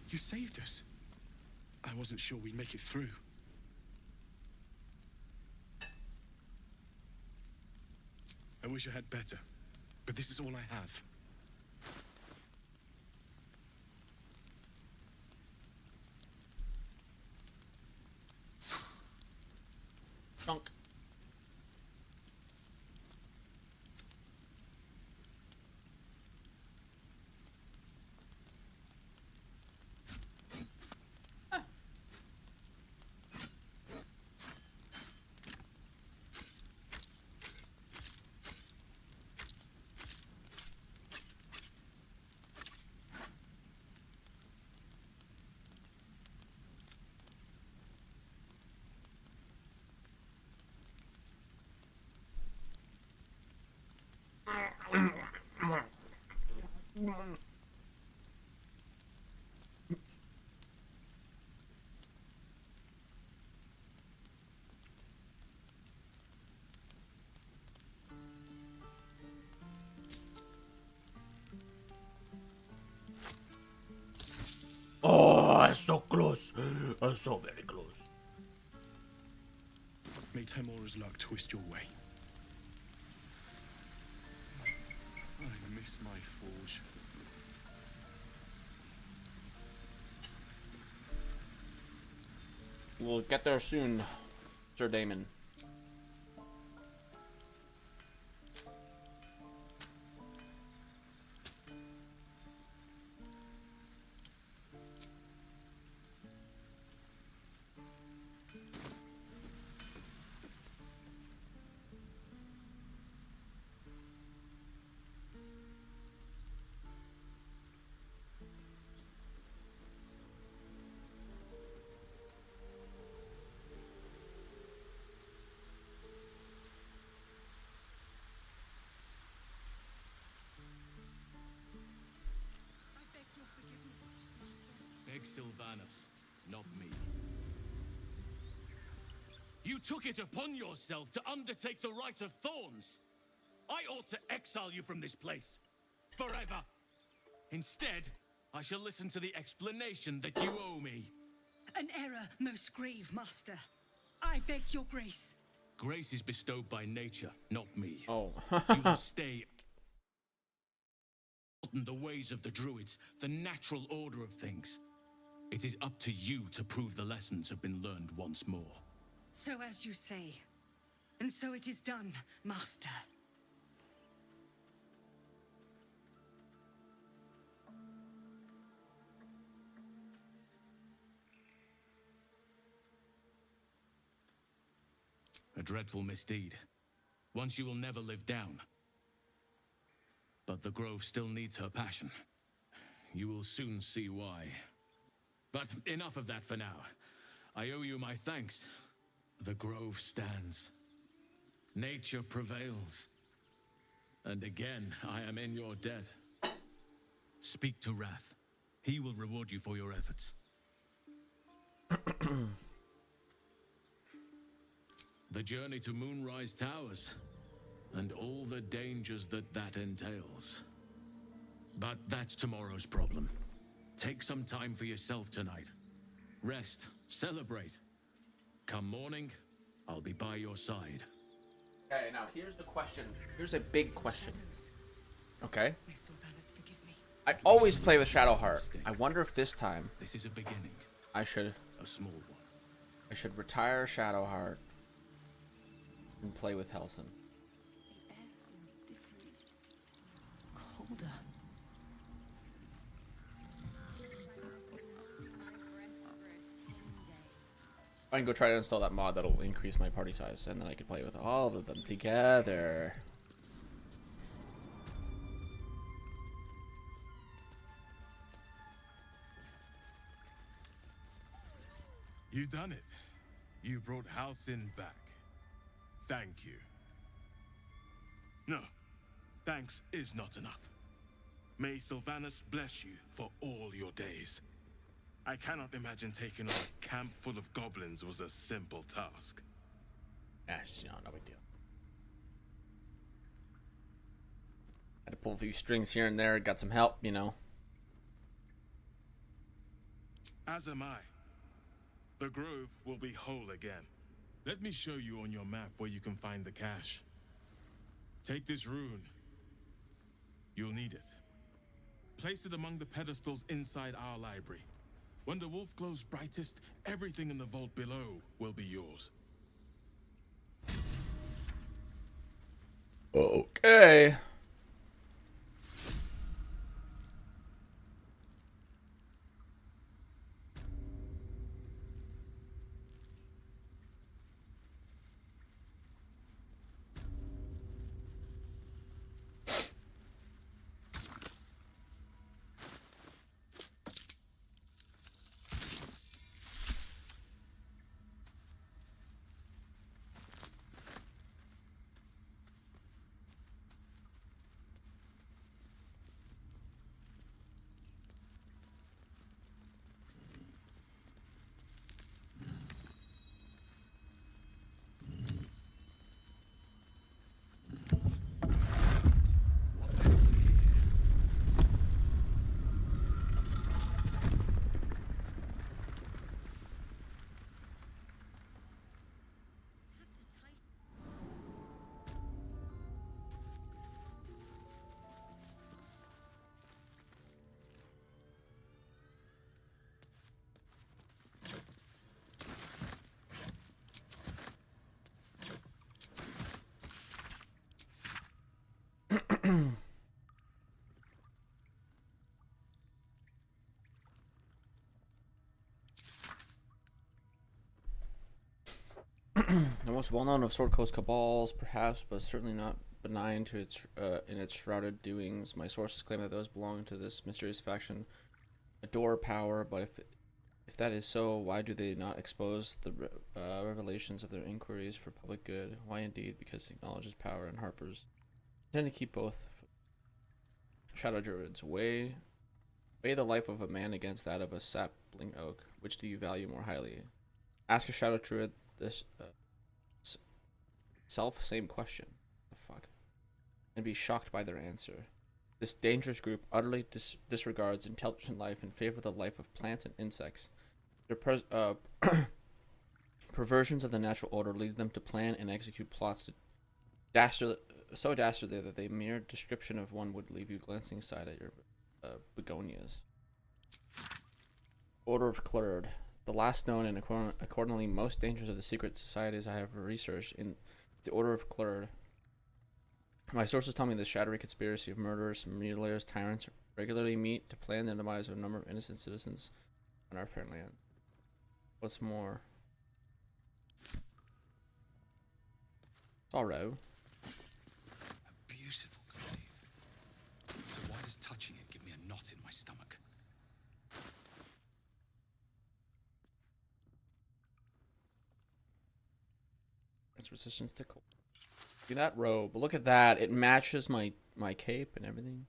You saved us. I wasn't sure we'd make it through. I wish I had better, but this is all I have. Dunk. Oh, it's so close. It's so very close. May Temora's luck twist your way. I miss my forge. We'll get there soon, Sir Damon. Beg Sylvanus, not me. You took it upon yourself to undertake the Rite of Thorns. I ought to exile you from this place. Forever. Instead, I shall listen to the explanation that you owe me. An error most grave, master. I beg your grace. Grace is bestowed by nature, not me. Oh. You will stay in the ways of the druids, the natural order of things. It is up to you to prove the lessons have been learned once more. So as you say. And so it is done, master. A dreadful misdeed. One she will never live down. But the Grove still needs her passion. You will soon see why. But enough of that for now. I owe you my thanks. The Grove stands. Nature prevails. And again, I am in your debt. Speak to Wrath. He will reward you for your efforts. The journey to Moonrise Towers, and all the dangers that entails. But that's tomorrow's problem. Take some time for yourself tonight. Rest, celebrate. Come morning, I'll be by your side. Okay, now here's the question. Here's a big question. Okay. I always play with Shadowheart. I wonder if this time this is a beginning. I should a small one. I should retire Shadowheart and play with Helson. Colder. I can go try to install that mod that'll increase my party size, and then I can play with all of them together. You've done it. You brought Halcyon back. Thank you. No, thanks is not enough. May Sylvanus bless you for all your days. I cannot imagine taking on a camp full of goblins was a simple task. No big deal. Had to pull a few strings here and there, got some help, you know. As am I. The grove will be whole again. Let me show you on your map where you can find the cache. Take this rune. You'll need it. Place it among the pedestals inside our library. When the wolf glows brightest, everything in the vault below will be yours. Okay. The most well-known of Sword Coast cabals, perhaps, but certainly not benign to its in its shrouded doings. My sources claim that those belonging to this mysterious faction adore power, but if that is so, why do they not expose the revelations of their inquiries for public good? Why indeed? Because it acknowledges power, and Harper's tend to keep both. Shadow Druids, weigh the life of a man against that of a sapling oak. Which do you value more highly? Ask a Shadow Druid this same question. The fuck? And be shocked by their answer. This dangerous group utterly disregards intelligent life in favor of the life of plants and insects. Their perversions of the natural order lead them to plan and execute plots so dastardly that the mere description of one would leave you glancing aside at your begonias. Order of Clurd. The last known and accordingly most dangerous of the secret societies I have researched in the Order of Clurd. My sources tell me the shadowy conspiracy of murderers, mutilators, tyrants regularly meet to plan the demise of a number of innocent citizens on our fair land. What's more? Sorrow. A beautiful glaive. So why does touching it give me a knot in my stomach? It's resistance to cold. See that robe? Look at that. It matches my cape and everything.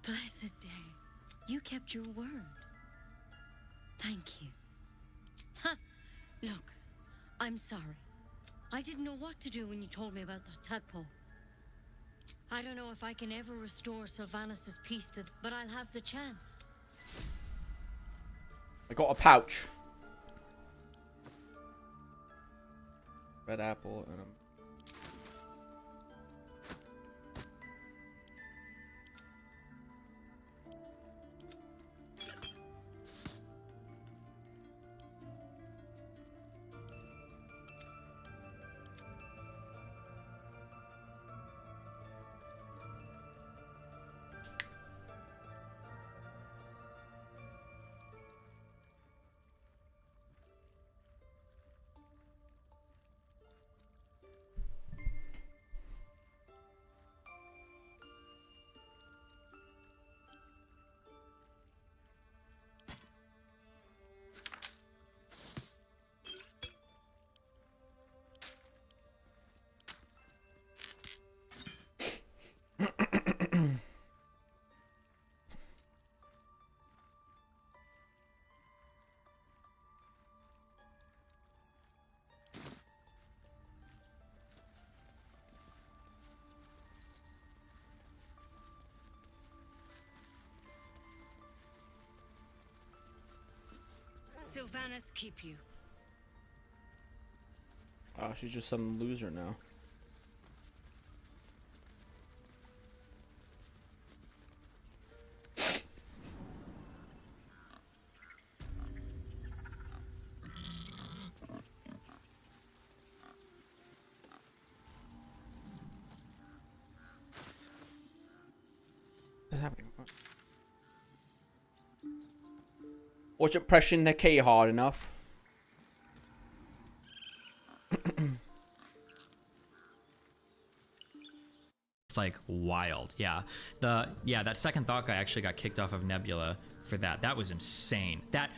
Blessed day. You kept your word. Thank you. Ha! Look, I'm sorry. I didn't know what to do when you told me about that tadpole. I don't know if I can ever restore Sylvanas' peace but I'll have the chance. I got a pouch. Red apple and a... Sylvanas keep you. Oh, she's just some loser now. What's happening? Wasn't pressing the key hard enough. It's like wild. Yeah. That second thought guy actually got kicked off of Nebula for that. That was insane. That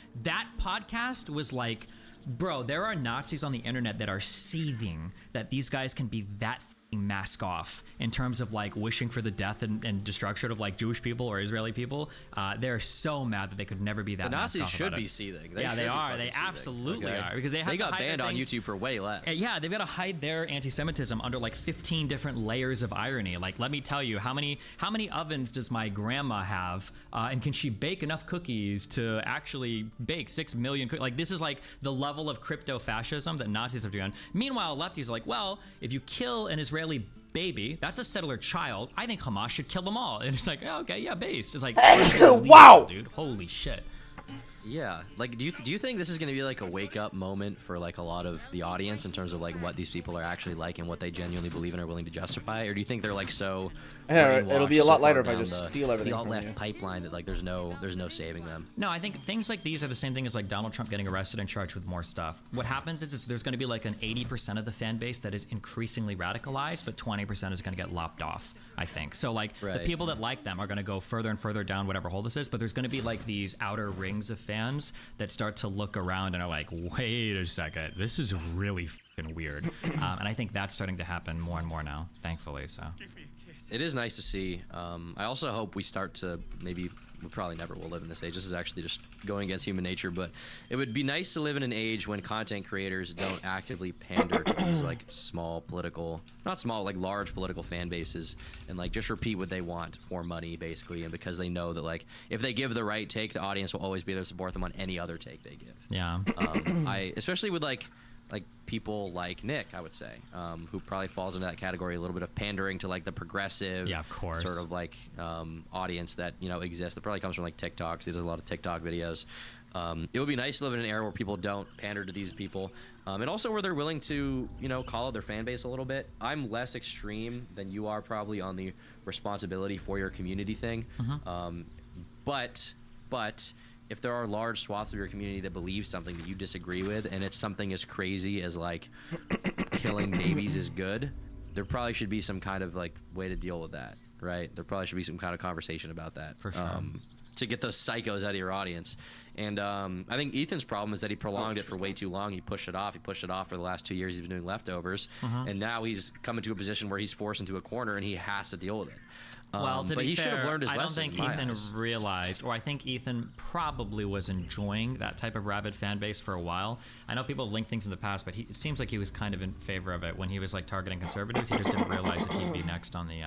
podcast was like, bro, there are Nazis on the internet that are seething that these guys can be that mask off in terms of like wishing for the death and destruction of like Jewish people or Israeli people. They're so mad that they could never be that. The Nazis masked off should about be it. seething. They are. They absolutely are, because they got banned on YouTube for way less. Yeah, they've got to hide their anti-Semitism under like 15 different layers of irony. Like, let me tell you, how many ovens does my grandma have, and can she bake enough cookies to actually bake 6 million cookies? Like, this is like the level of crypto fascism that Nazis have done. Meanwhile, lefties are like, well, if you kill an Israeli baby, that's a settler child. I think Hamas should kill them all. And it's like, oh, okay, yeah, based. It's like, wow, dude, holy shit. Yeah, like, do you think this is going to be like a wake up moment for like a lot of the audience in terms of like what these people are actually like and what they genuinely believe and are willing to justify, or do you think they're like so? Yeah, it'll be a lot lighter if I just steal everything the from alt-left you. pipeline that like there's no saving them. No, I think things like these are the same thing as like Donald Trump getting arrested and charged with more stuff. What happens is there's going to be like an 80% of the fan base that is increasingly radicalized, but 20% is going to get lopped off, I think. So like the people that like them are going to go further and further down whatever hole this is, but there's going to be like these outer rings of fans that start to look around and are like, wait a second, this is really fucking weird. And I think that's starting to happen more and more now, thankfully. So it is nice to see. I also hope we start to maybe, we probably never will live in this age. This is actually just going against human nature, but it would be nice to live in an age when content creators don't actively pander to these like small political, not small, like large political fan bases, and like just repeat what they want for money basically, and because they know that like if they give the right take, the audience will always be there to support them on any other take they give. Yeah. I especially with like people like Nick, I would say, who probably falls into that category, a little bit of pandering to like the progressive, yeah, of course, sort of like audience that exists. That probably comes from like TikTok. He does a lot of TikTok videos. It would be nice to live in an era where people don't pander to these people, and also where they're willing to call out their fan base a little bit. I'm less extreme than you are probably on the responsibility for your community thing, but if there are large swaths of your community that believe something that you disagree with, and it's something as crazy as like killing babies is good, there probably should be some kind of like way to deal with that, right? There probably should be some kind of conversation about that, for sure, to get those psychos out of your audience. And I think Ethan's problem is that he prolonged it for way too long. He pushed it off. For the last 2 years. He's been doing leftovers, and now he's come into a position where he's forced into a corner and he has to deal with it. Well, to but be he fair, should have learned his I don't lesson. think Ethan realized, or I think Ethan probably was enjoying that type of rabid fan base for a while. I know people have linked things in the past, but it seems like he was kind of in favor of it when he was like targeting conservatives. He just didn't realize that he'd be next on the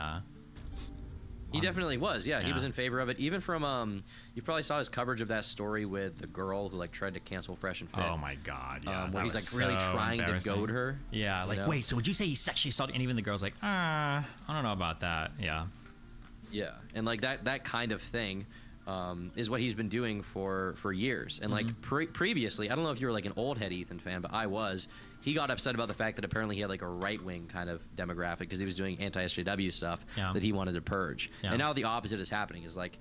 He definitely was. Yeah, he was in favor of it. Even from you probably saw his coverage of that story with the girl who like tried to cancel Fresh and Fit. Oh my God! Yeah, where he's like really trying to goad her. Yeah, like wait, so would you say he sexually assaulted? And even the girl's like, I don't know about that. Yeah. Yeah, and like that kind of thing is what he's been doing for years. And like previously, I don't know if you were like an old head Ethan fan, but I was. He got upset about the fact that apparently he had like a right-wing kind of demographic because he was doing anti-SJW stuff that he wanted to purge. Yeah. And now the opposite is happening. Is like,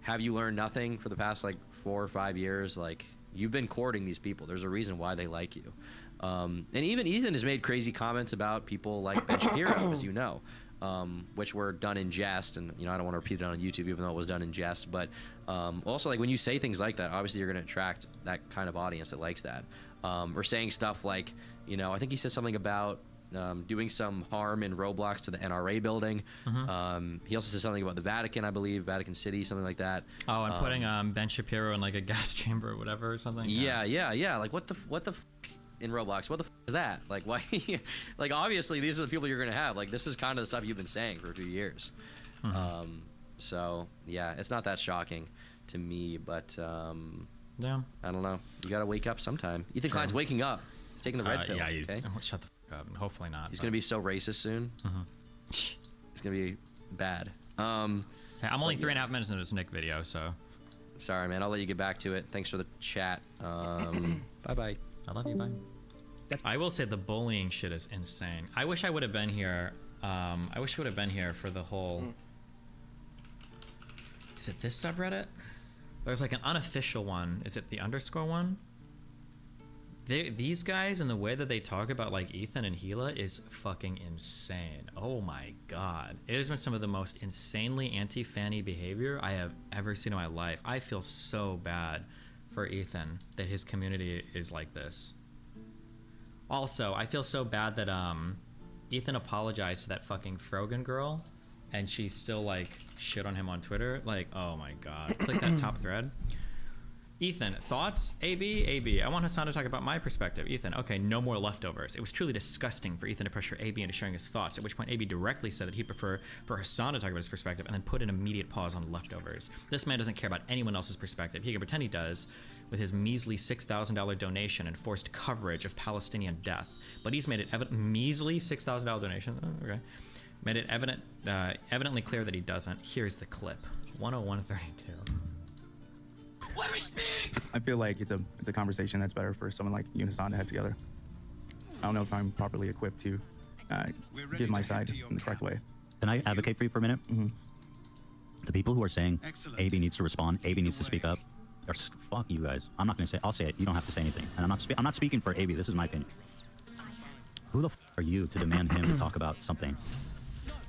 have you learned nothing for the past like 4 or 5 years? Like, you've been courting these people. There's a reason why they like you. And even Ethan has made crazy comments about people like Ben Shapiro, as you know, which were done in jest. And, you know, I don't want to repeat it on YouTube, even though it was done in jest. But also, like, when you say things like that, obviously you're going to attract that kind of audience that likes that. Or saying stuff like, you know, I think he said something about doing some harm in Roblox to the NRA building. He also said something about the Vatican, I believe, Vatican City, something like that. Oh, and putting Ben Shapiro in like a gas chamber or whatever or something. Yeah. Like, what the in Roblox? What the is that? Like, why? Like, obviously, these are the people you're gonna have. Like, this is kind of the stuff you've been saying for a few years. So yeah, it's not that shocking to me, but yeah, I don't know. You gotta wake up sometime. Ethan Klein's waking up. He's taking the red pill. Yeah, okay? shut the fuck up. Hopefully not. He's gonna be so racist soon. It's gonna be bad. Okay, I'm only 3.5 minutes into this Nick video, so. Sorry, man. I'll let you get back to it. Thanks for the chat. Bye-bye. I love you. Bye. I will say the bullying shit is insane. I wish I would have been here. I wish I would have been here for the whole. Is it this subreddit? There's like an unofficial one. Is it the underscore one? These guys and the way that they talk about like Ethan and Gila is fucking insane. Oh my God. It has been some of the most insanely anti-fanny behavior I have ever seen in my life. I feel so bad for Ethan that his community is like this. Also, I feel so bad that Ethan apologized to that fucking Frogan girl and she still like shit on him on Twitter. Like, oh my God. Click that top thread. Ethan, thoughts? AB, I want Hassan to talk about my perspective. Ethan, okay, no more leftovers. It was truly disgusting for Ethan to pressure AB into sharing his thoughts, at which point AB directly said that he'd prefer for Hassan to talk about his perspective and then put an immediate pause on leftovers. This man doesn't care about anyone else's perspective. He can pretend he does with his measly $6,000 donation and forced coverage of Palestinian death. But he's made it measly $6,000 donation? Oh, okay. Made it evidently clear that he doesn't. Here's the clip. 10132. I feel like it's a conversation that's better for someone like you and Hassan to have together. I don't know if I'm properly equipped to give my side in the correct way. Can I advocate for you for a minute? The people who are saying AB needs to respond, AB needs to speak up, fuck you guys. I'm not going to say. I'll say it. You don't have to say anything. And I'm not speaking for AB. This is my opinion. Who the f are you to demand him to talk about something?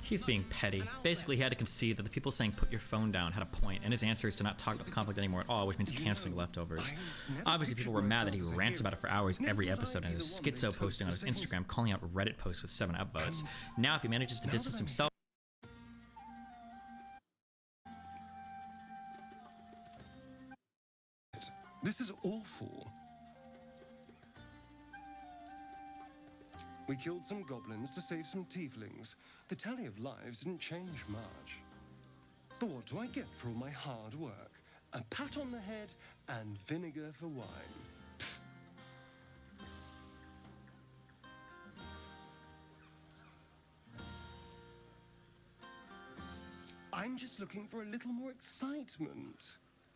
He's being petty. Basically, he had to concede that the people saying put your phone down had a point, and his answer is to not talk about the conflict anymore at all, which means canceling leftovers. Obviously, people were mad that he rants about it for hours every episode and is schizo posting on his Instagram, calling out Reddit posts with 7 upvotes. Now, if he manages to distance himself. This is awful. We killed some goblins to save some tieflings. The tally of lives didn't change much. But what do I get for all my hard work? A pat on the head and vinegar for wine. Pfft. I'm just looking for a little more excitement,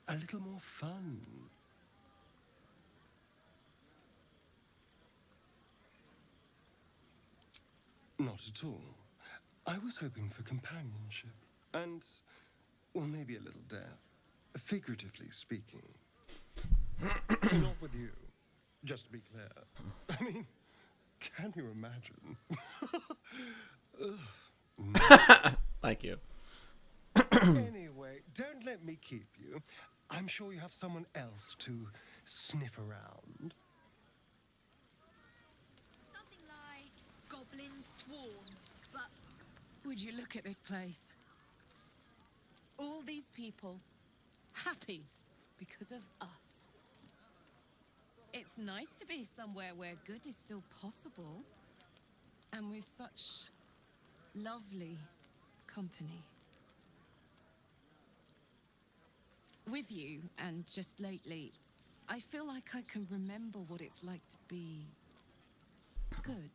a little more fun. Not at all. I was hoping for companionship. And, well, maybe a little death. Figuratively speaking. Not with you. Just to be clear. I mean, can you imagine? Thank you. Anyway, don't let me keep you. I'm sure you have someone else to sniff around. Goblins swarmed, but would you look at this place? All these people happy because of us. It's nice to be somewhere where good is still possible, and with such lovely company. With you, and just lately, I feel like I can remember what it's like to be good.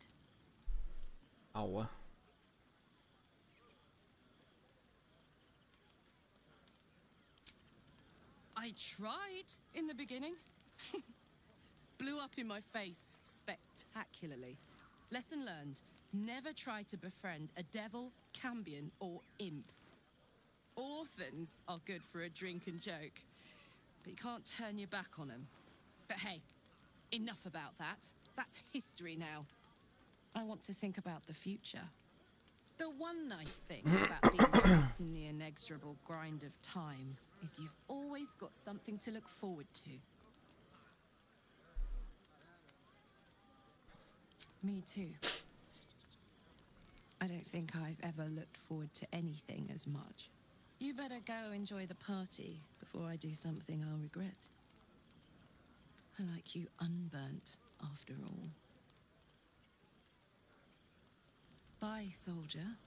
Oh. I tried in the beginning. Blew up in my face spectacularly. Lesson learned, never try to befriend a devil, cambion, or imp. Orphans are good for a drink and joke, but you can't turn your back on them. But hey, enough about that. That's history now. I want to think about the future. The one nice thing about being trapped in the inexorable grind of time is you've always got something to look forward to. Me too. I don't think I've ever looked forward to anything as much. You better go enjoy the party before I do something I'll regret. I like you unburnt, after all. Bye, soldier.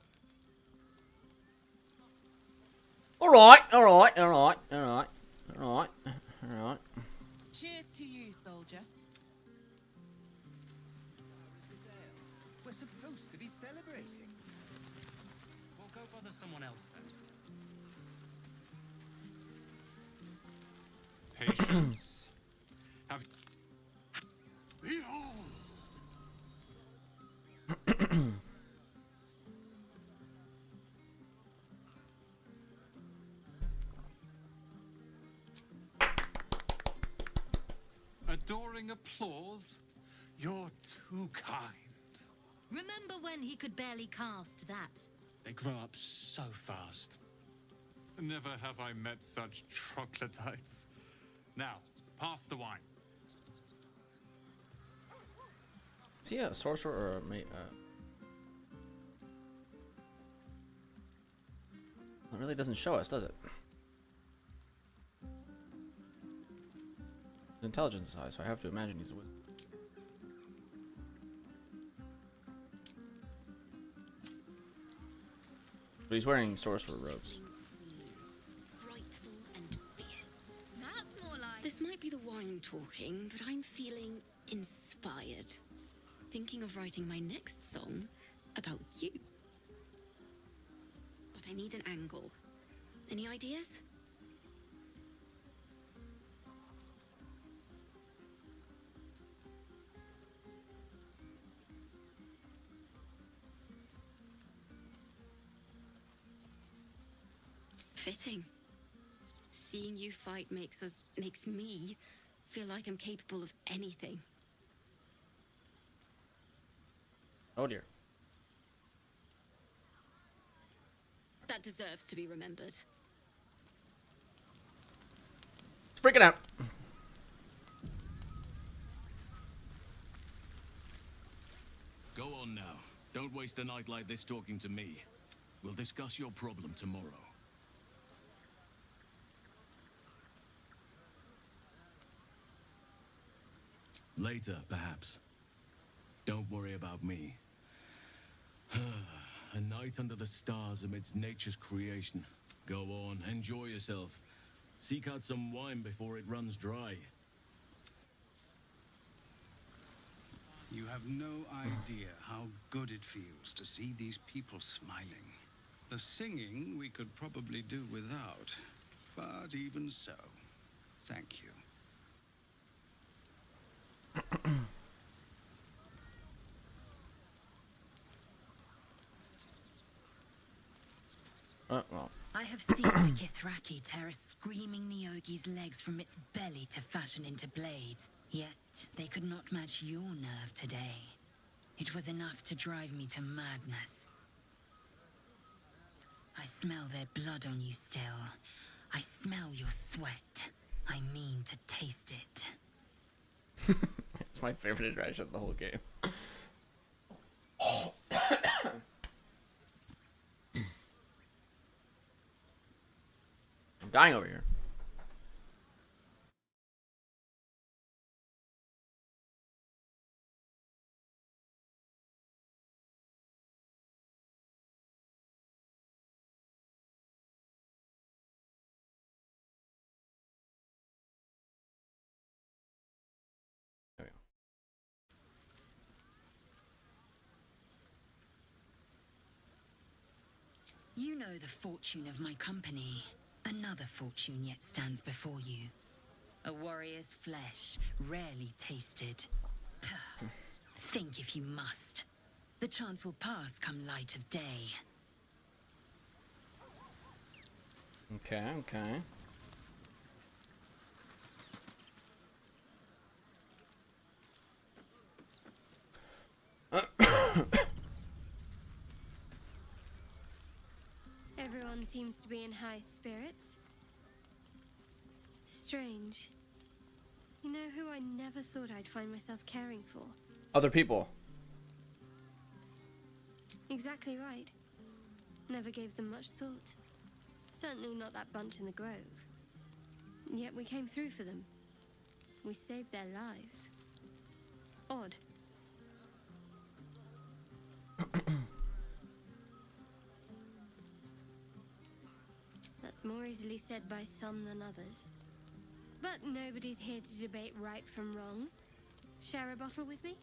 Alright. Cheers to you, soldier. We're supposed to be celebrating. We'll go bother someone else then. Patience. Have Behold! adoring applause? You're too kind. Remember when he could barely cast that? They grow up so fast. Never have I met such troglodytes. Now, pass the wine. Is he a sorcerer or a mate? It really doesn't show us, does it? His intelligence is high, so I have to imagine he's a wizard. But he's wearing sorcerer robes. Frightful and fierce. That's more like. This might be the wine talking, but I'm feeling inspired. Thinking of writing my next song about you. But I need an angle. Any ideas? Fitting. Seeing you fight makes me feel like I'm capable of anything. Oh dear. That deserves to be remembered. It's freaking out. Go on now. Don't waste a night like this talking to me. We'll discuss your problem tomorrow. Later, perhaps. Don't worry about me. A night under the stars amidst nature's creation. Go on, enjoy yourself. Seek out some wine before it runs dry. You have no idea how good it feels to see these people smiling. The singing we could probably do without, but even so, thank you. Well. I have seen the Kithraki tear a screaming Neogi's legs from its belly to fashion into blades. Yet, they could not match your nerve today. It was enough to drive me to madness. I smell their blood on you still. I smell your sweat. I mean to taste it. It's my favorite interaction of the whole game. I'm dying over here. You know the fortune of my company. Another fortune yet stands before you. A warrior's flesh, rarely tasted. Think if you must. The chance will pass come light of day. Okay, okay. Everyone seems to be in high spirits. Strange. You know who I never thought I'd find myself caring for? Other people. Exactly right. Never gave them much thought. Certainly not that bunch in the grove. Yet we came through for them. We saved their lives. Odd. That's more easily said by some than others. But nobody's here to debate right from wrong. Share a bottle with me?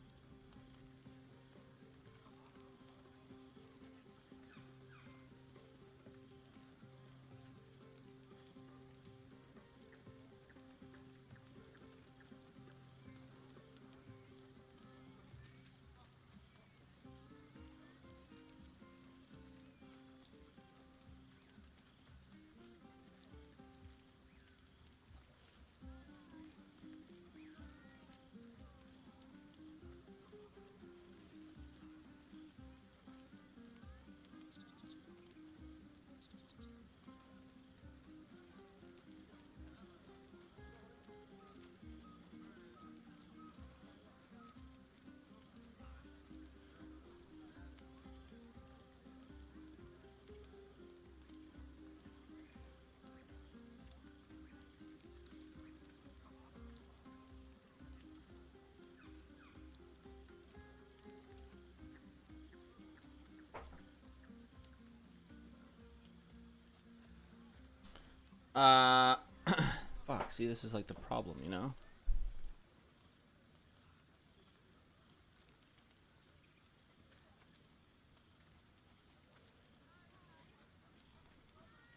Fuck, see, this is like the problem, you know?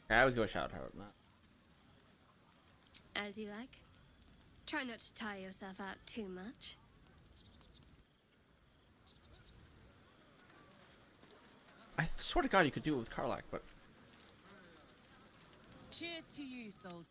I always go shout out, not. As you like. Try not to tire yourself out too much. I swear to God you could do it with Karlak, but... Cheers to you, soldier.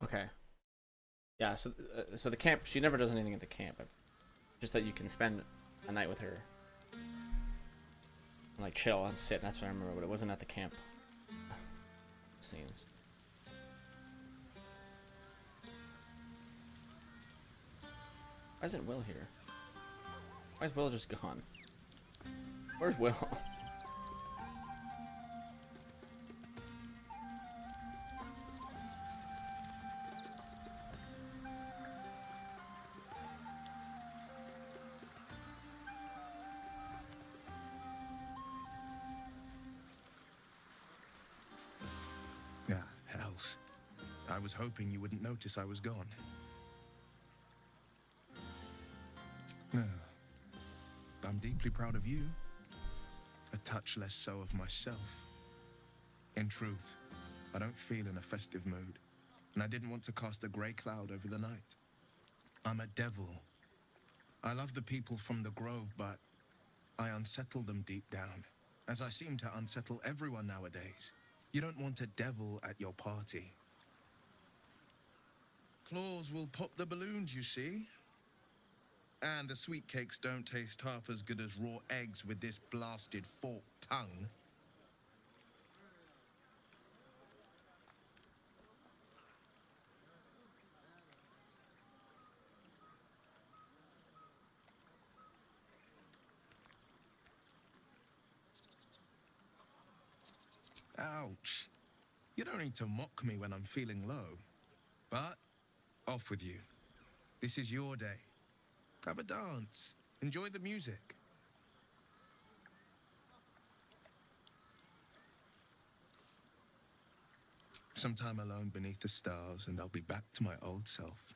Okay. Yeah, so the camp, she never does anything at the camp. Just that you can spend a night with her. And, like, chill and sit, that's what I remember, but it wasn't at the camp scenes. Why isn't Will here? Why is Will just gone? Where's Will? Ah, hells. I was hoping you wouldn't notice I was gone. No. I'm deeply proud of you. A touch less so of myself. In truth, I don't feel in a festive mood, and I didn't want to cast a grey cloud over the night. I'm a devil. I love the people from the Grove, but I unsettle them deep down, as I seem to unsettle everyone nowadays. You don't want a devil at your party. Claws will pop the balloons, you see. And the sweet cakes don't taste half as good as raw eggs with this blasted forked tongue. Ouch. You don't need to mock me when I'm feeling low. But off with you. This is your day. Have a dance. Enjoy the music. Some time alone beneath the stars, and I'll be back to my old self.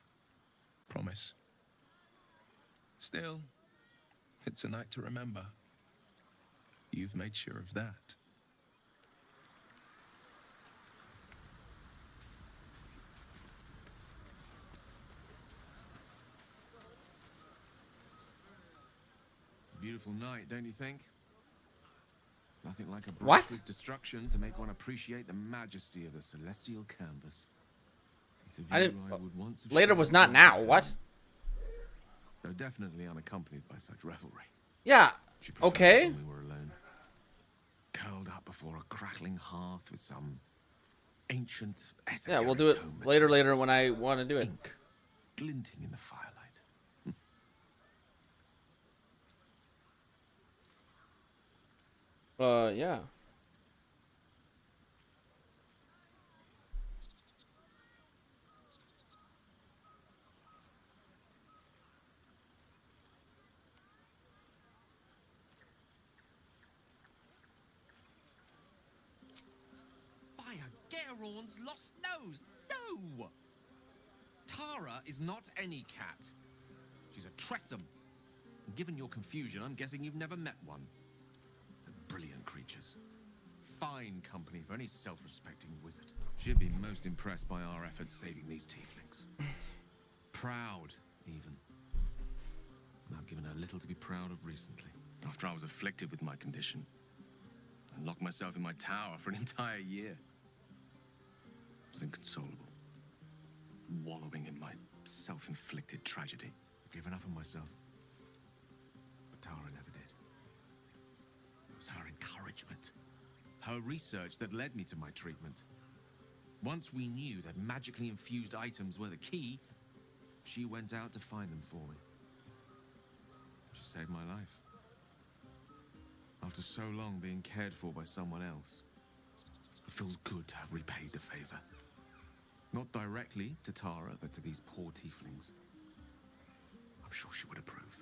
Promise. Still, it's a night to remember. You've made sure of that. Beautiful night, don't you think? Nothing like a What? brush with destruction to make one appreciate the majesty of the celestial canvas. It's a view I didn't. I would once have Later shared was not with now. my What? friend, though definitely unaccompanied by such revelry. Yeah. She preferred Okay. when we were alone, curled up before a crackling hearth with some ancient Yeah, esoteric we'll do it tome later when I want to do it. ink glinting in the firelight. Yeah. By a Gerawn's lost nose! No! Tara is not any cat. She's a Tressum. Given your confusion, I'm guessing you've never met one. They're brilliant creatures. Fine company for any self-respecting wizard. She'd be most impressed by our efforts saving these tieflings. Proud, even. And I've given her little to be proud of recently. After I was afflicted with my condition, and locked myself in my tower for an entire year. I was inconsolable, wallowing in my self-inflicted tragedy. I've given up on myself. But Tara never did. It was her encouragement. Her research that led me to my treatment. Once we knew that magically infused items were the key, she went out to find them for me. She saved my life. After so long being cared for by someone else, it feels good to have repaid the favor. Not directly to Tara, but to these poor tieflings. I'm sure she would approve.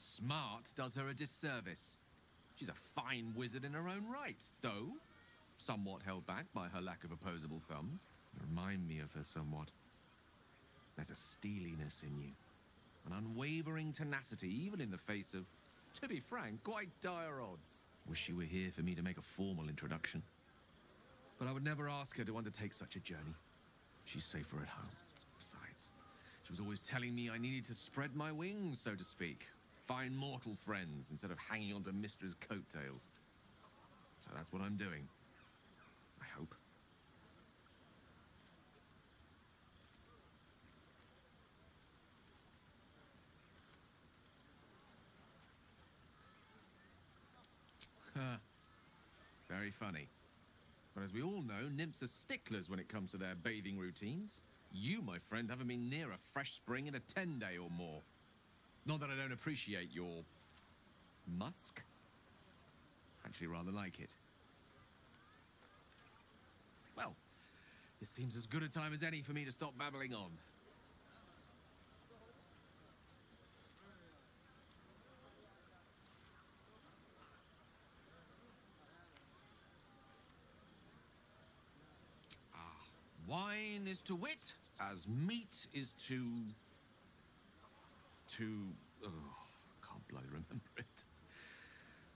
Smart does her a disservice. She's a fine wizard in her own right, though somewhat held back by her lack of opposable thumbs. You remind me of her somewhat. There's a steeliness in you, an unwavering tenacity, even in the face of, to be frank, quite dire odds. Wish she were here for me to make a formal introduction. But I would never ask her to undertake such a journey. She's safer at home. Besides, she was always telling me I needed to spread my wings, so to speak. Find mortal friends instead of hanging onto Mistra's coattails. So that's what I'm doing. I hope. Very funny. But as we all know, nymphs are sticklers when it comes to their bathing routines. You, my friend, haven't been near a fresh spring in a 10-day or more. Not that I don't appreciate your musk. Actually rather like it. Well, this seems as good a time as any for me to stop babbling on. Wine is to wit, as meat is to... Oh, can't bloody remember it.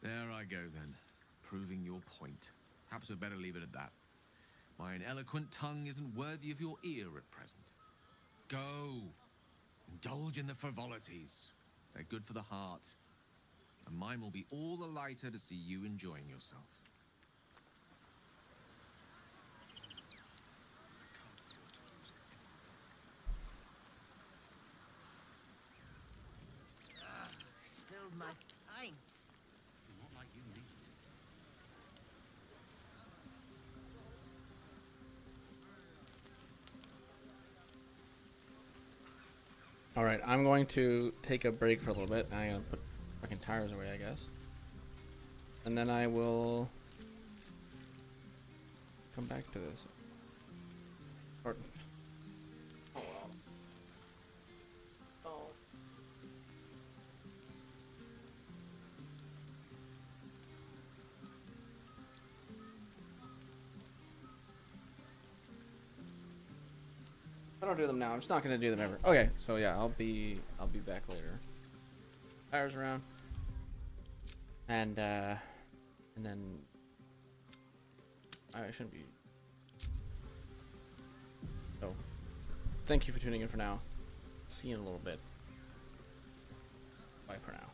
There I go then, proving your point. Perhaps we'd better leave it at that. My ineloquent tongue isn't worthy of your ear at present. Go, indulge in the frivolities. They're good for the heart. And mine will be all the lighter to see you enjoying yourself. Spilled my pint. Not like you need. All right, I'm going to take a break for a little bit. I'm gonna put fucking tires away, I guess, and then I will come back to this. Or, I don't do them now. I'm just not gonna do them ever. Okay, so yeah, I'll be back later. Tires around, and then I shouldn't be. So, thank you for tuning in for now. See you in a little bit. Bye for now.